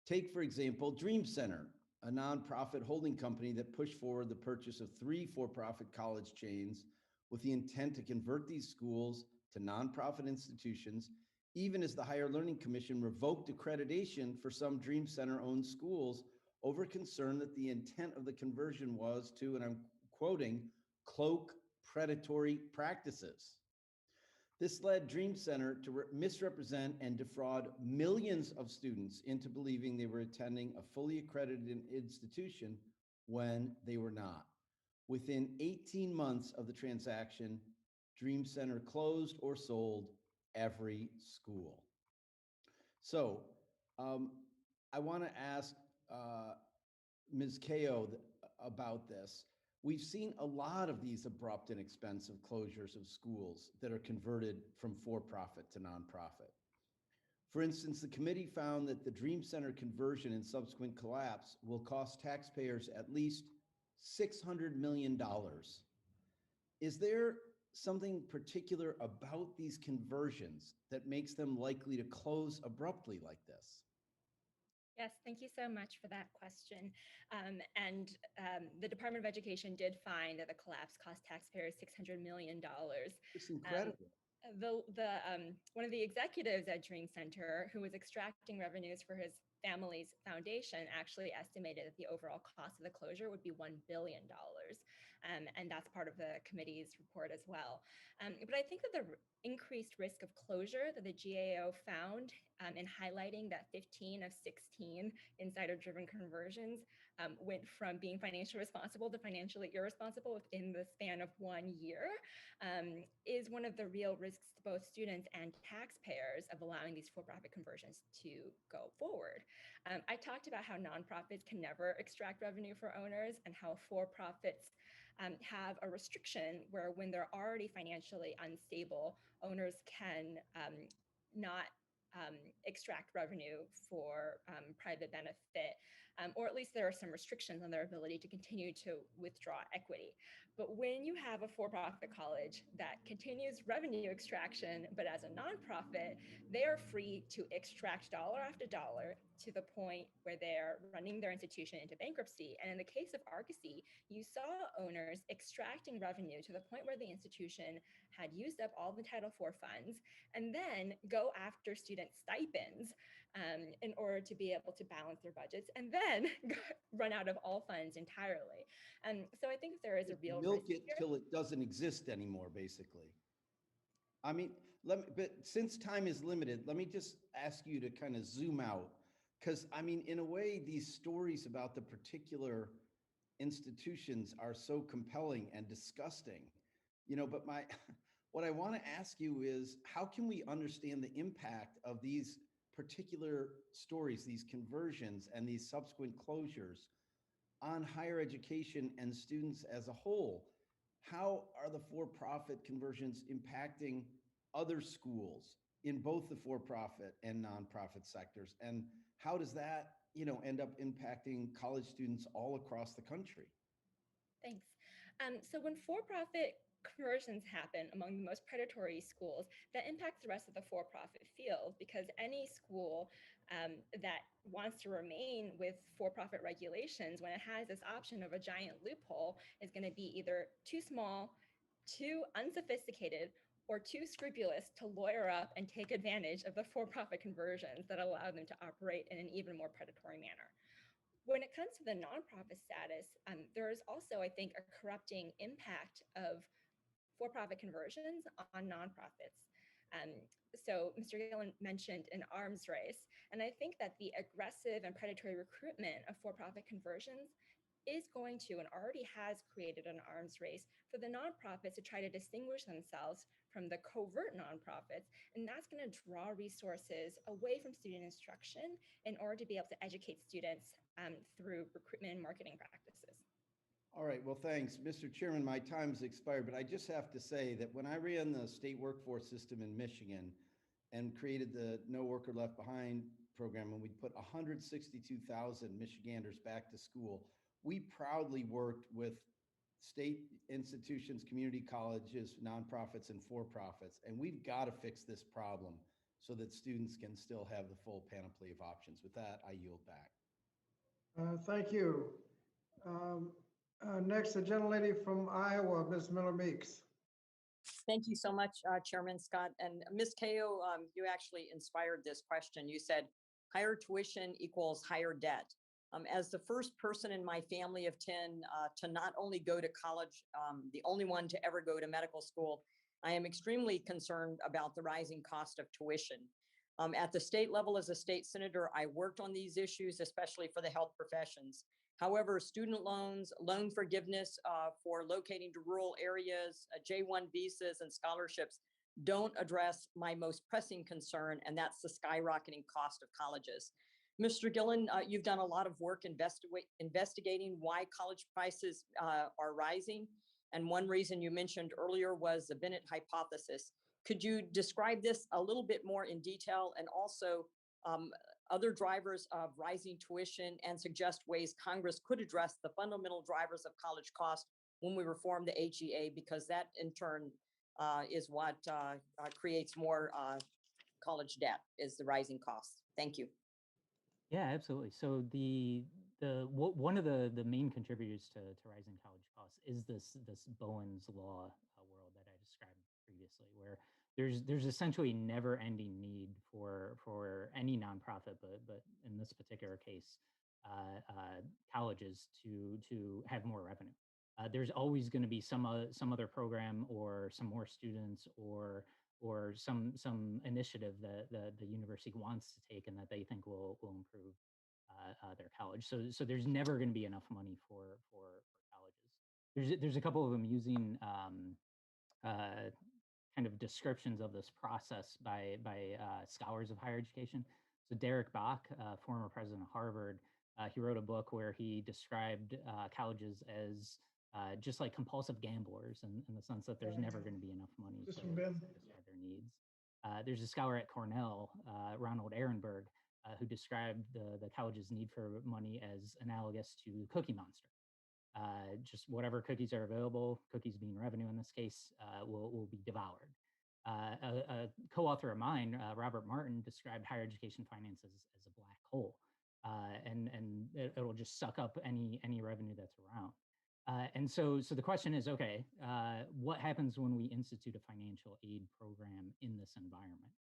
Take, for example, Dream Center, a nonprofit holding company that pushed forward the purchase of 3 for-profit college chains with the intent to convert these schools to nonprofit institutions, even as the Higher Learning Commission revoked accreditation for some Dream Center-owned schools over concern that the intent of the conversion was to, and I'm quoting, cloak predatory practices. This led Dream Center to misrepresent and defraud millions of students into believing they were attending a fully accredited institution when they were not. Within 18 months of the transaction, Dream Center closed or sold every school. So I want to ask Ms. Kao about this. We've seen a lot of these abrupt and expensive closures of schools that are converted from for-profit to nonprofit. For instance, the committee found that the Dream Center conversion and subsequent collapse will cost taxpayers at least $600 million. Is there something particular about these conversions that makes them likely to close abruptly like this? Yes, thank you so much for that question. The Department of Education did find that the collapse cost taxpayers $600 million. It's incredible. One of the executives at Dream Center, who was extracting revenues for his family's foundation, actually estimated that the overall cost of the closure would be $1 billion. And that's part of the committee's report as well. But I think that the increased risk of closure that the GAO found in highlighting that 15 of 16 insider-driven conversions went from being financially responsible to financially irresponsible within the span of 1 year is one of the real risks to both students and taxpayers of allowing these for-profit conversions to go forward. I talked about how nonprofits can never extract revenue for owners and how for-profits have a restriction where when they're already financially unstable, owners can not extract revenue for private benefit, or at least there are some restrictions on their ability to continue to withdraw equity. But when you have a for-profit college that continues revenue extraction, but as a nonprofit, they are free to extract dollar after dollar to the point where they're running their institution into bankruptcy. And in the case of Argosy, you saw owners extracting revenue to the point where the institution had used up all the Title IV funds and then go after student stipends in order to be able to balance their budgets and then run out of all funds entirely. So I think there is a real Milk risk it here. till it doesn't exist anymore, basically. I mean, but since time is limited, let me just ask you to kind of zoom out. Because, I mean, in a way, these stories about the particular institutions are so compelling and disgusting, you know, but what I want to ask you is, how can we understand the impact of these particular stories, these conversions and these subsequent closures on higher education and students as a whole? How are the for-profit conversions impacting other schools in both the for-profit and nonprofit sectors? And how does that, you know, end up impacting college students all across the country? Thanks. So when for-profit conversions happen among the most predatory schools, that impacts the rest of the for-profit field, because any school that wants to remain with for-profit regulations, when it has this option of a giant loophole, is going to be either too small, too unsophisticated, or too scrupulous to lawyer up and take advantage of the for-profit conversions that allow them to operate in an even more predatory manner. When it comes to the nonprofit status, there is also, I think, a corrupting impact of for-profit conversions on nonprofits. So Mr. Gillen mentioned an arms race, and I think that the aggressive and predatory recruitment of for-profit conversions is going to and already has created an arms race for the nonprofits to try to distinguish themselves from the covert nonprofits. And that's going to draw resources away from student instruction in order to be able to educate students through recruitment and marketing practices. All right, well, thanks. Mr. Chairman, my time's expired, but I just have to say that when I ran the state workforce system in Michigan and created the No Worker Left Behind program, and we put 162,000 Michiganders back to school, we proudly worked with state institutions, community colleges, nonprofits, and for-profits, and we've got to fix this problem so that students can still have the full panoply of options. With that, I yield back. Thank you. Next, the gentlelady from Iowa, Ms. Miller Meeks. Thank you so much, Chairman Scott. And Ms. Kao, you actually inspired this question. You said higher tuition equals higher debt. As the first person in my family of 10 to not only go to college, the only one to ever go to medical school, I am extremely concerned about the rising cost of tuition. At the state level, as a state senator, I worked on these issues, especially for the health professions. However, student loans, loan forgiveness for locating to rural areas, J-1 visas and scholarships don't address my most pressing concern, and that's the skyrocketing cost of colleges. Mr. Gillen, you've done a lot of work investigating why college prices are rising. And one reason you mentioned earlier was the Bennett hypothesis. Could you describe this a little bit more in detail, and also other drivers of rising tuition, and suggest ways Congress could address the fundamental drivers of college cost when we reform the HEA, because that in turn is what creates more college debt, is the rising costs. Thank you. Yeah, absolutely. So one of the main contributors to rising college costs is this Bowen's law world that I described previously, where there's essentially never-ending need for any nonprofit, but in this particular case, colleges to have more revenue. There's always going to be some other program or some more students or some initiative that the university wants to take and that they think will improve their college. So there's never going to be enough money for colleges. There's a couple of amusing kind of descriptions of this process by scholars of higher education. So Derek Bach, former president of Harvard, he wrote a book where he described colleges as just like compulsive gamblers in the sense that there's never going to be enough money to satisfy their needs. There's a scholar at Cornell, Ronald Ehrenberg, who described the college's need for money as analogous to Cookie Monster. Just whatever cookies are available, cookies being revenue in this case, will be devoured. A co-author of mine, Robert Martin, described higher education finances as a black hole, and it'll just suck up any revenue that's around. And so the question is, okay, what happens when we institute a financial aid program in this environment?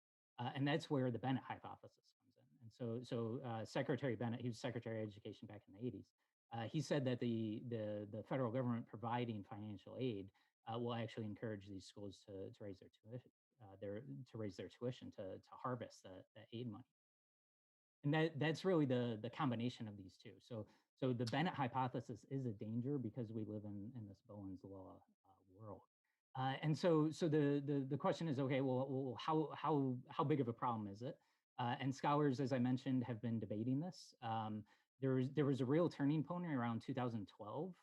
And that's where the Bennett hypothesis comes in. And so Secretary Bennett, he was Secretary of Education back in the 80s. He said that the federal government providing financial aid will actually encourage these schools to raise their tuition to harvest the aid money. And that's really the combination of these two. So the Bennett hypothesis is a danger because we live in this Bowen's law world. And so the question is, okay, well how big of a problem is it? And scholars, as I mentioned, have been debating this. There was a real turning point around 2012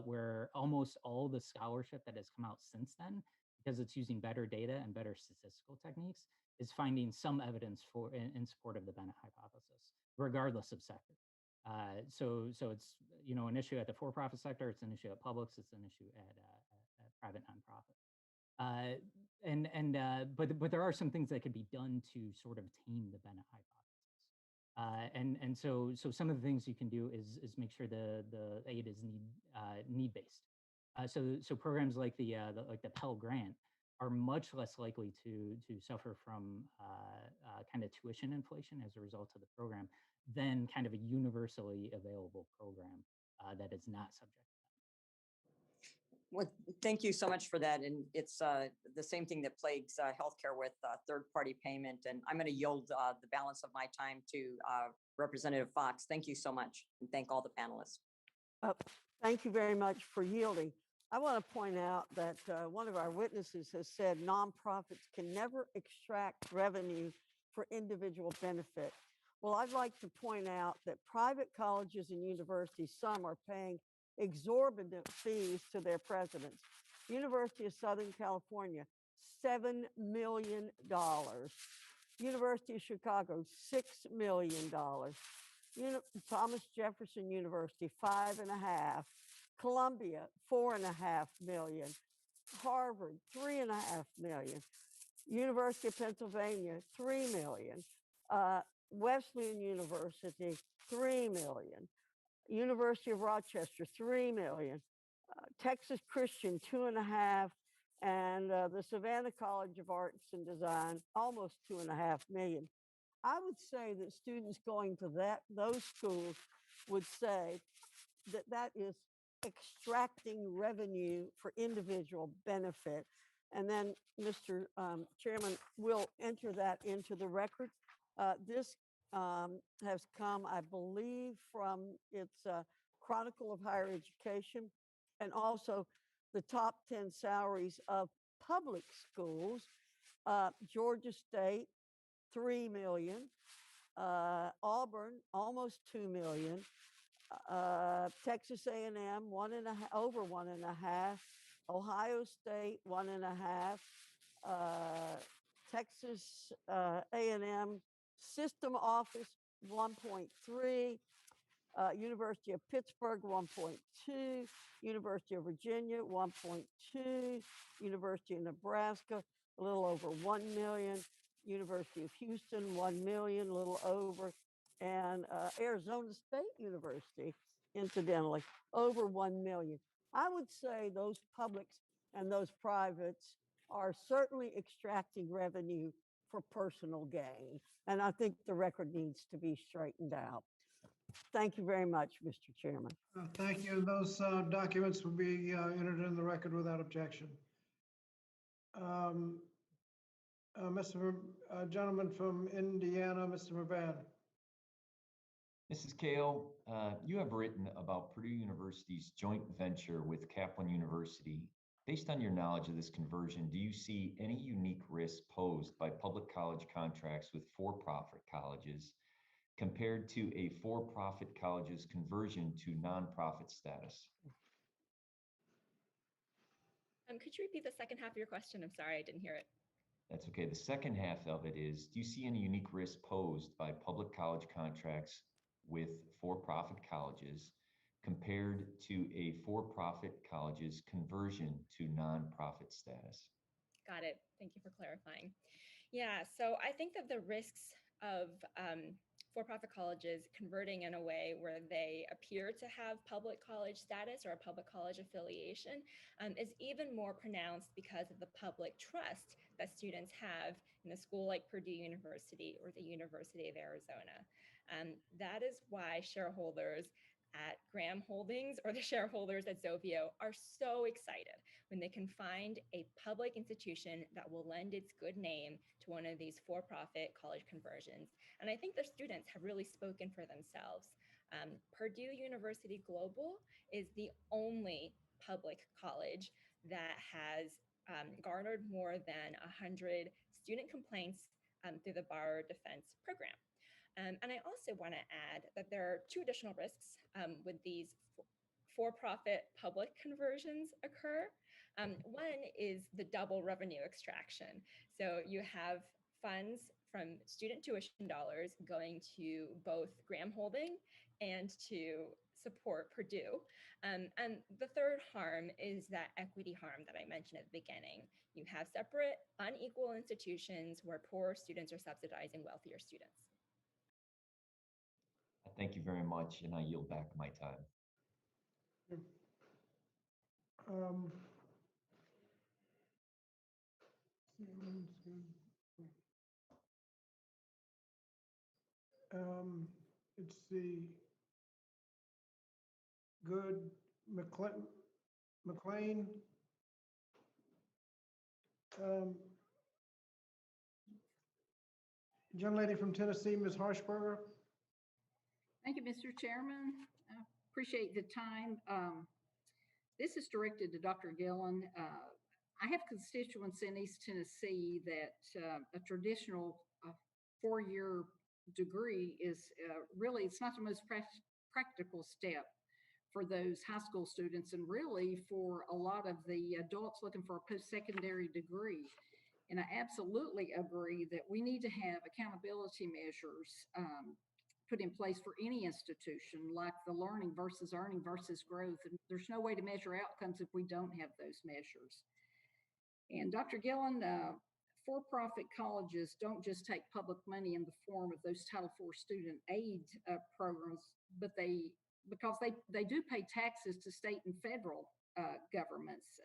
where almost all the scholarship that has come out since then, because it's using better data and better statistical techniques, is finding some evidence in support of the Bennett hypothesis, regardless of sector. So it's an issue at the for-profit sector, it's an issue at publics, it's an issue at private nonprofit. But there are some things that could be done to sort of tame the Bennett hypothesis. And so some of the things you can do is make sure the aid is need-based. So programs like the Pell Grant are much less likely to suffer from kind of tuition inflation as a result of the program than kind of a universally available program that is not subject to that. Well, thank you so much for that. And it's the same thing that plagues healthcare with third-party payment. And I'm going to yield the balance of my time to Representative Fox. Thank you so much. And thank all the panelists. Thank you very much for yielding. I want to point out that one of our witnesses has said nonprofits can never extract revenue for individual benefit. Well, I'd like to point out that private colleges and universities, some are paying exorbitant fees to their presidents. University of Southern California, $7 million. University of Chicago, $6 million. Thomas Jefferson University, 5.5. Columbia, 4.5 million. Harvard, 3.5 million. University of Pennsylvania, 3 million. Wesleyan University, 3 million. University of Rochester, 3 million. Texas Christian, 2.5. And the Savannah College of Arts and Design, almost 2.5 million. I would say that students going to those schools would say that that is extracting revenue for individual benefit. And then, Mr. Chairman, we'll enter that into the record. This has come, I believe, from its Chronicle of Higher Education, and also the top 10 salaries of public schools. Georgia State, 3 million. Auburn, almost 2 million. Texas A&M, over 1.5. Ohio State, 1.5. Texas A&M System Office, 1.3. University of Pittsburgh, 1.2. University of Virginia, 1.2. University of Nebraska, a little over 1 million. University of Houston, 1 million, a little over. And Arizona State University, incidentally, over 1 million. I would say those publics and those privates are certainly extracting revenue for personal gain. And I think the record needs to be straightened out. Thank you very much, Mr. Chairman. Thank you. Those documents will be entered in the record without objection. Gentleman from Indiana, Mr. Mervan. Mrs. Kale, you have written about Purdue University's joint venture with Kaplan University. Based on your knowledge of this conversion, do you see any unique risks posed by public college contracts with for-profit colleges compared to a for-profit college's conversion to nonprofit status? Could you repeat the second half of your question? I'm sorry, I didn't hear it. That's okay. The second half of it is, do you see any unique risks posed by public college contracts with for-profit colleges compared to a for-profit college's conversion to nonprofit status? Got it. Thank you for clarifying. Yeah, so I think that the risks of for-profit colleges converting in a way where they appear to have public college status or a public college affiliation is even more pronounced because of the public trust that students have in a school like Purdue University or the University of Arizona. That is why shareholders at Graham Holdings or the shareholders at Zovio are so excited when they can find a public institution that will lend its good name to one of these for-profit college conversions. And I think the students have really spoken for themselves. Purdue University Global is the only public college that has garnered more than 100 student complaints through the Borrower Defense Program. And I also want to add that there are two additional risks with these for-profit public conversions occur. One is the double revenue extraction. So you have funds from student tuition dollars going to both Graham Holding and to support Purdue. And the third harm is that equity harm that I mentioned at the beginning. You have separate, unequal institutions where poor students are subsidizing wealthier students. Thank you very much, and I yield back my time. It's the good McLean. Young lady from Tennessee, Ms. Harshberger. Thank you, Mr. Chairman. I appreciate the time. This is directed to Dr. Gillen. I have constituents in East Tennessee that a traditional four-year degree is really, it's not the most practical step for those high school students and really for a lot of the adults looking for a post-secondary degree. And I absolutely agree that we need to have accountability measures put in place for any institution, like the learning versus earning versus growth. And there's no way to measure outcomes if we don't have those measures. And Dr. Gillen, for-profit colleges don't just take public money in the form of those Title IV student aid programs, but because they do pay taxes to state and federal governments.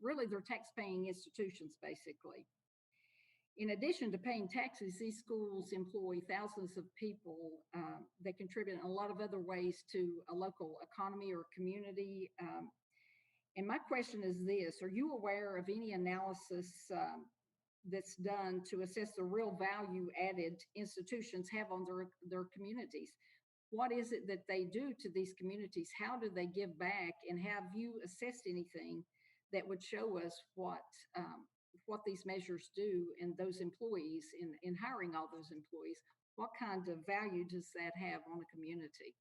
Really, they're tax-paying institutions, basically. In addition to paying taxes, these schools employ thousands of people that contribute in a lot of other ways to a local economy or community. And my question is this: are you aware of any analysis that's done to assess the real value added institutions have on their communities? What is it that they do to these communities? How do they give back? And have you assessed anything that would show us what these measures do and those employees in hiring all those employees? What kind of value does that have on a community?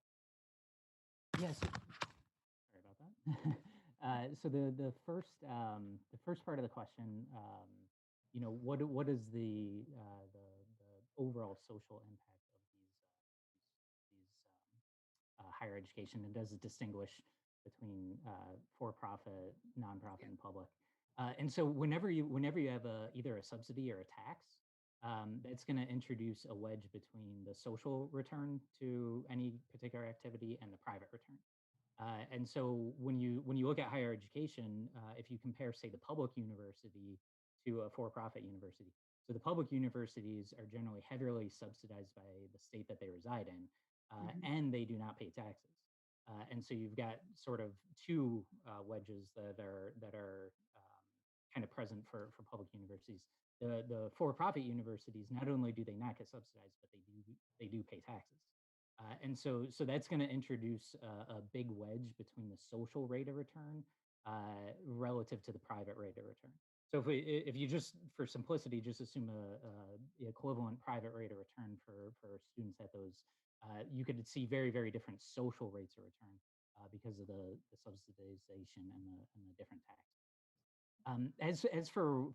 Yes. Sorry about that. So the first part of the question, what is the overall social impact of these higher education, and does it distinguish between for-profit, nonprofit, and public? And so whenever you have either a subsidy or a tax, that's going to introduce a wedge between the social return to any particular activity and the private return. And so when you look at higher education, if you compare, say, the public university to a for-profit university, so the public universities are generally heavily subsidized by the state that they reside in, and they do not pay taxes. And so you've got sort of two wedges that are kind of present for public universities. The for-profit universities, not only do they not get subsidized, but they do pay taxes. And so that's going to introduce a big wedge between the social rate of return relative to the private rate of return. So if you just, for simplicity, just assume the equivalent private rate of return for students at those, you could see very, very different social rates of return because of the subsidization and the different tax. As for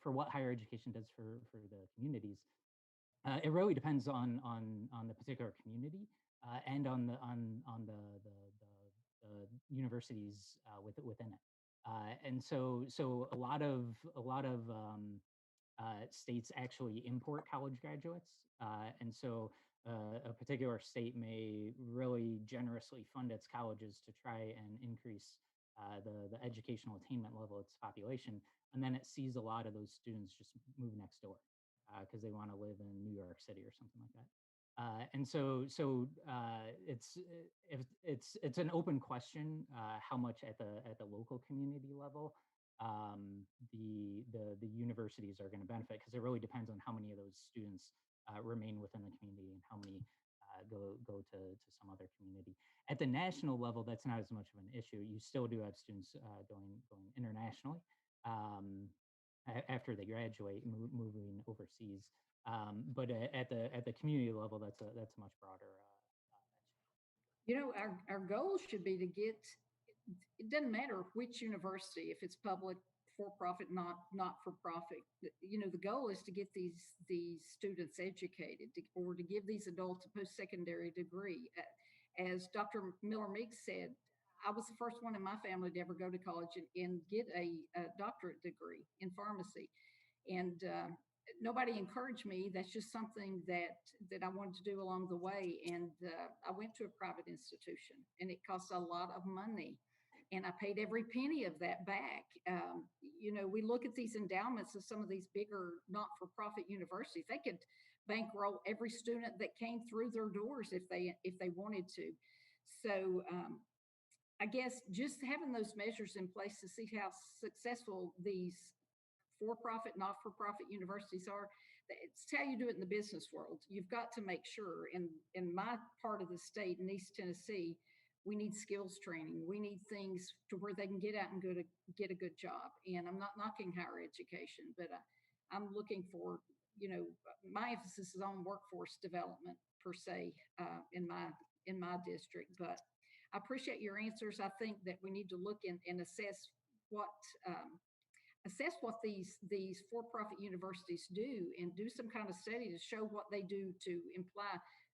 what higher education does for the communities, it really depends on the particular community and on the universities within it. And so a lot of states actually import college graduates, and so a particular state may really generously fund its colleges to try and increase the educational attainment level of its population, and then it sees a lot of those students just move next door because they want to live in New York City or something like that. And so it's an open question how much at the local community level the universities are going to benefit, because it really depends on how many of those students remain within the community and how many go to some other community. At the national level, that's not as much of an issue. You still do have students going internationally after they graduate, moving overseas. But at the community level, that's a much broader issue. Our goal should be to get. It doesn't matter which university, if it's public, for-profit, not for profit. The goal is to get these students educated, or to give these adults a post-secondary degree. As Dr. Miller-Meeks said, I was the first one in my family to ever go to college and get a doctorate degree in pharmacy. And nobody encouraged me. That's just something that I wanted to do along the way. And I went to a private institution, and it cost a lot of money. And I paid every penny of that back. We look at these endowments of some of these bigger not-for-profit universities. They could bankroll every student that came through their doors if they wanted to. So I guess just having those measures in place to see how successful these for-profit, not-for-profit universities are, it's how you do it in the business world. You've got to make sure. In my part of the state, in East Tennessee, we need skills training. We need things to where they can get out and get a good job. And I'm not knocking higher education, but I'm looking for, my emphasis is on workforce development per se in my district. But I appreciate your answers. I think that we need to look and assess what these for-profit universities do and do some kind of study to show what they do to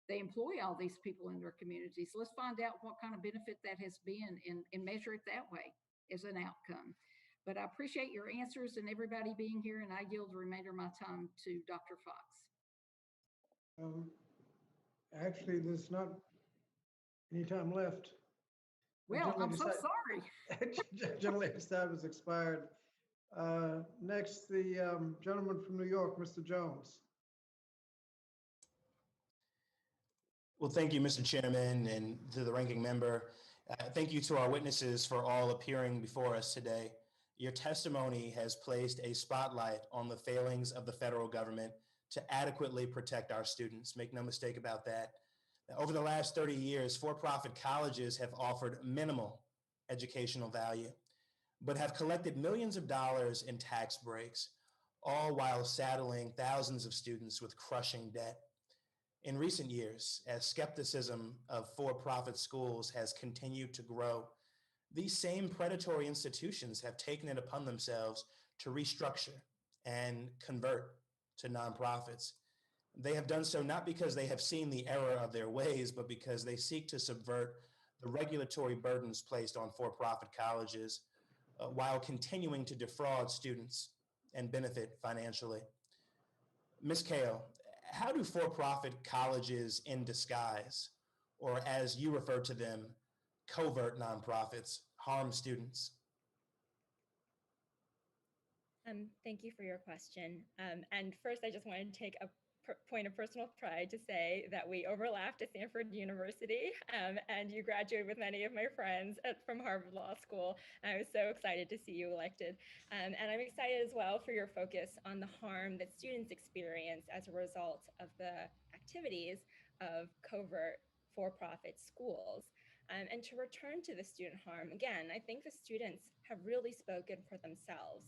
they employ all these people in their communities. Let's find out what kind of benefit that has been and measure it that way as an outcome. But I appreciate your answers and everybody being here, and I yield the remainder of my time to Dr. Fox. Actually, there's not any time left. Well, I'm so sorry. General lady's time has expired. Next, the gentleman from New York, Mr. Jones. Well, thank you, Mr. Chairman, and to the ranking member. Thank you to our witnesses for all appearing before us today. Your testimony has placed a spotlight on the failings of the federal government to adequately protect our students. Make no mistake about that. Over the last 30 years, for-profit colleges have offered minimal educational value, but have collected millions of dollars in tax breaks, all while saddling thousands of students with crushing debt. In recent years, as skepticism of for-profit schools has continued to grow, these same predatory institutions have taken it upon themselves to restructure and convert to nonprofits. They have done so not because they have seen the error of their ways, but because they seek to subvert the regulatory burdens placed on for-profit colleges while continuing to defraud students and benefit financially. Ms. Kao, how do for-profit colleges in disguise, or as you refer to them, covert nonprofits, harm students? Thank you for your question. And first, I just wanted to take a point of personal pride to say that we overlapped at Stanford University, and you graduated with many of my friends from Harvard Law School. I was so excited to see you elected. And I'm excited as well for your focus on the harm that students experience as a result of the activities of covert for-profit schools. And to return to the student harm, again, I think the students have really spoken for themselves.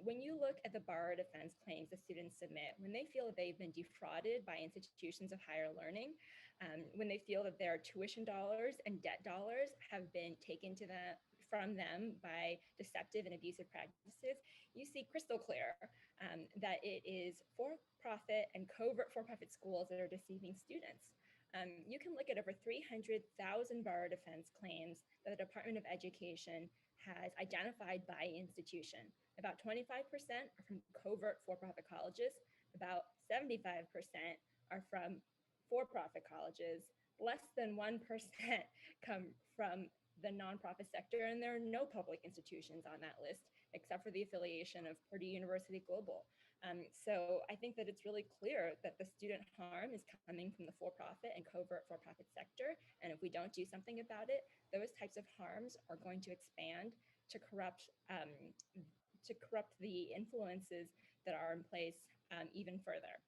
When you look at the bar defense claims the students submit, when they feel that they've been defrauded by institutions of higher learning, when they feel that their tuition dollars and debt dollars have been taken from them by deceptive and abusive practices, you see crystal clear that it is for-profit and covert for-profit schools that are deceiving students. You can look at over 300,000 bar defense claims that the Department of Education has identified by institution. About 25% are from covert for-profit colleges. About 75% are from for-profit colleges. Less than 1% come from the nonprofit sector, and there are no public institutions on that list, except for the affiliation of Purdue University Global. So I think that it's really clear that the student harm is coming from the for-profit and covert for-profit sector. And if we don't do something about it, those types of harms are going to expand to corrupt the influences that are in place even further.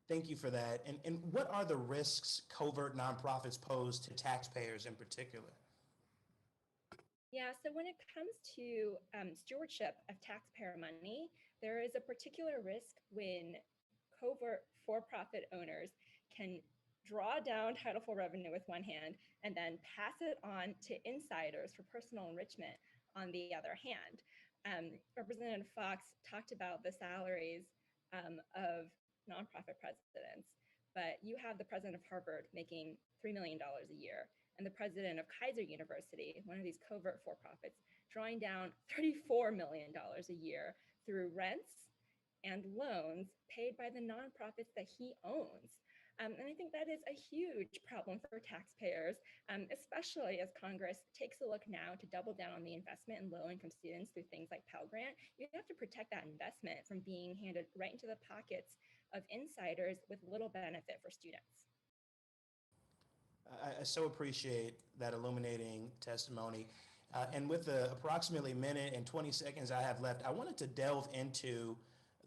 Thank you for that. And what are the risks covert nonprofits pose to taxpayers in particular? Yeah, so when it comes to stewardship of taxpayer money, there is a particular risk when covert for-profit owners can draw down Title IV revenue with one hand and then pass it on to insiders for personal enrichment on the other hand. Representative Fox talked about the salaries of nonprofit presidents, but you have the president of Harvard making $3 million a year, and the president of Kaiser University, one of these covert for-profits, drawing down $34 million a year through rents and loans paid by the nonprofits that he owns. And I think that is a huge problem for taxpayers, especially as Congress takes a look now to double down on the investment in low-income students through things like Pell Grant. You have to protect that investment from being handed right into the pockets of insiders with little benefit for students. I so appreciate that illuminating testimony. And with the approximately minute and 20 seconds I have left, I wanted to delve into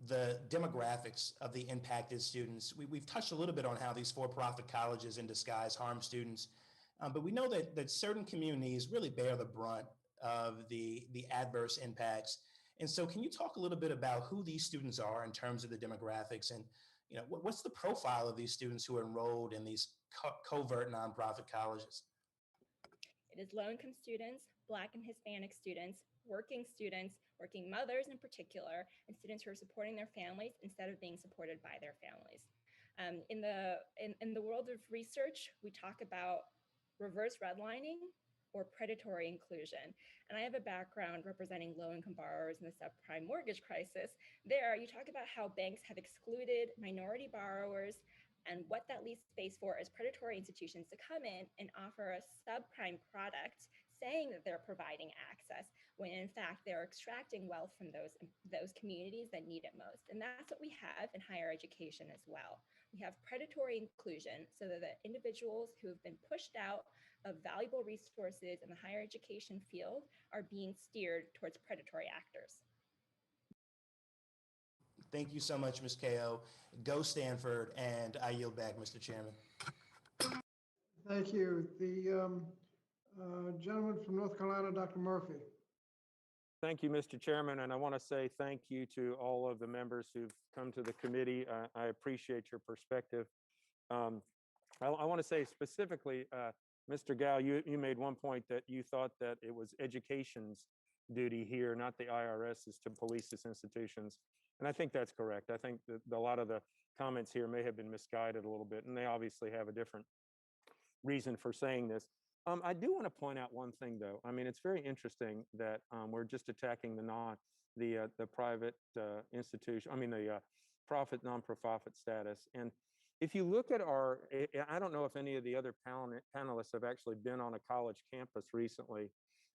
the demographics of the impacted students. We've touched a little bit on how these for-profit colleges in disguise harm students, but we know that certain communities really bear the brunt of the adverse impacts. And so can you talk a little bit about who these students are in terms of the demographics and what's the profile of these students who are enrolled in these covert nonprofit colleges? It is low-income students, Black and Hispanic students, working mothers in particular, and students who are supporting their families instead of being supported by their families. In the world of research, we talk about reverse redlining or predatory inclusion. And I have a background representing low-income borrowers in the subprime mortgage crisis. There, you talk about how banks have excluded minority borrowers and what that leaves space for is predatory institutions to come in and offer a subprime product saying that they're providing access when in fact they're extracting wealth from those communities that need it most. And that's what we have in higher education as well. We have predatory inclusion so that the individuals who have been pushed out of valuable resources in the higher education field are being steered towards predatory actors. Thank you so much, Ms. Ko. Go Stanford, and I yield back, Mr. Chairman. Thank you. The gentleman from North Carolina, Dr. Murphy. Thank you, Mr. Chairman, and I want to say thank you to all of the members who've come to the committee. I appreciate your perspective. I want to say specifically, Mr. Gall, you made one point that you thought that it was education's duty here, not the IRS's, to police its institutions. And I think that's correct. I think that a lot of the comments here may have been misguided a little bit, and they obviously have a different reason for saying this. I do want to point out one thing, though. I mean, it's very interesting that we're just attacking the private institution. I mean, the profit non-profit status. And if you look at I don't know if any of the other panelists have actually been on a college campus recently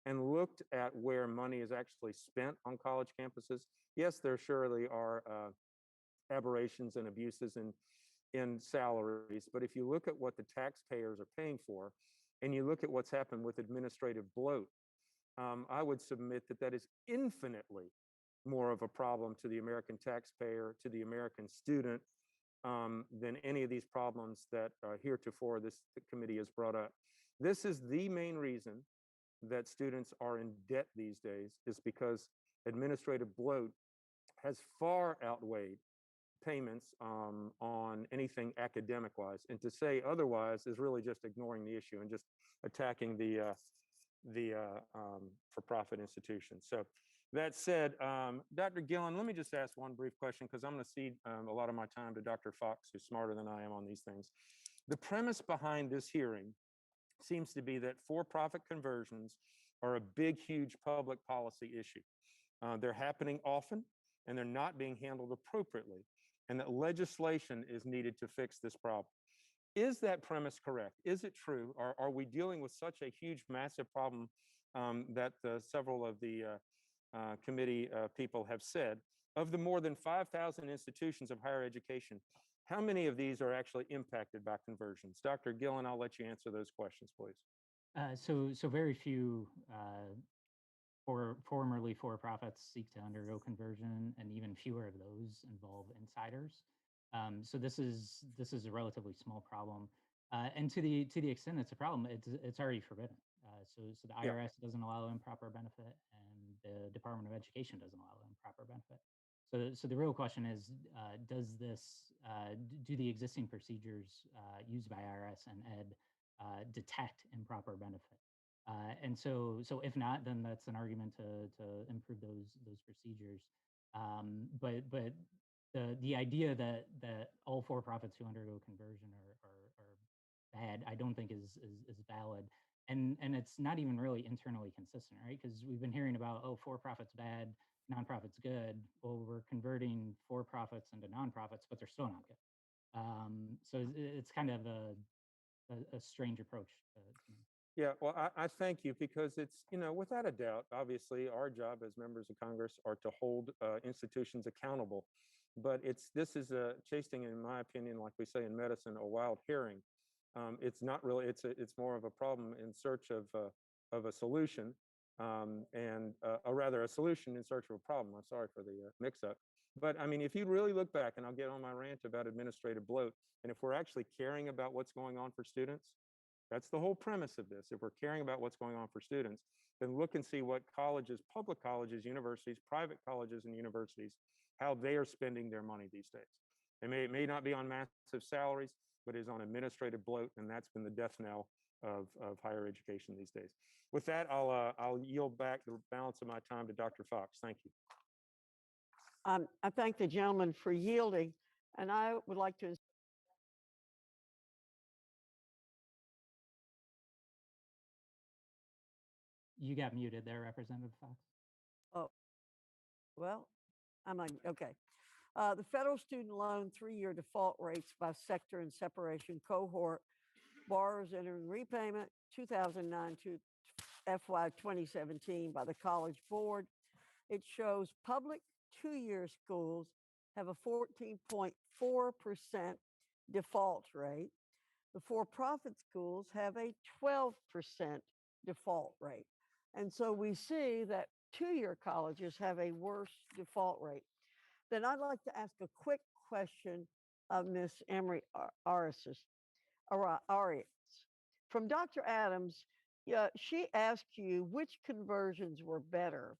and looked at where money is actually spent on college campuses. Yes, there surely are aberrations and abuses in salaries, but if you look at what the taxpayers are paying for, and you look at what's happened with administrative bloat, I would submit that that is infinitely more of a problem to the American taxpayer, to the American student, than any of these problems that heretofore this committee has brought up. This is the main reason that students are in debt these days, is because administrative bloat has far outweighed payments on anything academic-wise. And to say otherwise is really just ignoring the issue and just attacking the for-profit institutions. So that said, Dr. Gillen, let me just ask one brief question, because I'm going to cede a lot of my time to Dr. Fox, who's smarter than I am on these things. The premise behind this hearing seems to be that for-profit conversions are a big, huge public policy issue. They're happening often, and they're not being handled appropriately, and that legislation is needed to fix this problem. Is that premise correct? Is it true? Are we dealing with such a huge, massive problem that several of the committee people have said? Of the more than 5,000 institutions of higher education, how many of these are actually impacted by conversions? Dr. Gillen, I'll let you answer those questions, please. So very few formerly for-profits seek to undergo conversion, and even fewer of those involve insiders. So this is a relatively small problem, and to the extent it's a problem, it's already forbidden. So the IRS doesn't allow improper benefit, and the Department of Education doesn't allow improper benefit. So the real question is, do the existing procedures used by IRS and Ed detect improper benefit? And so if not, then that's an argument to improve those procedures. But the idea that all for-profits who undergo conversion are bad, I don't think is valid. And it's not even really internally consistent, right? Because we've been hearing about, oh, for-profits bad, nonprofits good. Well, we're converting for-profits into nonprofits, but they're still not good. So it's kind of a strange approach to me. Yeah, well, I thank you, because it's, without a doubt, obviously our job as members of Congress are to hold institutions accountable. But this is chasing, in my opinion, like we say in medicine, a wild herring. It's not really, it's more of a problem in search of a solution, or rather a solution in search of a problem. I'm sorry for the mix-up. But I mean, if you really look back, and I'll get on my rant about administrative bloat, and if we're actually caring about what's going on for students, that's the whole premise of this. If we're caring about what's going on for students, then look and see what colleges, public colleges, universities, private colleges and universities, how they are spending their money these days. It may not be on massive salaries, but is on administrative bloat, and that's been the death knell of higher education these days. With that, I'll yield back the balance of my time to Dr. Fox. Thank you. I thank the gentleman for yielding, and I would like to. You got muted there, Representative Fox. Oh, well, I'm on, okay. The federal student loan 3-year default rates by sector and separation cohort, borrowers entering repayment 2009 to FY 2017 by the College Board. It shows public 2-year schools have a 14.4% default rate. The for-profit schools have a 12% default rate. And so we see that 2-year colleges have a worse default rate. Then I'd like to ask a quick question of Ms. Emery Arias. From Dr. Adams, she asked you which conversions were better.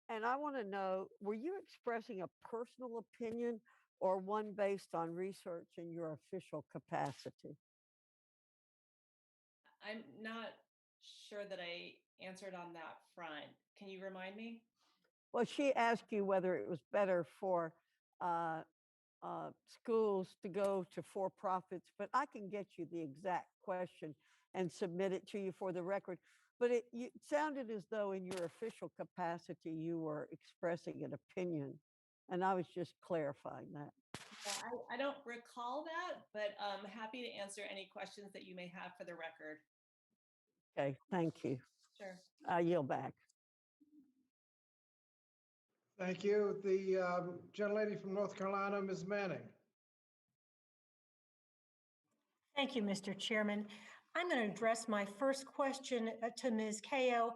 And I want to know, were you expressing a personal opinion or one based on research in your official capacity? I'm not sure that I answered on that front. Can you remind me? Well, she asked you whether it was better for schools to go to for-profits, but I can get you the exact question and submit it to you for the record. But it sounded as though in your official capacity, you were expressing an opinion, and I was just clarifying that. Yeah, I don't recall that, but I'm happy to answer any questions that you may have for the record. Okay, thank you. Sure. I yield back. Thank you. The gentlelady from North Carolina, Ms. Manning. Thank you, Mr. Chairman. I'm going to address my first question to Ms. Kao.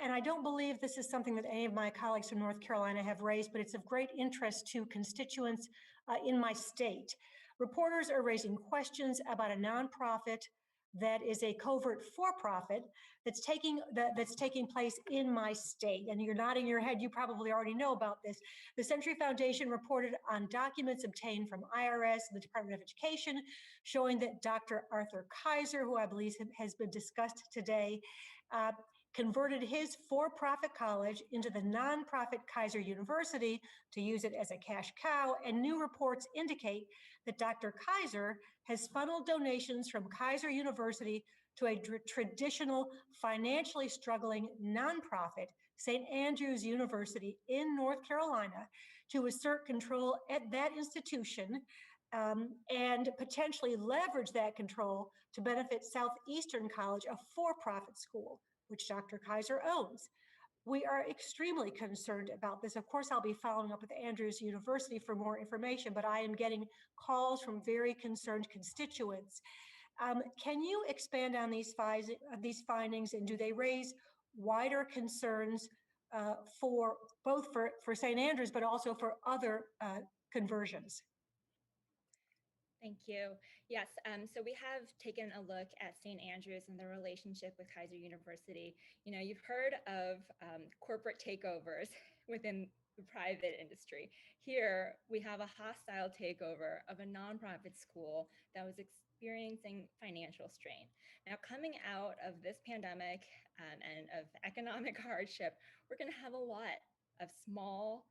And I don't believe this is something that any of my colleagues from North Carolina have raised, but it's of great interest to constituents in my state. Reporters are raising questions about a nonprofit that is a covert for-profit that's taking place in my state. And you're nodding your head, you probably already know about this. The Century Foundation reported on documents obtained from IRS and the Department of Education showing that Dr. Arthur Kaiser, who I believe has been discussed today, converted his for-profit college into the nonprofit Kaiser University to use it as a cash cow, and new reports indicate that Dr. Kaiser has funneled donations from Kaiser University to a traditional, financially struggling nonprofit, St. Andrews University in North Carolina, to assert control at that institution and potentially leverage that control to benefit Southeastern College, a for-profit school, which Dr. Kaiser owns. We are extremely concerned about this. Of course, I'll be following up with Andrews University for more information, but I am getting calls from very concerned constituents. Can you expand on these findings, and do they raise wider concerns for both for St. Andrews, but also for other conversions? Thank you. Yes, so we have taken a look at St. Andrews and the relationship with Kaiser University. You know, you've heard of corporate takeovers within the private industry. Here, we have a hostile takeover of a nonprofit school that was experiencing financial strain. Now, coming out of this pandemic and of economic hardship, we're going to have a lot of small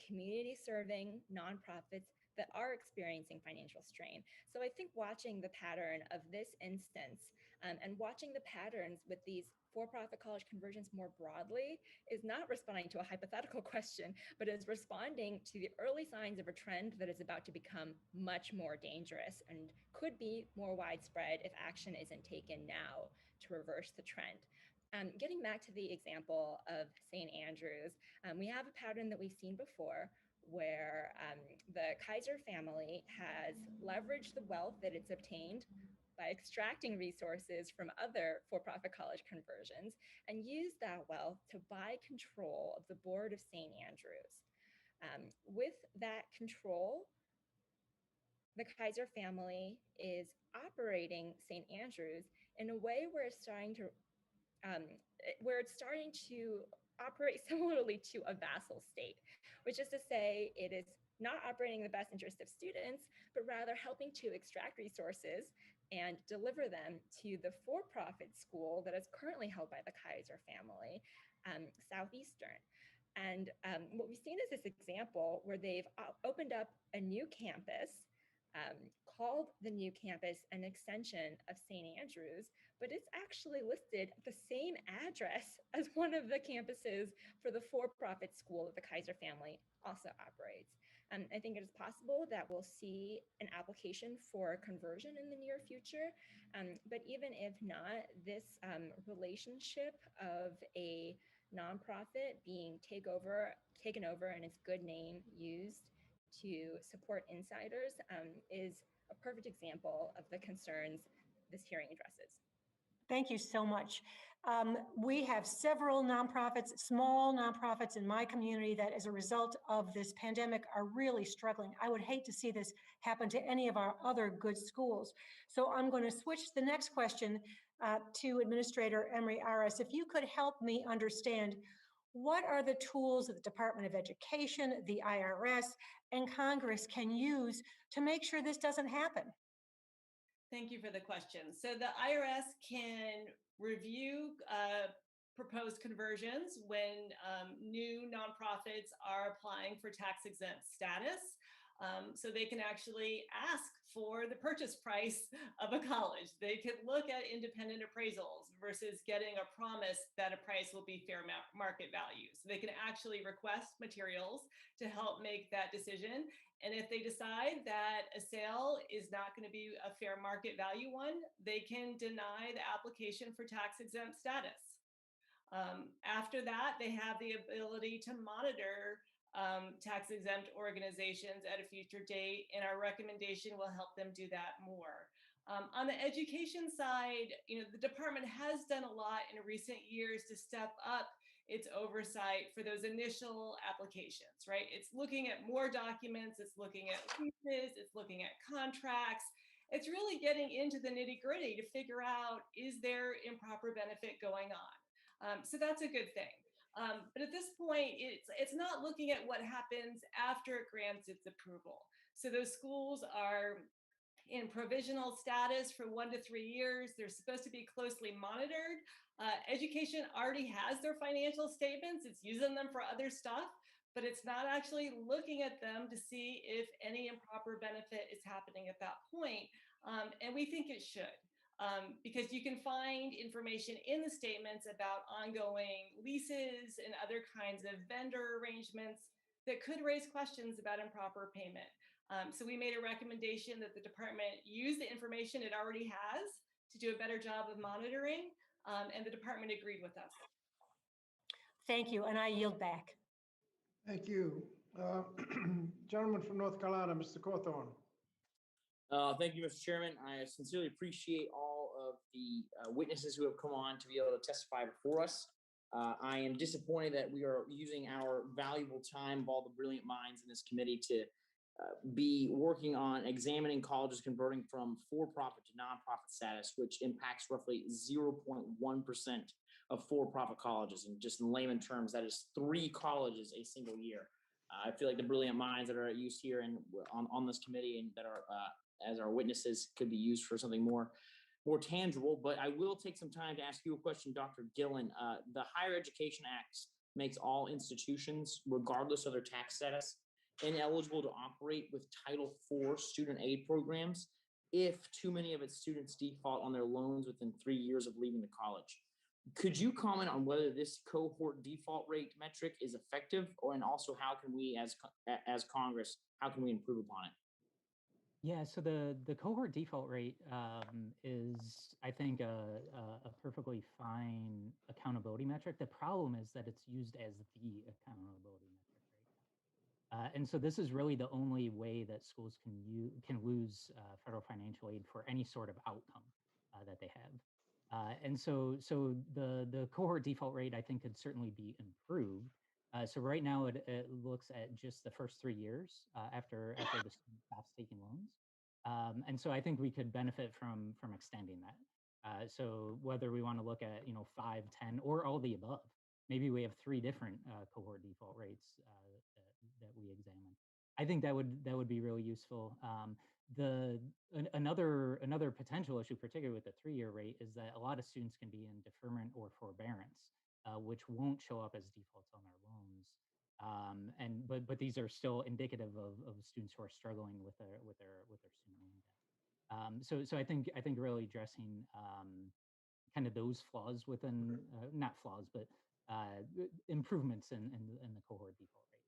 community-serving nonprofits that are experiencing financial strain. So I think watching the pattern of this instance and watching the patterns with these for-profit college conversions more broadly is not responding to a hypothetical question, but is responding to the early signs of a trend that is about to become much more dangerous and could be more widespread if action isn't taken now to reverse the trend. Getting back to the example of St. Andrews, we have a pattern that we've seen before where the Kaiser family has leveraged the wealth that it's obtained by extracting resources from other for-profit college conversions and used that wealth to buy control of the board of St. Andrews. With that control, the Kaiser family is operating St. Andrews in a way where it's starting to operate similarly to a vassal state, which is to say it is not operating in the best interest of students, but rather helping to extract resources and deliver them to the for-profit school that is currently held by the Kaiser family, Southeastern. And what we've seen is this example where they've opened up a new campus, called the new campus an extension of St. Andrews, but it's actually listed at the same address as one of the campuses for the for-profit school that the Kaiser family also operates. I think it is possible that we'll see an application for conversion in the near future, but even if not, this relationship of a nonprofit being taken over and its good name used to support insiders is a perfect example of the concerns this hearing addresses. Thank you so much. We have several nonprofits, small nonprofits in my community that as a result of this pandemic are really struggling. I would hate to see this happen to any of our other good schools. So I'm going to switch the next question to Administrator Emery Aris. If you could help me understand, what are the tools that the Department of Education, the IRS, and Congress can use to make sure this doesn't happen? Thank you for the question. So the IRS can review proposed conversions when new nonprofits are applying for tax exempt status. So they can actually ask for the purchase price of a college. They can look at independent appraisals versus getting a promise that a price will be fair market value. So they can actually request materials to help make that decision. And if they decide that a sale is not going to be a fair market value one, they can deny the application for tax exempt status. After that, they have the ability to monitor tax exempt organizations at a future date, and our recommendation will help them do that more. On the education side, the department has done a lot in recent years to step up its oversight for those initial applications, right? It's looking at more documents, it's looking at leases, it's looking at contracts. It's really getting into the nitty-gritty to figure out, is there improper benefit going on? So that's a good thing. But at this point, it's not looking at what happens after it grants its approval. So those schools are in provisional status for 1 to 3 years. They're supposed to be closely monitored. Education already has their financial statements. It's using them for other stuff, but it's not actually looking at them to see if any improper benefit is happening at that point. And we think it should. Because you can find information in the statements about ongoing leases and other kinds of vendor arrangements that could raise questions about improper payment. So we made a recommendation that the department use the information it already has to do a better job of monitoring, and the department agreed with us. Thank you, and I yield back. Thank you. Gentleman from North Carolina, Mr. Cawthorn. Thank you, Mr. Chairman. I sincerely appreciate all of the witnesses who have come on to be able to testify before us. I am disappointed that we are using our valuable time of all the brilliant minds in this committee to be working on examining colleges converting from for-profit to nonprofit status, which impacts roughly 0.1% of for-profit colleges. And just in layman terms, that is 3 colleges a single year. I feel like the brilliant minds that are at use here and on this committee and that are as our witnesses could be used for something more tangible. But I will take some time to ask you a question, Dr. Gillen. The Higher Education Act makes all institutions, regardless of their tax status, ineligible to operate with Title IV student aid programs if too many of its students default on their loans within 3 years of leaving the college. Could you comment on whether this cohort default rate metric is effective, and also how can we, as Congress, how can we improve upon it? Yeah, so the cohort default rate is, I think, a perfectly fine accountability metric. The problem is that it's used as the accountability metric right now. And so this is really the only way that schools can lose federal financial aid for any sort of outcome that they have. And so the cohort default rate, I think, could certainly be improved. So right now it looks at just the first 3 years after the student stops taking loans. And so I think we could benefit from extending that. So whether we want to look at 5, 10, or all the above, maybe we have 3 different cohort default rates that we examine. I think that would be really useful. Another potential issue, particularly with the 3-year rate, is that a lot of students can be in deferment or forbearance, which won't show up as defaults on their loans. But these are still indicative of students who are struggling with their student loan debt. So I think really addressing kind of those flaws within not flaws, but improvements in the cohort default rate.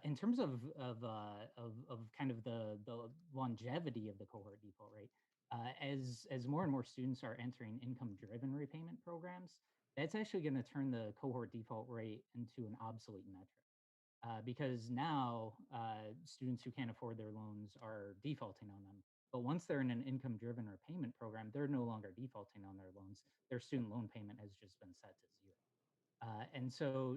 In terms of kind of the longevity of the cohort default rate, as more and more students are entering income-driven repayment programs, that's actually going to turn the cohort default rate into an obsolete metric. Because now students who can't afford their loans are defaulting on them. But once they're in an income-driven repayment program, they're no longer defaulting on their loans. Their student loan payment has just been set to 0. And so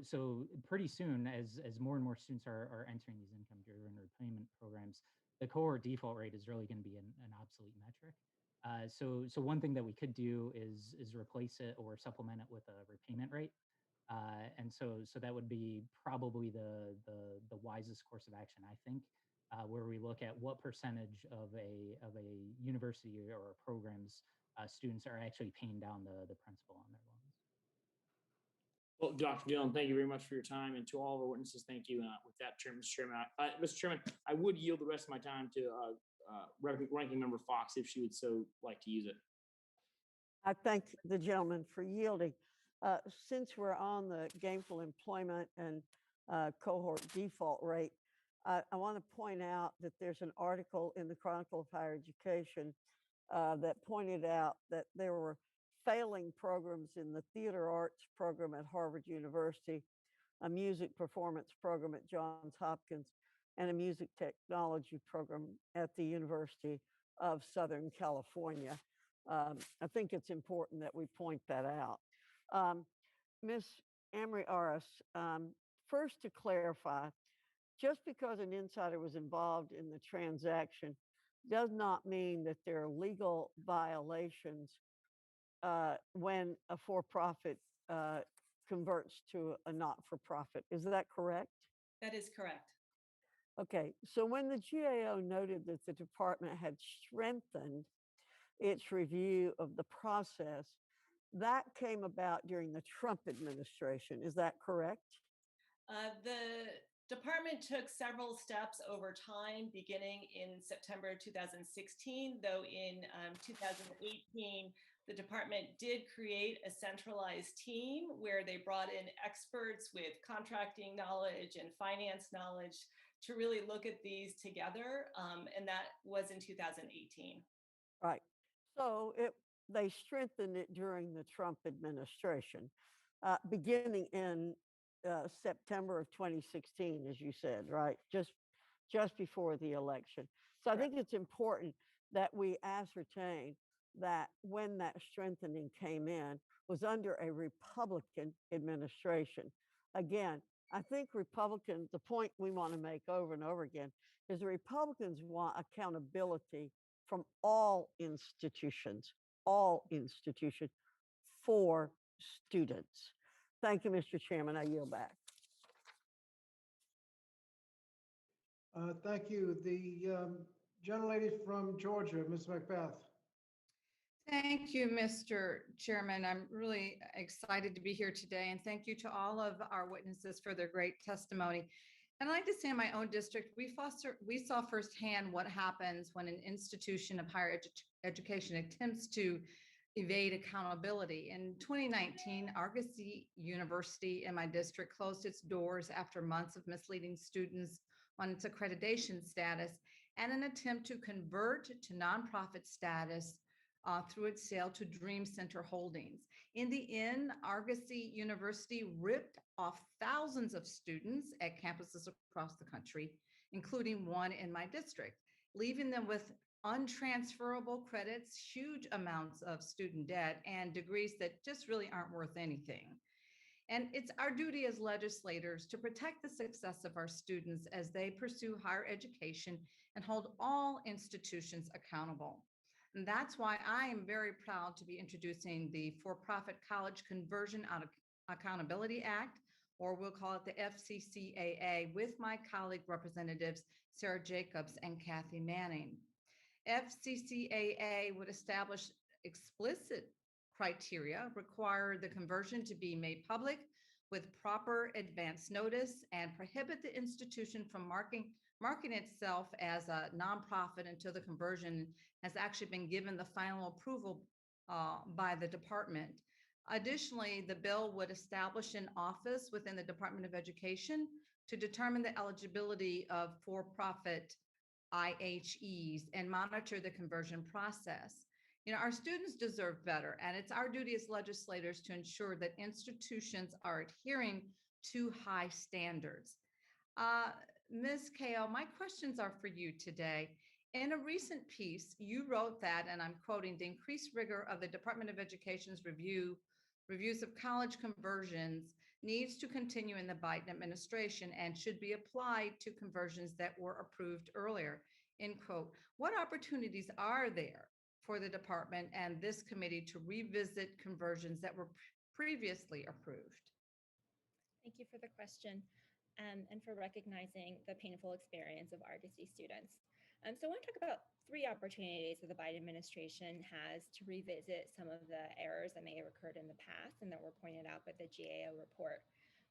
pretty soon, as more and more students are entering these income-driven repayment programs, the cohort default rate is really going to be an obsolete metric. So one thing that we could do is replace it or supplement it with a repayment rate. And so that would be probably the wisest course of action, I think, where we look at what percentage of a university or a program's students are actually paying down the principal on their loans. Well, Dr. Gillen, thank you very much for your time, and to all the witnesses, thank you. With that, Mr. Chairman, Mr. Chairman, I would yield the rest of my time to Ranking Member Fox if she would so like to use it. I thank the gentleman for yielding. Since we're on the gainful employment and cohort default rate, I want to point out that there's an article in the Chronicle of Higher Education that pointed out that there were failing programs in the theater arts program at Harvard University, a music performance program at Johns Hopkins, and a music technology program at the University of Southern California. I think it's important that we point that out. Ms. Amory-Aris, first to clarify, just because an insider was involved in the transaction does not mean that there are legal violations when a for-profit converts to a not-for-profit. Is that correct? That is correct. Okay, so when the GAO noted that the department had strengthened its review of the process, that came about during the Trump administration. Is that correct? The department took several steps over time, beginning in September 2016, though in 2018, the department did create a centralized team where they brought in experts with contracting knowledge and finance knowledge to really look at these together, and that was in 2018. Right. So they strengthened it during the Trump administration, beginning in September of 2016, as you said, right? Just before the election. So I think it's important that we ascertain that when that strengthening came in was under a Republican administration. Again, I think Republicans, the point we want to make over and over again is the Republicans want accountability from all institutions for students. Thank you, Mr. Chairman. I yield back. Thank you. The gentlelady from Georgia, Ms. Macbeth. Thank you, Mr. Chairman. I'm really excited to be here today, and thank you to all of our witnesses for their great testimony. And I'd like to say in my own district, we saw firsthand what happens when an institution of higher education attempts to evade accountability. In 2019, Arbitrage University in my district closed its doors after months of misleading students on its accreditation status and an attempt to convert to nonprofit status through its sale to Dream Center Holdings. In the end, Arbitrage University ripped off thousands of students at campuses across the country, including one in my district, leaving them with untransferable credits, huge amounts of student debt, and degrees that just really aren't worth anything. And it's our duty as legislators to protect the success of our students as they pursue higher education and hold all institutions accountable. And that's why I am very proud to be introducing the For-Profit College Conversion Accountability Act, or we'll call it the FCCAA, with my colleague representatives Sarah Jacobs and Kathy Manning. FCCAA would establish explicit criteria, require the conversion to be made public with proper advance notice, and prohibit the institution from marking itself as a nonprofit until the conversion has actually been given the final approval by the department. Additionally, the bill would establish an office within the Department of Education to determine the eligibility of for-profit IHEs and monitor the conversion process. You know, our students deserve better, and it's our duty as legislators to ensure that institutions are adhering to high standards. Ms. Kao, my questions are for you today. In a recent piece, you wrote that, and I'm quoting, the increased rigor of the Department of Education's reviews of college conversions needs to continue in the Biden administration and should be applied to conversions that were approved earlier, end quote. What opportunities are there for the department and this committee to revisit conversions that were previously approved? Thank you for the question and for recognizing the painful experience of Argosy students. So I want to talk about 3 opportunities that the Biden administration has to revisit some of the errors that may have occurred in the past and that were pointed out by the GAO report.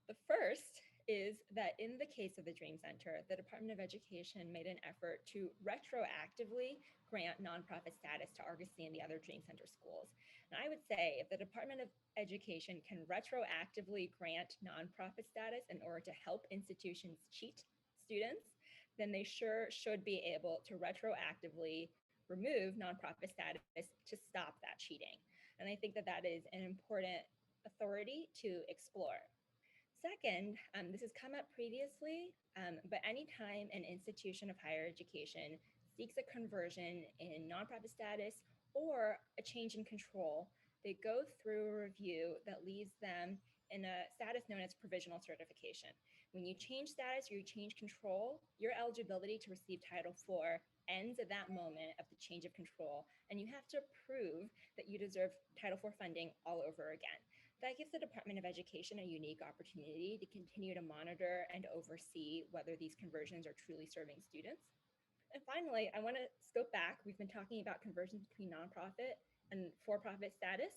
The first is that in the case of the Dream Center, the Department of Education made an effort to retroactively grant nonprofit status to Argosy and the other Dream Center schools. And I would say if the Department of Education can retroactively grant nonprofit status in order to help institutions cheat students, then they sure should be able to retroactively remove nonprofit status to stop that cheating. And I think that that is an important authority to explore. Second, this has come up previously, but anytime an institution of higher education seeks a conversion in nonprofit status or a change in control, they go through a review that leaves them in a status known as provisional certification. When you change status or you change control, your eligibility to receive Title IV ends at that moment of the change of control, and you have to prove that you deserve Title IV funding all over again. That gives the Department of Education a unique opportunity to continue to monitor and oversee whether these conversions are truly serving students. And finally, I want to scope back. We've been talking about conversions between nonprofit and for-profit status,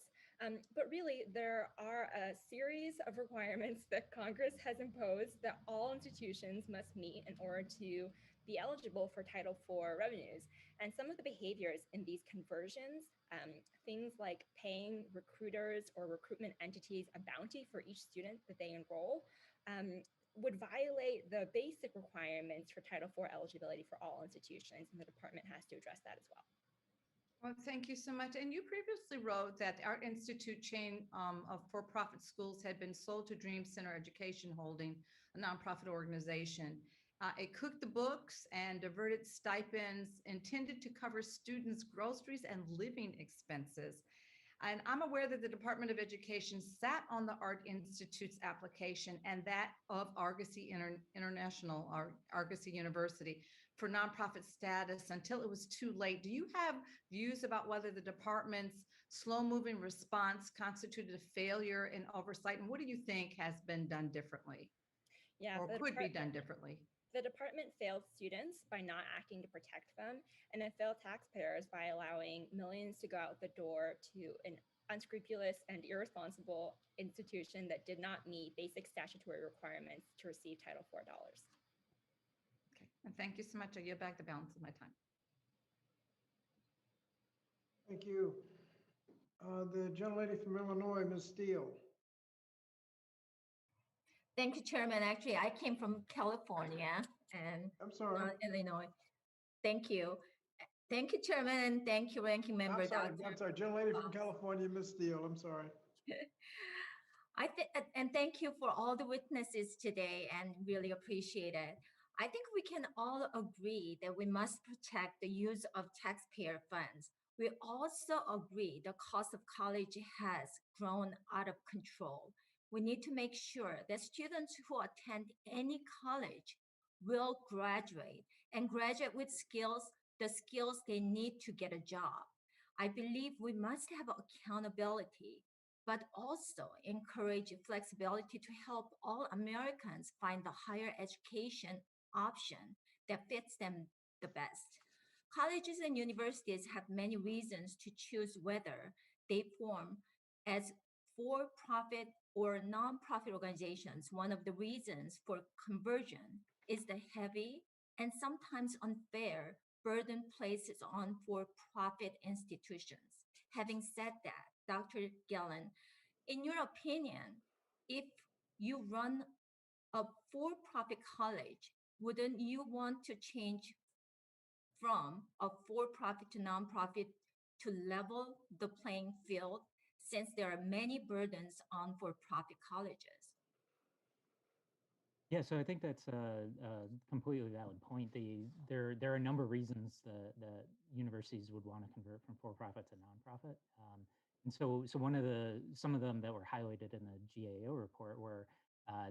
but really there are a series of requirements that Congress has imposed that all institutions must meet in order to be eligible for Title IV revenues. And some of the behaviors in these conversions, things like paying recruiters or recruitment entities a bounty for each student that they enroll, would violate the basic requirements for Title IV eligibility for all institutions, and the department has to address that as well. Well, thank you so much. And you previously wrote that the Art Institute chain of for-profit schools had been sold to Dream Center Education Holding, a nonprofit organization. It cooked the books and diverted stipends intended to cover students' groceries and living expenses. And I'm aware that the Department of Education sat on the Art Institute's application and that of Argosy International, or Argosy University, for nonprofit status until it was too late. Do you have views about whether the department's slow-moving response constituted a failure in oversight? And what do you think has been done differently? Yeah, or could be done differently? The department failed students by not acting to protect them, and it failed taxpayers by allowing millions to go out the door to an unscrupulous and irresponsible institution that did not meet basic statutory requirements to receive Title IV dollars. Okay, and thank you so much. I yield back the balance of my time. Thank you. The gentlelady from Illinois, Ms. Steele. Thank you, Chairman. Actually, I came from California and I'm sorry. not Illinois. Thank you. Thank you, Chairman, and thank you, Ranking Member. I'm sorry, gentlelady from California, Ms. Steele. I'm sorry. And thank you for all the witnesses today, and really appreciate it. I think we can all agree that we must protect the use of taxpayer funds. We also agree the cost of college has grown out of control. We need to make sure that students who attend any college will graduate and graduate with skills, the skills they need to get a job. I believe we must have accountability but also encourage flexibility to help all Americans find the higher education option that fits them the best. Colleges and universities have many reasons to choose whether they form as for-profit or nonprofit organizations. One of the reasons for conversion is the heavy and sometimes unfair burden placed on for-profit institutions. Having said that, Dr. Gillen, in your opinion, if you run a for-profit college, wouldn't you want to change from a for-profit to nonprofit to level the playing field, since there are many burdens on for-profit colleges? Yeah, so I think that's a completely valid point. There are a number of reasons that universities would want to convert from for-profit to nonprofit. And so some of them that were highlighted in the GAO report were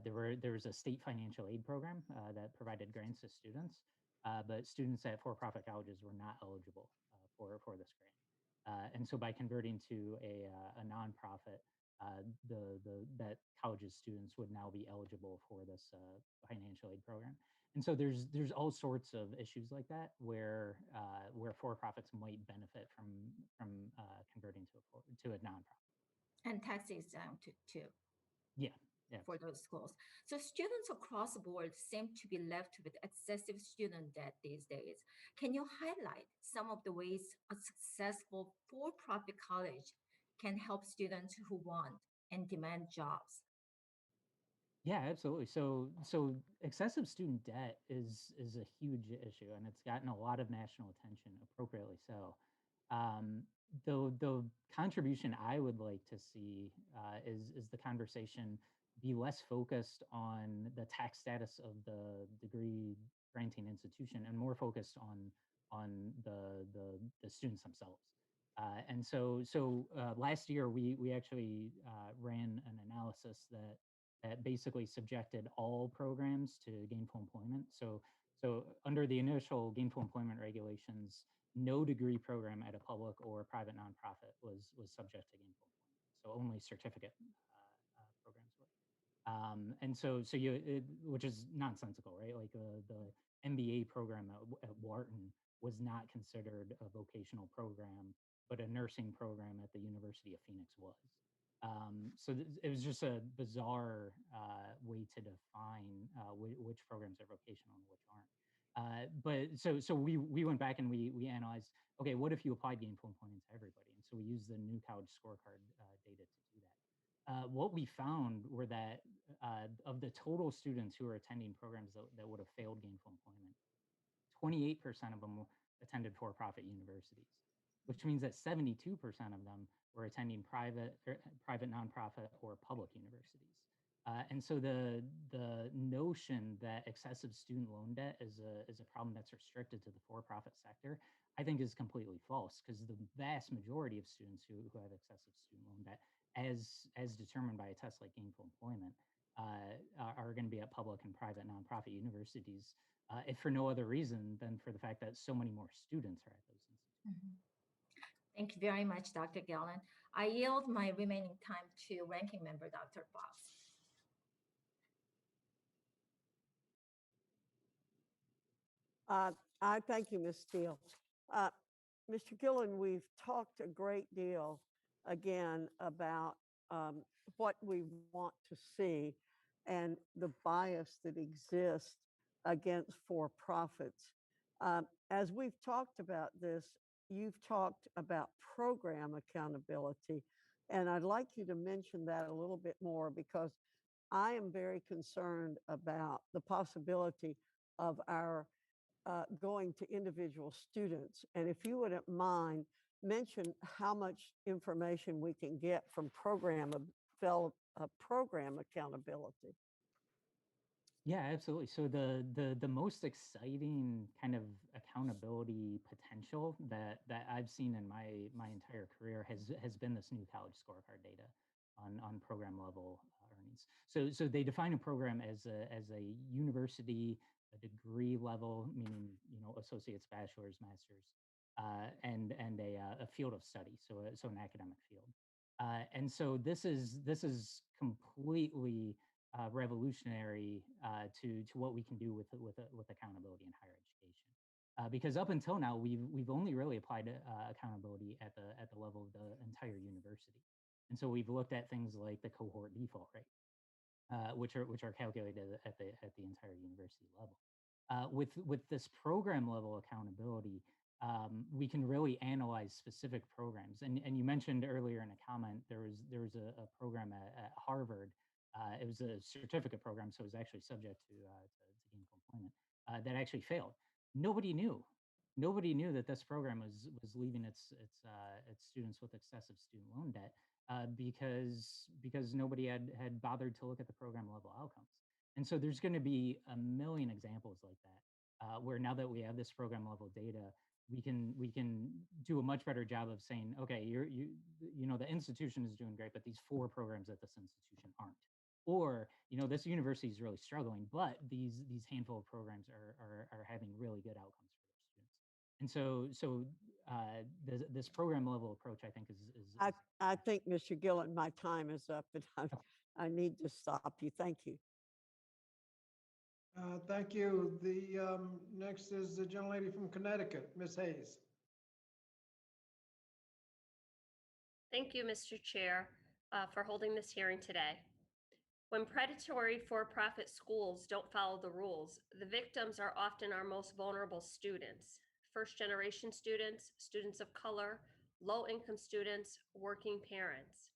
there was a state financial aid program that provided grants to students, but students at for-profit colleges were not eligible for this grant. And so by converting to a nonprofit, that college's students would now be eligible for this financial aid program. And so there's all sorts of issues like that where for-profits might benefit from converting to a nonprofit. And tax exempt too. Yeah. For those schools. So students across the board seem to be left with excessive student debt these days. Can you highlight some of the ways a successful for-profit college can help students who want and demand jobs? Yeah, absolutely. So excessive student debt is a huge issue, and it's gotten a lot of national attention, appropriately so. The contribution I would like to see is the conversation be less focused on the tax status of the degree granting institution and more focused on the students themselves. And so last year we actually ran an analysis that basically subjected all programs to gainful employment. So under the initial gainful employment regulations, no degree program at a public or private nonprofit was subject to gainful employment. So only certificate programs were. And so which is nonsensical, right? Like the MBA program at Wharton was not considered a vocational program, but a nursing program at the University of Phoenix was. So it was just a bizarre way to define which programs are vocational and which aren't. But so we went back and we analyzed, okay, what if you applied gainful employment to everybody? And so we used the new college scorecard data to do that. What we found were that of the total students who were attending programs that would have failed gainful employment, 28% of them attended for-profit universities, which means that 72% of them were attending private, nonprofit, or public universities. And so the notion that excessive student loan debt is a problem that's restricted to the for-profit sector, I think is completely false, because the vast majority of students who have excessive student loan debt, as determined by a test like gainful employment, are going to be at public and private nonprofit universities, if for no other reason than for the fact that so many more students are at those institutions. Mm-hmm. Thank you very much, Dr. Gillen. I yield my remaining time to Ranking Member Dr. Fox. I thank you, Ms. Steele. Mr. Gillen, we've talked a great deal again about what we want to see and the bias that exists against for-profits. As we've talked about this, you've talked about program accountability, and I'd like you to mention that a little bit more, because I am very concerned about the possibility of our going to individual students. And if you wouldn't mind, mention how much information we can get from program accountability. Yeah, absolutely. So the most exciting kind of accountability potential that I've seen in my entire career has been this new college scorecard data on program level earnings. So they define a program as a university, a degree level, meaning associates, bachelor's, master's, and a field of study, so an academic field. And so this is completely revolutionary to what we can do with accountability in higher education. Because up until now, we've only really applied accountability at the level of the entire university. And so we've looked at things like the cohort default rate, which are calculated at the entire university level. With this program level accountability, we can really analyze specific programs. And you mentioned earlier in a comment there was a program at Harvard. It was a certificate program, so it was actually subject to gainful employment that actually failed. Nobody knew. Nobody knew that this program was leaving its students with excessive student loan debt because nobody had bothered to look at the program level outcomes. And so there's going to be a million examples like that, where now that we have this program level data, we can do a much better job of saying, okay, you know the institution is doing great, but these 4 programs at this institution aren't. Or, you know, this university is really struggling, but these handful of programs are having really good outcomes for their students. And so this program level approach, I think, is I think, Mr. Gillen, my time is up, and I need to stop you. Thank you. Thank you. The next is the gentlelady from Connecticut, Ms. Hayes. Thank you, Mr. Chair, for holding this hearing today. When predatory for-profit schools don't follow the rules, the victims are often our most vulnerable students: first-generation students, students of color, low-income students, working parents.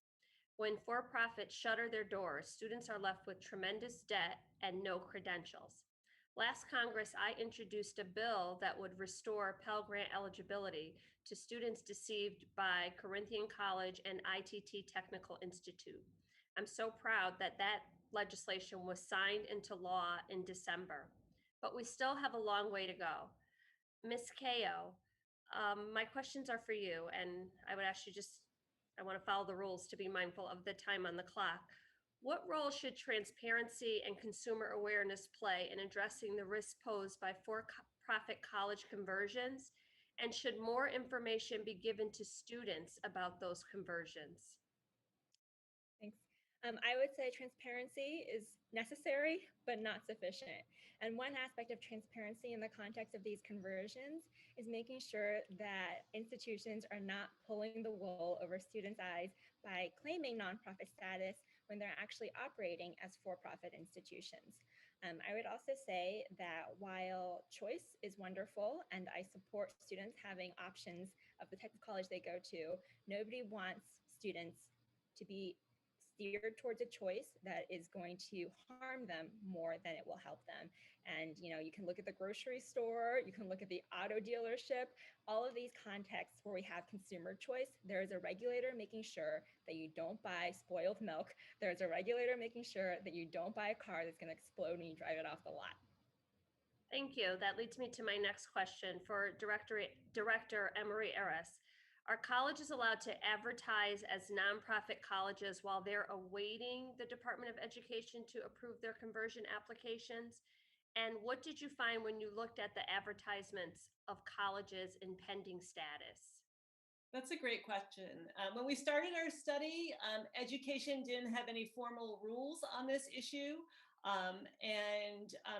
When for-profits shutter their doors, students are left with tremendous debt and no credentials. Last Congress, I introduced a bill that would restore Pell Grant eligibility to students deceived by Corinthian College and ITT Technical Institute. I'm so proud that that legislation was signed into law in December, but we still have a long way to go. Ms. Kao, my questions are for you, and I would ask you I want to follow the rules to be mindful of the time on the clock. What role should transparency and consumer awareness play in addressing the risks posed by for-profit college conversions? And should more information be given to students about those conversions? Thanks. I would say transparency is necessary, but not sufficient. And one aspect of transparency in the context of these conversions is making sure that institutions are not pulling the wool over students' eyes by claiming nonprofit status when they're actually operating as for-profit institutions. I would also say that while choice is wonderful and I support students having options of the type of college they go to, nobody wants students to be steered towards a choice that is going to harm them more than it will help them. And, you know, you can look at the grocery store, you can look at the auto dealership, all of these contexts where we have consumer choice, there is a regulator making sure that you don't buy spoiled milk. There's a regulator making sure that you don't buy a car that's going to explode when you drive it off the lot. Thank you. That leads me to my next question for Director Emery Eris. Are colleges allowed to advertise as nonprofit colleges while they're awaiting the Department of Education to approve their conversion applications? And what did you find when you looked at the advertisements of colleges in pending status? That's a great question. When we started our study, education didn't have any formal rules on this issue.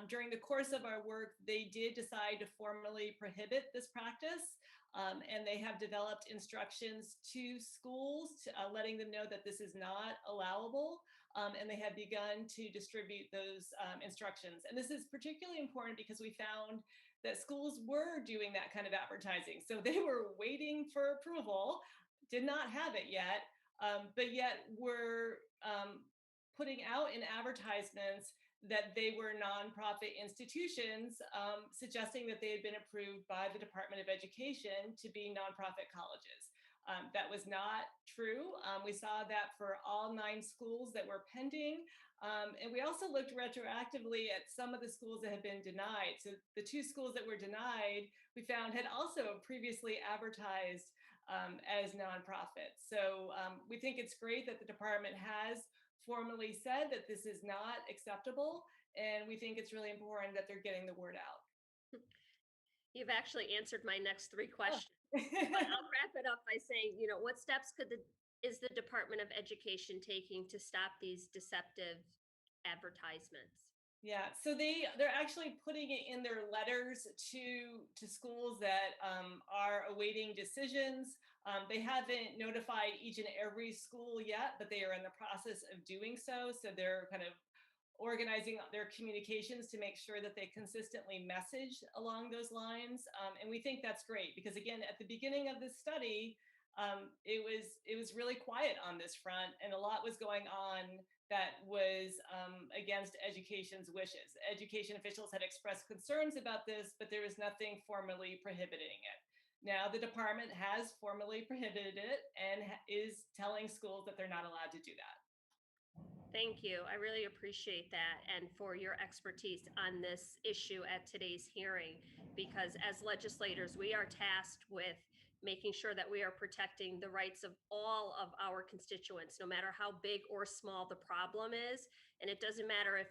During the course of our work, they did decide to formally prohibit this practice. And they have developed instructions to schools, letting them know that this is not allowable. And they have begun to distribute those instructions. And this is particularly important because we found that schools were doing that kind of advertising. So they were waiting for approval, did not have it yet, but yet were putting out in advertisements that they were nonprofit institutions, suggesting that they had been approved by the Department of Education to be nonprofit colleges. That was not true. We saw that for all 9 schools that were pending. And we also looked retroactively at some of the schools that had been denied. So the 2 schools that were denied, we found had also previously advertised as nonprofits. So we think it's great that the department has formally said that this is not acceptable. And we think it's really important that they're getting the word out. You've actually answered my next 3 questions. But I'll wrap it up by saying, you know, what steps could the is the Department of Education taking to stop these deceptive advertisements? Yeah, so they're actually putting it in their letters to schools that are awaiting decisions. They haven't notified each and every school yet, but they are in the process of doing so. So they're kind of organizing their communications to make sure that they consistently message along those lines. And we think that's great because again, at the beginning of this study, it was really quiet on this front and a lot was going on that was against education's wishes. Education officials had expressed concerns about this, but there was nothing formally prohibiting it. Now the department has formally prohibited it and is telling schools that they're not allowed to do that. Thank you. I really appreciate that and for your expertise on this issue at today's hearing, because as legislators, we are tasked with making sure that we are protecting the rights of all of our constituents, no matter how big or small the problem is. And it doesn't matter if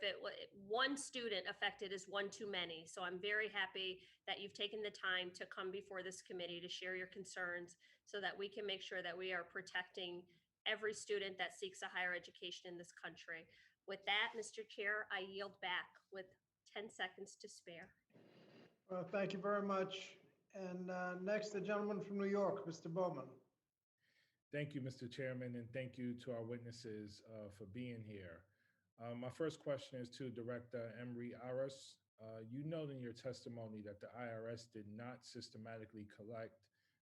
one student affected is one too many. So I'm very happy that you've taken the time to come before this committee to share your concerns so that we can make sure that we are protecting every student that seeks a higher education in this country. With that, Mr. Chair, I yield back with 10 seconds to spare. Well, thank you very much. And next, the gentleman from New York, Mr. Bowman. Thank you, Mr. Chairman, and thank you to our witnesses for being here. My first question is to Director Emery Aras. You note in your testimony that the IRS did not systematically collect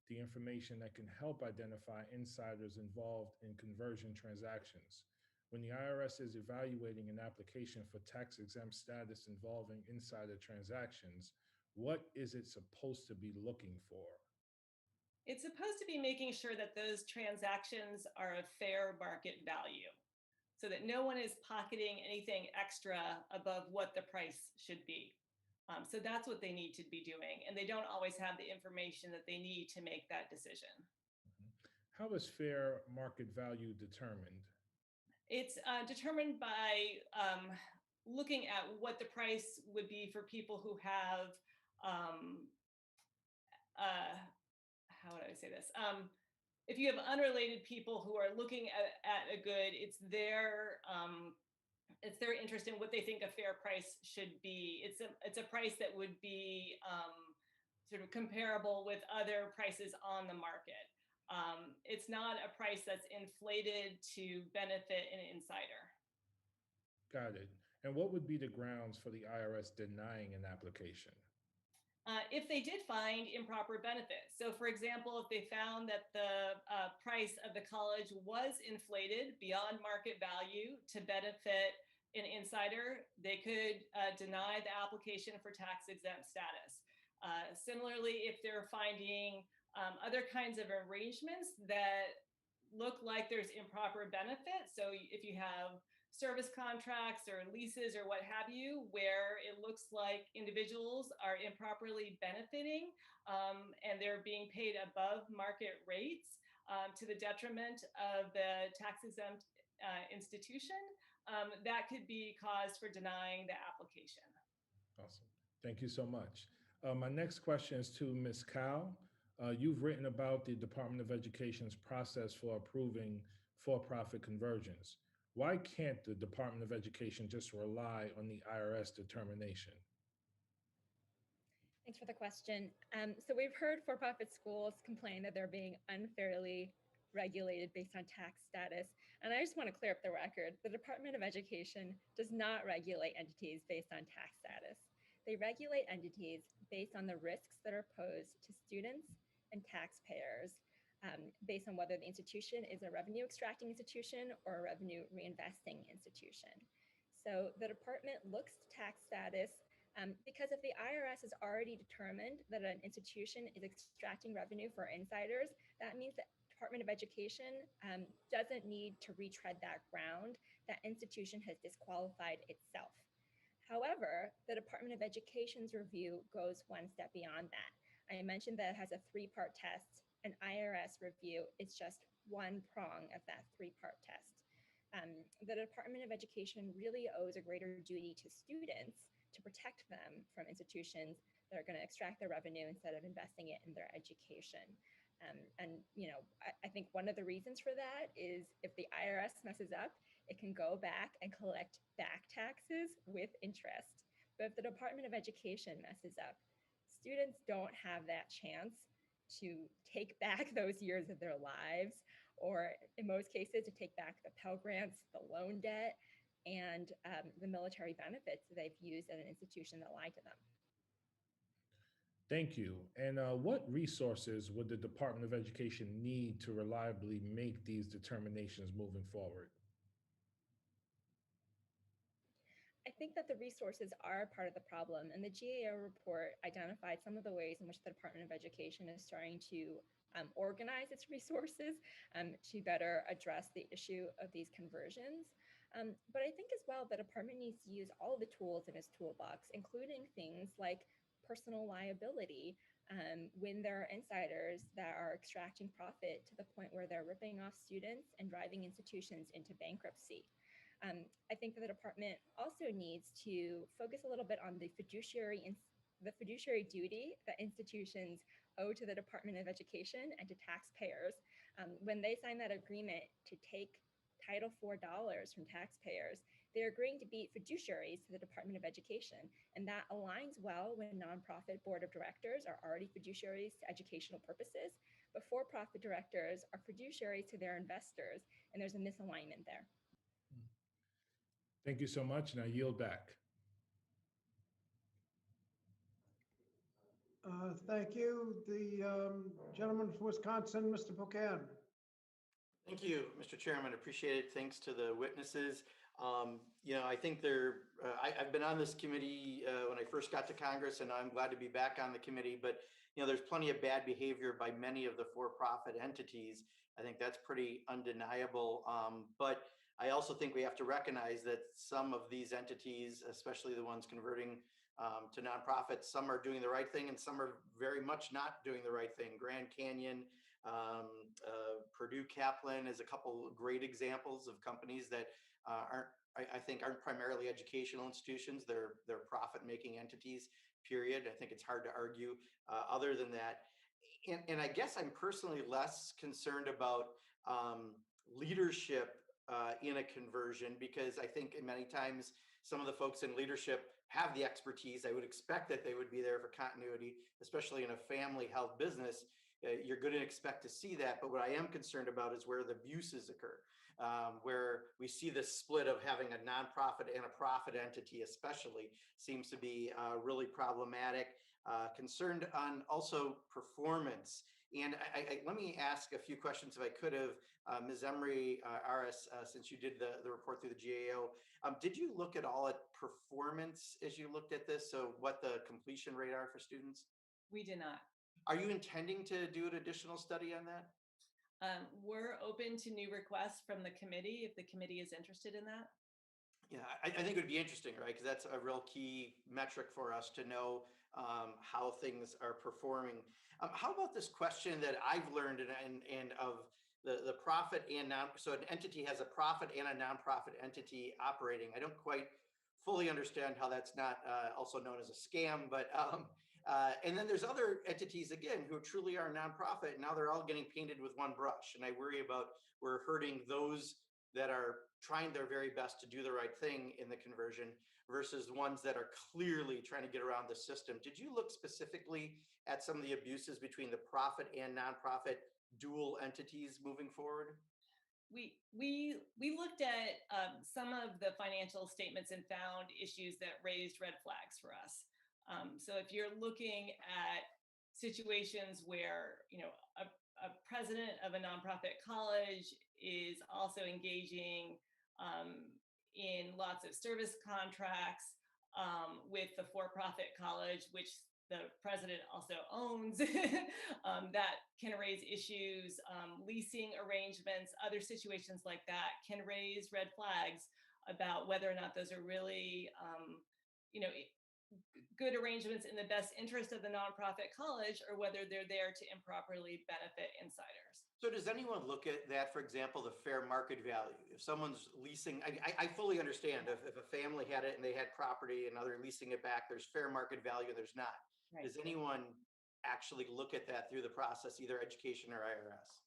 the information that can help identify insiders involved in conversion transactions. When the IRS is evaluating an application for tax-exempt status involving insider transactions, what is it supposed to be looking for? It's supposed to be making sure that those transactions are of fair market value so that no one is pocketing anything extra above what the price should be. So that's what they need to be doing. And they don't always have the information that they need to make that decision. How is fair market value determined? It's determined by looking at what the price would be for people who have, how would I say this? If you have unrelated people who are looking at a good, it's their interest in what they think a fair price should be. It's a price that would be sort of comparable with other prices on the market. It's not a price that's inflated to benefit an insider. Got it. And what would be the grounds for the IRS denying an application? If they did find improper benefits. So for example, if they found that the price of the college was inflated beyond market value to benefit an insider, they could deny the application for tax-exempt status. Similarly, if they're finding other kinds of arrangements that look like there's improper benefit, so if you have service contracts or leases or what have you, where it looks like individuals are improperly benefiting and they're being paid above market rates to the detriment of the tax-exempt institution, that could be cause for denying the application. Awesome. Thank you so much. My next question is to Ms. Cow. You've written about the Department of Education's process for approving for-profit conversions. Why can't the Department of Education just rely on the IRS determination? Thanks for the question. So we've heard for-profit schools complain that they're being unfairly regulated based on tax status. And I just want to clear up the record. The Department of Education does not regulate entities based on tax status. They regulate entities based on the risks that are posed to students and taxpayers based on whether the institution is a revenue extracting institution or a revenue reinvesting institution. So the department looks to tax status because if the IRS has already determined that an institution is extracting revenue for insiders, that means that Department of Education doesn't need to retread that ground. That institution has disqualified itself. However, the Department of Education's review goes one step beyond that. I mentioned that it has a three-part test. An IRS review is just one prong of that three-part test. The Department of Education really owes a greater duty to students to protect them from institutions that are going to extract their revenue instead of investing it in their education. And I think one of the reasons for that is if the IRS messes up, it can go back and collect back taxes with interest. But if the Department of Education messes up, students don't have that chance to take back those years of their lives, or in most cases, to take back the Pell Grants, the loan debt, and the military benefits that they've used at an institution that lied to them. Thank you. And what resources would the Department of Education need to reliably make these determinations moving forward? I think that the resources are part of the problem, and the GAO report identified some of the ways in which the Department of Education is trying to organize its resources to better address the issue of these conversions. But I think as well, the department needs to use all of the tools in its toolbox, including things like personal liability when there are insiders that are extracting profit to the point where they're ripping off students and driving institutions into bankruptcy. I think that the department also needs to focus a little bit on the fiduciary duty that institutions owe to the Department of Education and to taxpayers. When they sign that agreement to take Title IV dollars from taxpayers, they're agreeing to be fiduciaries to the Department of Education. And that aligns well when nonprofit board of directors are already fiduciaries to educational purposes, but for-profit directors are fiduciaries to their investors, and there's a misalignment there. Thank you so much, and I yield back. Thank you. The gentleman from Wisconsin, Mr. Pocan. Thank you, Mr. Chairman. Appreciate it. Thanks to the witnesses. I think I've been on this committee when I first got to Congress, and I'm glad to be back on the committee. But there's plenty of bad behavior by many of the for-profit entities. I think that's pretty undeniable. But I also think we have to recognize that some of these entities, especially the ones converting to nonprofits, some are doing the right thing and some are very much not doing the right thing. Grand Canyon, Purdue Kaplan is a couple of great examples of companies that I think aren't primarily educational institutions. They're profit-making entities, period. I think it's hard to argue other than that. And I guess I'm personally less concerned about leadership in a conversion, because I think many times some of the folks in leadership have the expertise. I would expect that they would be there for continuity, especially in a family-held business. You're going to expect to see that. But what I am concerned about is where the abuses occur, where we see this split of having a nonprofit and a profit entity, especially, seems to be really problematic. Concerned on also performance. And let me ask a few questions if I could have. Ms. Emery Aris, since you did the report through the GAO, did you look at all at performance as you looked at this? So what the completion rate are for students? We did not. Are you intending to do an additional study on that? We're open to new requests from the committee if the committee is interested in that. Yeah, I think it would be interesting, right? Because that's a real key metric for us to know how things are performing. How about this question that I've learned and of the profit and so an entity has a profit and a nonprofit entity operating. I don't quite fully understand how that's not also known as a scam, but and then there's other entities, again, who truly are nonprofit, and now they're all getting painted with one brush. And I worry about we're hurting those that are trying their very best to do the right thing in the conversion versus ones that are clearly trying to get around the system. Did you look specifically at some of the abuses between the profit and nonprofit dual entities moving forward? We looked at some of the financial statements and found issues that raised red flags for us. So if you're looking at situations where a president of a nonprofit college is also engaging in lots of service contracts with the for-profit college, which the president also owns, that can raise issues. Leasing arrangements, other situations like that can raise red flags about whether or not those are really good arrangements in the best interest of the nonprofit college, or whether they're there to improperly benefit insiders. So does anyone look at that, for example, the fair market value? If someone's leasing, I fully understand if a family had it and they had property and now they're leasing it back, there's fair market value, there's not. Right. Does anyone actually look at that through the process, either education or IRS?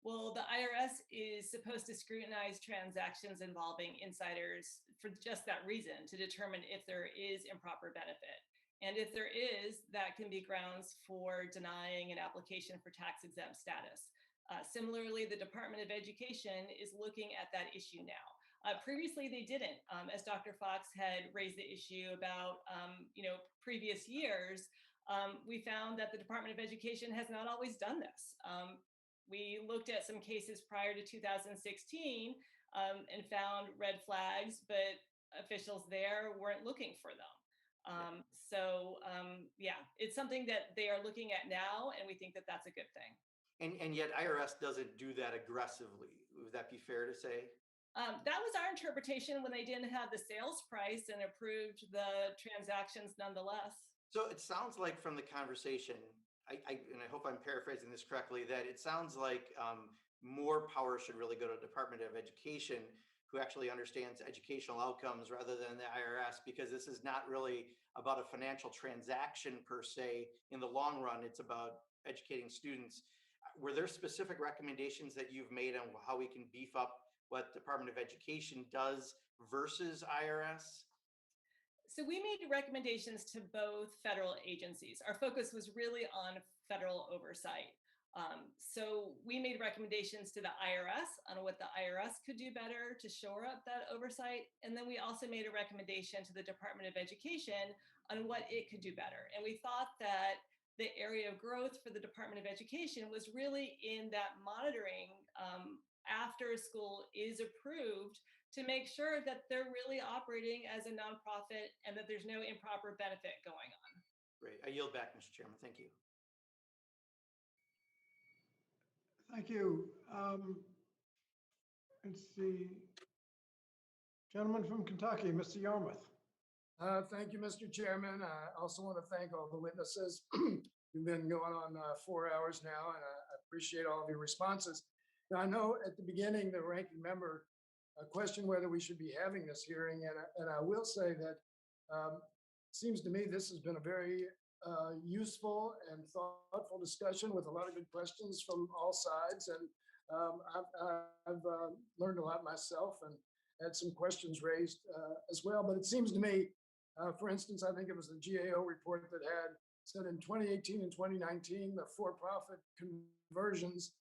Well, the IRS is supposed to scrutinize transactions involving insiders for just that reason, to determine if there is improper benefit. And if there is, that can be grounds for denying an application for tax exempt status. Similarly, the Department of Education is looking at that issue now. Previously, they didn't. As Dr. Fox had raised the issue about previous years, we found that the Department of Education has not always done this. We looked at some cases prior to 2016 and found red flags, but officials there weren't looking for them. Yeah, it's something that they are looking at now, and we think that that's a good thing. And yet IRS doesn't do that aggressively. Would that be fair to say? That was our interpretation when they didn't have the sales price and approved the transactions nonetheless. So it sounds like from the conversation, and I hope I'm paraphrasing this correctly, that it sounds like more power should really go to the Department of Education, who actually understands educational outcomes rather than the IRS, because this is not really about a financial transaction per se. In the long run, it's about educating students. Were there specific recommendations that you've made on how we can beef up what Department of Education does versus IRS? So we made recommendations to both federal agencies. Our focus was really on federal oversight. So we made recommendations to the IRS on what the IRS could do better to shore up that oversight. And then we also made a recommendation to the Department of Education on what it could do better. And we thought that the area of growth for the Department of Education was really in that monitoring after a school is approved, to make sure that they're really operating as a nonprofit and that there's no improper benefit going on. Great. I yield back, Mr. Chairman. Thank you. Thank you. Let's see. Gentleman from Kentucky, Mr. Yarmouth. Thank you, Mr. Chairman. I also want to thank all the witnesses. We've been going on 4 hours now, and I appreciate all of your responses. Now, I know at the beginning, the ranking member questioned whether we should be having this hearing, and I will say that it seems to me this has been a very useful and thoughtful discussion with a lot of good questions from all sides, and I've learned a lot myself and had some questions raised as well. But it seems to me, for instance, I think it was the GAO report that had said in 2018 and 2019, the for-profit conversions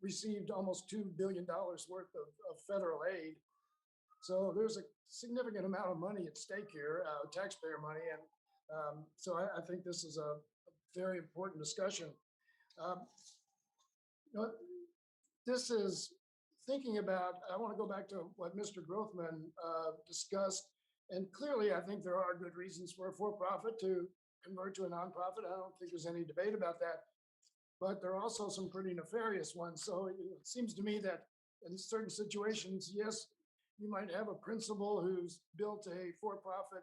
received almost $2 billion worth of federal aid. So there's a significant amount of money at stake here, taxpayer money. And so I think this is a very important discussion. This is thinking about, I want to go back to what Mr. Grothman discussed. And clearly, I think there are good reasons for a for-profit to convert to a nonprofit. I don't think there's any debate about that. But there are also some pretty nefarious ones. So it seems to me that in certain situations, yes, you might have a principal who's built a for-profit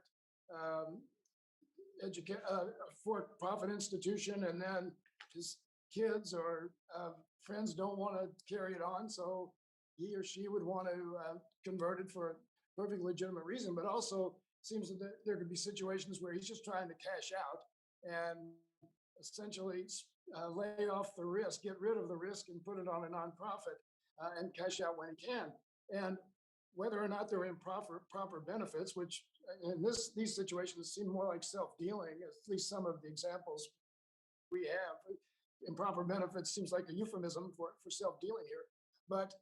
for-profit institution, and then his kids or friends don't want to carry it on. So he or she would want to convert it for a perfectly legitimate reason. But also seems that there could be situations where he's just trying to cash out and essentially lay off the risk, get rid of the risk and put it on a nonprofit and cash out when he can. And whether or not there are improper benefits, which in these situations seem more like self-dealing, at least some of the examples we have. Improper benefits seems like a euphemism for self-dealing here. But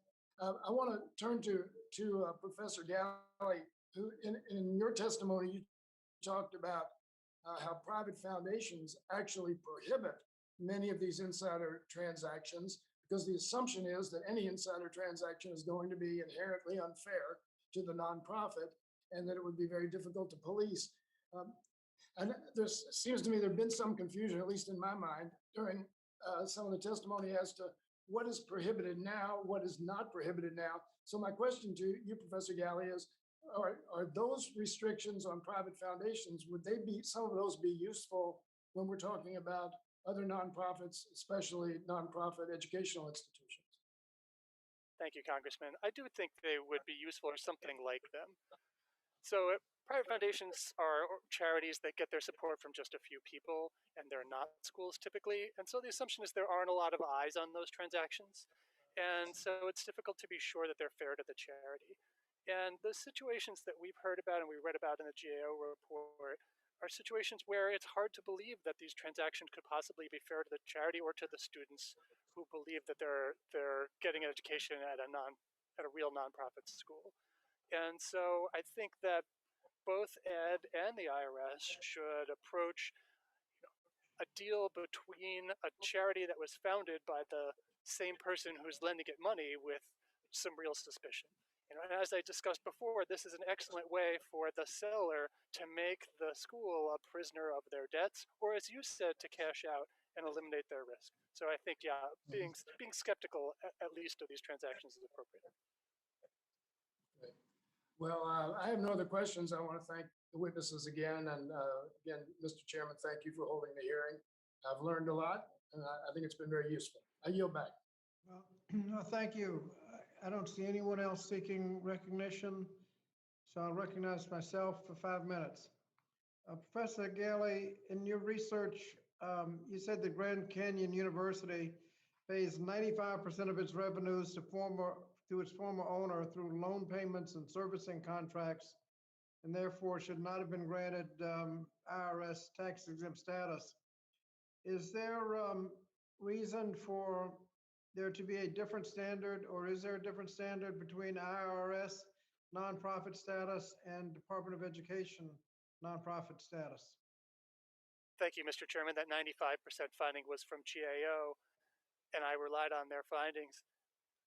I want to turn to Professor Galley, who in your testimony, you talked about how private foundations actually prohibit many of these insider transactions, because the assumption is that any insider transaction is going to be inherently unfair to the nonprofit and that it would be very difficult to police. And there seems to me there have been some confusion, at least in my mind, during some of the testimony as to what is prohibited now, what is not prohibited now. So my question to you, Professor Galley, is, are those restrictions on private foundations, would they be, some of those be useful when we're talking about other nonprofits, especially nonprofit educational institutions? Thank you, Congressman. I do think they would be useful or something like them. Private foundations are charities that get their support from just a few people, and they're not schools typically. And so the assumption is there aren't a lot of eyes on those transactions. And so it's difficult to be sure that they're fair to the charity. And the situations that we've heard about and we read about in the GAO report are situations where it's hard to believe that these transactions could possibly be fair to the charity or to the students who believe that they're getting an education at a real nonprofit school. And so I think that both Ed and the IRS should approach a deal between a charity that was founded by the same person who's lending it money with some real suspicion. And as I discussed before, this is an excellent way for the seller to make the school a prisoner of their debts, or as you said, to cash out and eliminate their risk. So I think, yeah, being skeptical at least of these transactions is appropriate. Well, I have no other questions. I want to thank the witnesses again. And again, Mr. Chairman, thank you for holding the hearing. I've learned a lot, and I think it's been very useful. I yield back. Well, no, thank you. I don't see anyone else seeking recognition, so I'll recognize myself for 5 minutes. Professor Galley, in your research, you said that Grand Canyon University pays 95% of its revenues to its former owner through loan payments and servicing contracts, and therefore should not have been granted IRS tax exempt status. Is there reason for there to be a different standard, or is there a different standard between IRS nonprofit status and Department of Education nonprofit status? Thank you, Mr. Chairman. That 95% finding was from GAO, and I relied on their findings.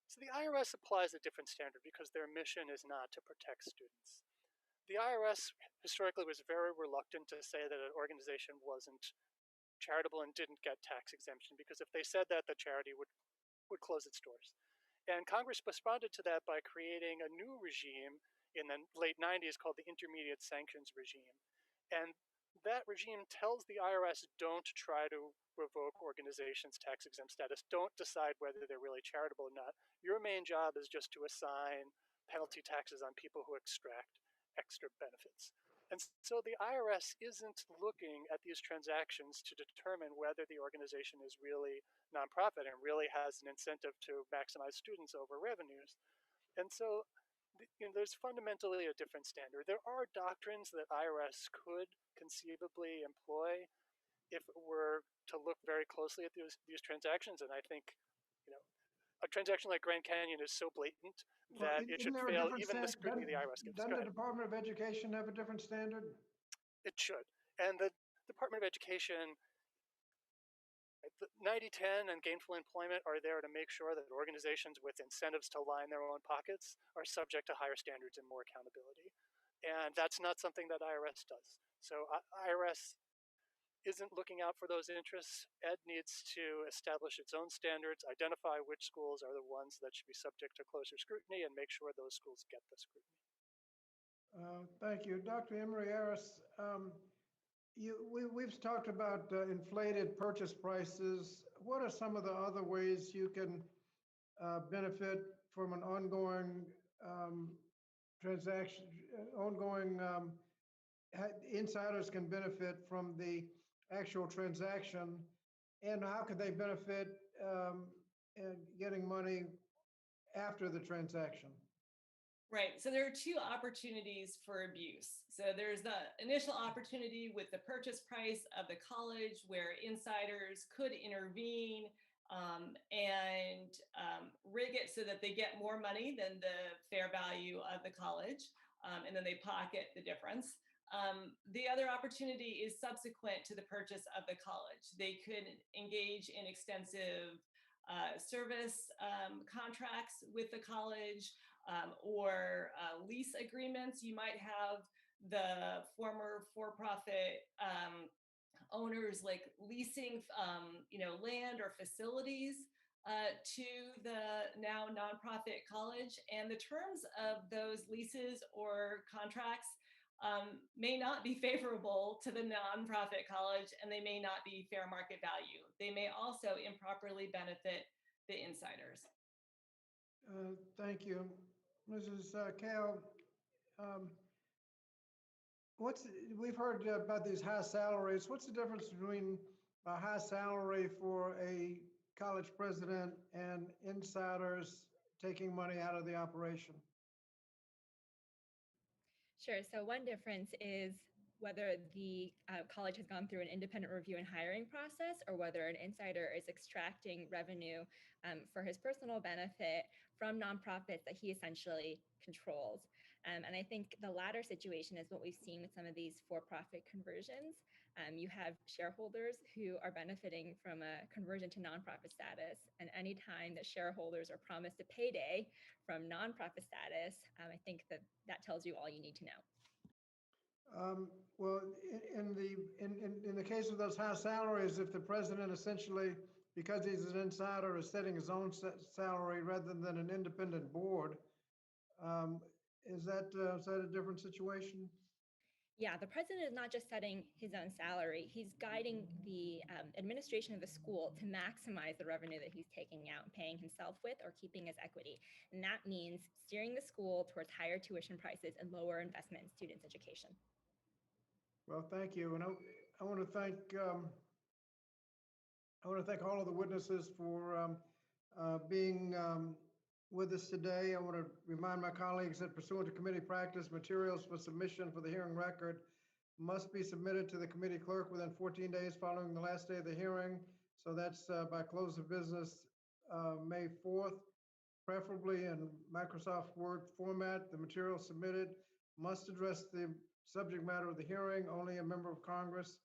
So the IRS applies a different standard because their mission is not to protect students. The IRS historically was very reluctant to say that an organization wasn't charitable and didn't get tax exemption, because if they said that, the charity would close its doors. And Congress responded to that by creating a new regime in the late 90s called the Intermediate Sanctions Regime. And that regime tells the IRS, don't try to revoke organizations' tax exempt status. Don't decide whether they're really charitable or not. Your main job is just to assign penalty taxes on people who extract extra benefits. And so the IRS isn't looking at these transactions to determine whether the organization is really nonprofit and really has an incentive to maximize students over revenues. And so there's fundamentally a different standard. There are doctrines that IRS could conceivably employ if it were to look very closely at these transactions. And I think, a transaction like Grand Canyon is so blatant that it should fail even the scrutiny the IRS gives. Doesn't the Department of Education have a different standard? It should. And the Department of Education, 90/10 and gainful employment are there to make sure that organizations with incentives to line their own pockets are subject to higher standards and more accountability. And that's not something that IRS does. So IRS isn't looking out for those interests. Ed needs to establish its own standards, identify which schools are the ones that should be subject to closer scrutiny, and make sure those schools get the scrutiny. Thank you. Dr. Emery Harris, we've talked about inflated purchase prices. What are some of the other ways you can benefit from an ongoing transaction, insiders can benefit from the actual transaction, and how could they benefit in getting money after the transaction? Right. So there are two opportunities for abuse. So there's the initial opportunity with the purchase price of the college, where insiders could intervene and rig it so that they get more money than the fair value of the college, and then they pocket the difference. The other opportunity is subsequent to the purchase of the college. They could engage in extensive service contracts with the college, or lease agreements. You might have the former for-profit owners like leasing, land or facilities to the now nonprofit college, and the terms of those leases or contracts may not be favorable to the nonprofit college, and they may not be fair market value. They may also improperly benefit the insiders. Thank you. Mrs. Kao, we've heard about these high salaries. What's the difference between a high salary for a college president and insiders taking money out of the operation? Sure. So one difference is whether the college has gone through an independent review and hiring process, or whether an insider is extracting revenue for his personal benefit from nonprofits that he essentially controls. And I think the latter situation is what we've seen with some of these for-profit conversions. You have shareholders who are benefiting from a conversion to nonprofit status. And anytime that shareholders are promised a payday from nonprofit status, I think that tells you all you need to know. Well, in the case of those high salaries, if the president essentially, because he's an insider, is setting his own salary rather than an independent board, is that a different situation? Yeah, the president is not just setting his own salary, he's guiding the administration of the school to maximize the revenue that he's taking out and paying himself with or keeping as equity. And that means steering the school towards higher tuition prices and lower investment in students' education. Well, thank you. And I want to thank all of the witnesses for being with us today. I want to remind my colleagues that pursuant to committee practice, materials for submission for the hearing record must be submitted to the committee clerk within 14 days following the last day of the hearing. So that's by close of business May 4th, preferably in Microsoft Word format. The material submitted must address the subject matter of the hearing. Only a member of Congress,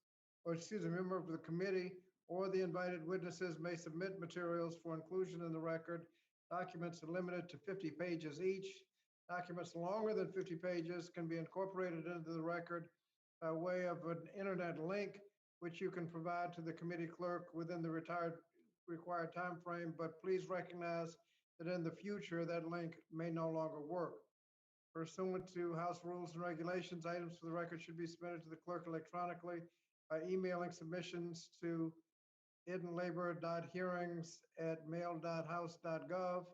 or excuse me, a member of the committee or the invited witnesses may submit materials for inclusion in the record. Documents are limited to 50 pages each. Documents longer than 50 pages can be incorporated into the record by way of an internet link, which you can provide to the committee clerk within the required time frame. But please recognize that in the future, that link may no longer work. Pursuant to House rules and regulations, items for the record should be submitted to the clerk electronically by emailing submissions to hiddenlabor.hearings@mail.house.gov.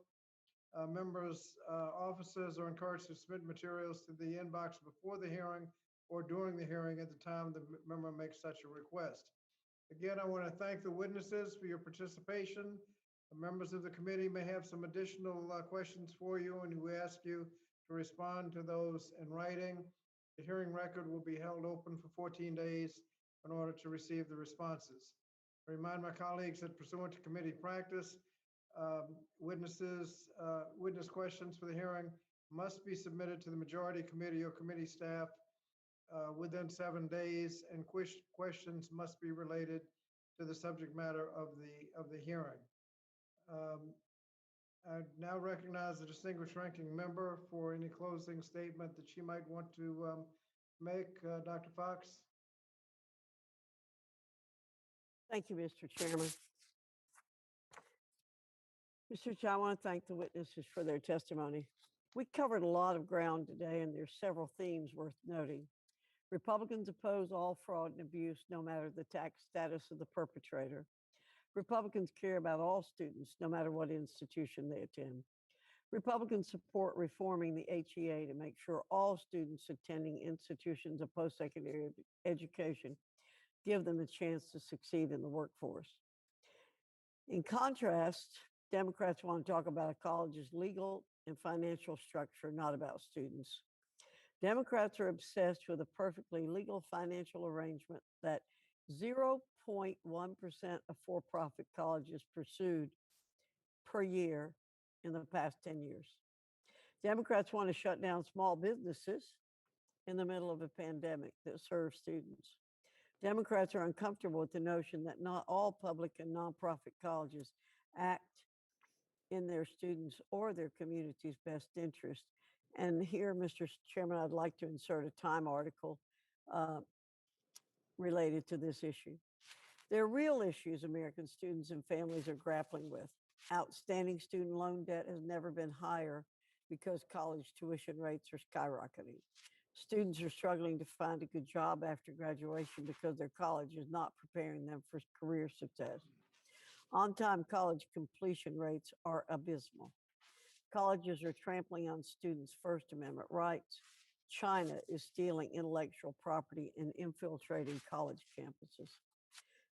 Members' offices are encouraged to submit materials to the inbox before the hearing or during the hearing at the time the member makes such a request. Again, I want to thank the witnesses for your participation. The members of the committee may have some additional questions for you, and we ask you to respond to those in writing. The hearing record will be held open for 14 days in order to receive the responses. I remind my colleagues that pursuant to committee practice, witness questions for the hearing must be submitted to the majority committee or committee staff within 7 days, and questions must be related to the subject matter of the hearing. I now recognize the distinguished ranking member for any closing statement that she might want to make. Dr. Fox. Thank you, Mr. Chairman. Mr. Chair, I want to thank the witnesses for their testimony. We covered a lot of ground today, and there's several themes worth noting. Republicans oppose all fraud and abuse, no matter the tax status of the perpetrator. Republicans care about all students, no matter what institution they attend. Republicans support reforming the HEA to make sure all students attending institutions of post-secondary education give them a chance to succeed in the workforce. In contrast, Democrats want to talk about a college's legal and financial structure, not about students. Democrats are obsessed with a perfectly legal financial arrangement that 0.1% of for-profit colleges pursued per year in the past 10 years. Democrats want to shut down small businesses in the middle of a pandemic that serve students. Democrats are uncomfortable with the notion that not all public and nonprofit colleges act in their students' or their community's best interest. And here, Mr. Chairman, I'd like to insert a Time article related to this issue. There are real issues American students and families are grappling with. Outstanding student loan debt has never been higher because college tuition rates are skyrocketing. Students are struggling to find a good job after graduation because their college is not preparing them for career success. On-time college completion rates are abysmal. Colleges are trampling on students' First Amendment rights. China is stealing intellectual property and infiltrating college campuses.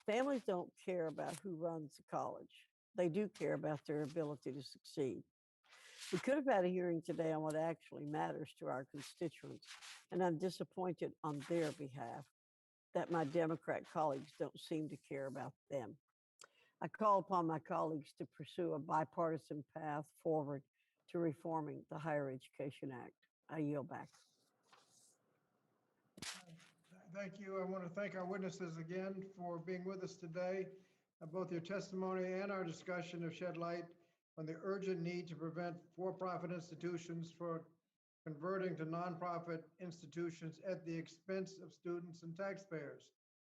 Families don't care about who runs the college. They do care about their ability to succeed. We could have had a hearing today on what actually matters to our constituents, and I'm disappointed on their behalf that my Democrat colleagues don't seem to care about them. I call upon my colleagues to pursue a bipartisan path forward to reforming the Higher Education Act. I yield back. Thank you. I want to thank our witnesses again for being with us today. Both your testimony and our discussion have shed light on the urgent need to prevent for-profit institutions from converting to nonprofit institutions at the expense of students and taxpayers.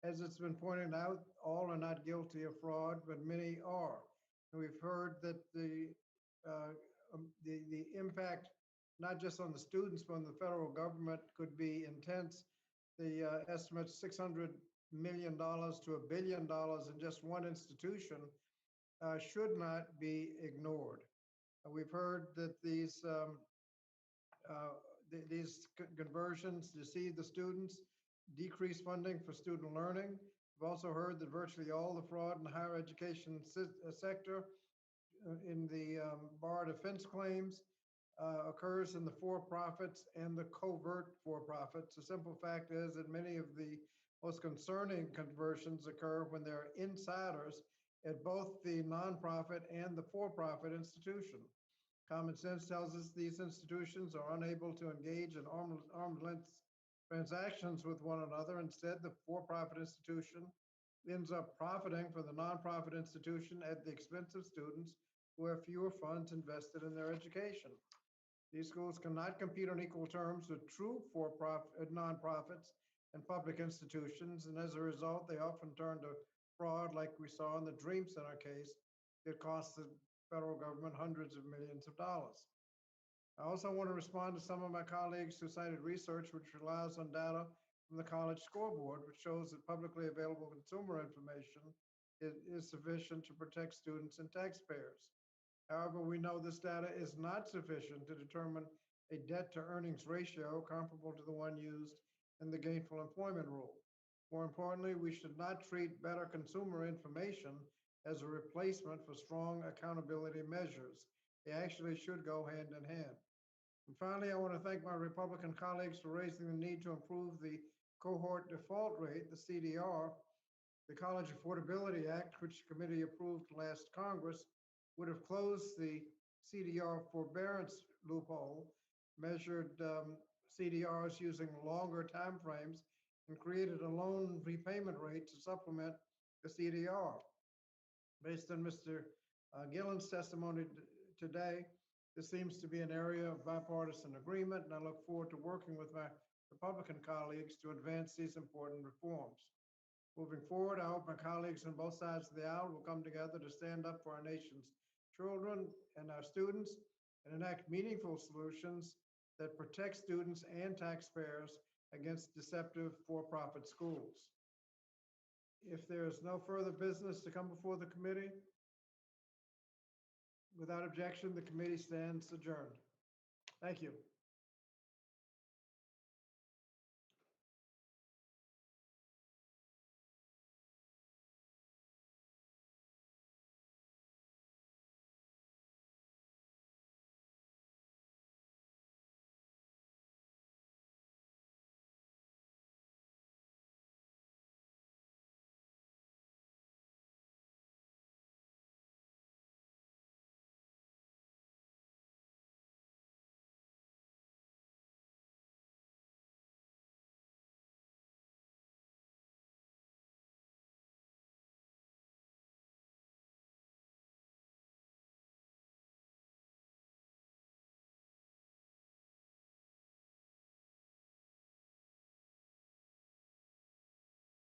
As it's been pointed out, all are not guilty of fraud, but many are. And we've heard that the impact, not just on the students, but on the federal government, could be intense. The estimate $600 million to $1 billion in just one institution should not be ignored. We've heard that these conversions deceive the students, decrease funding for student learning. We've also heard that virtually all the fraud in the higher education sector in the bar defense claims occurs in the for-profits and the covert for-profits. The simple fact is that many of the most concerning conversions occur when there are insiders at both the nonprofit and the for-profit institution. Common sense tells us these institutions are unable to engage in arm's length transactions with one another. Instead, the for-profit institution ends up profiting for the nonprofit institution at the expense of students who have fewer funds invested in their education. These schools cannot compete on equal terms with true for-profit nonprofits and public institutions, and as a result, they often turn to fraud like we saw in the Dream Center case that cost the federal government hundreds of millions of dollars. I also want to respond to some of my colleagues who cited research which relies on data from the College Scoreboard, which shows that publicly available consumer information is sufficient to protect students and taxpayers. However, we know this data is not sufficient to determine a debt-to-earnings ratio comparable to the one used in the Gainful Employment Rule. More importantly, we should not treat better consumer information as a replacement for strong accountability measures. They actually should go hand in hand. And finally, I want to thank my Republican colleagues for raising the need to improve the cohort default rate, the CDR. The College Affordability Act, which the committee approved last Congress, would have closed the CDR forbearance loophole, measured CDRs using longer timeframes, and created a loan repayment rate to supplement the CDR. Based on Mr. Gillen's testimony today, this seems to be an area of bipartisan agreement, and I look forward to working with my Republican colleagues to advance these important reforms. Moving forward, I hope my colleagues on both sides of the aisle will come together to stand up for our nation's children and our students and enact meaningful solutions that protect students and taxpayers against deceptive for-profit schools. If there is no further business to come before the committee, without objection, the committee stands adjourned. Thank you.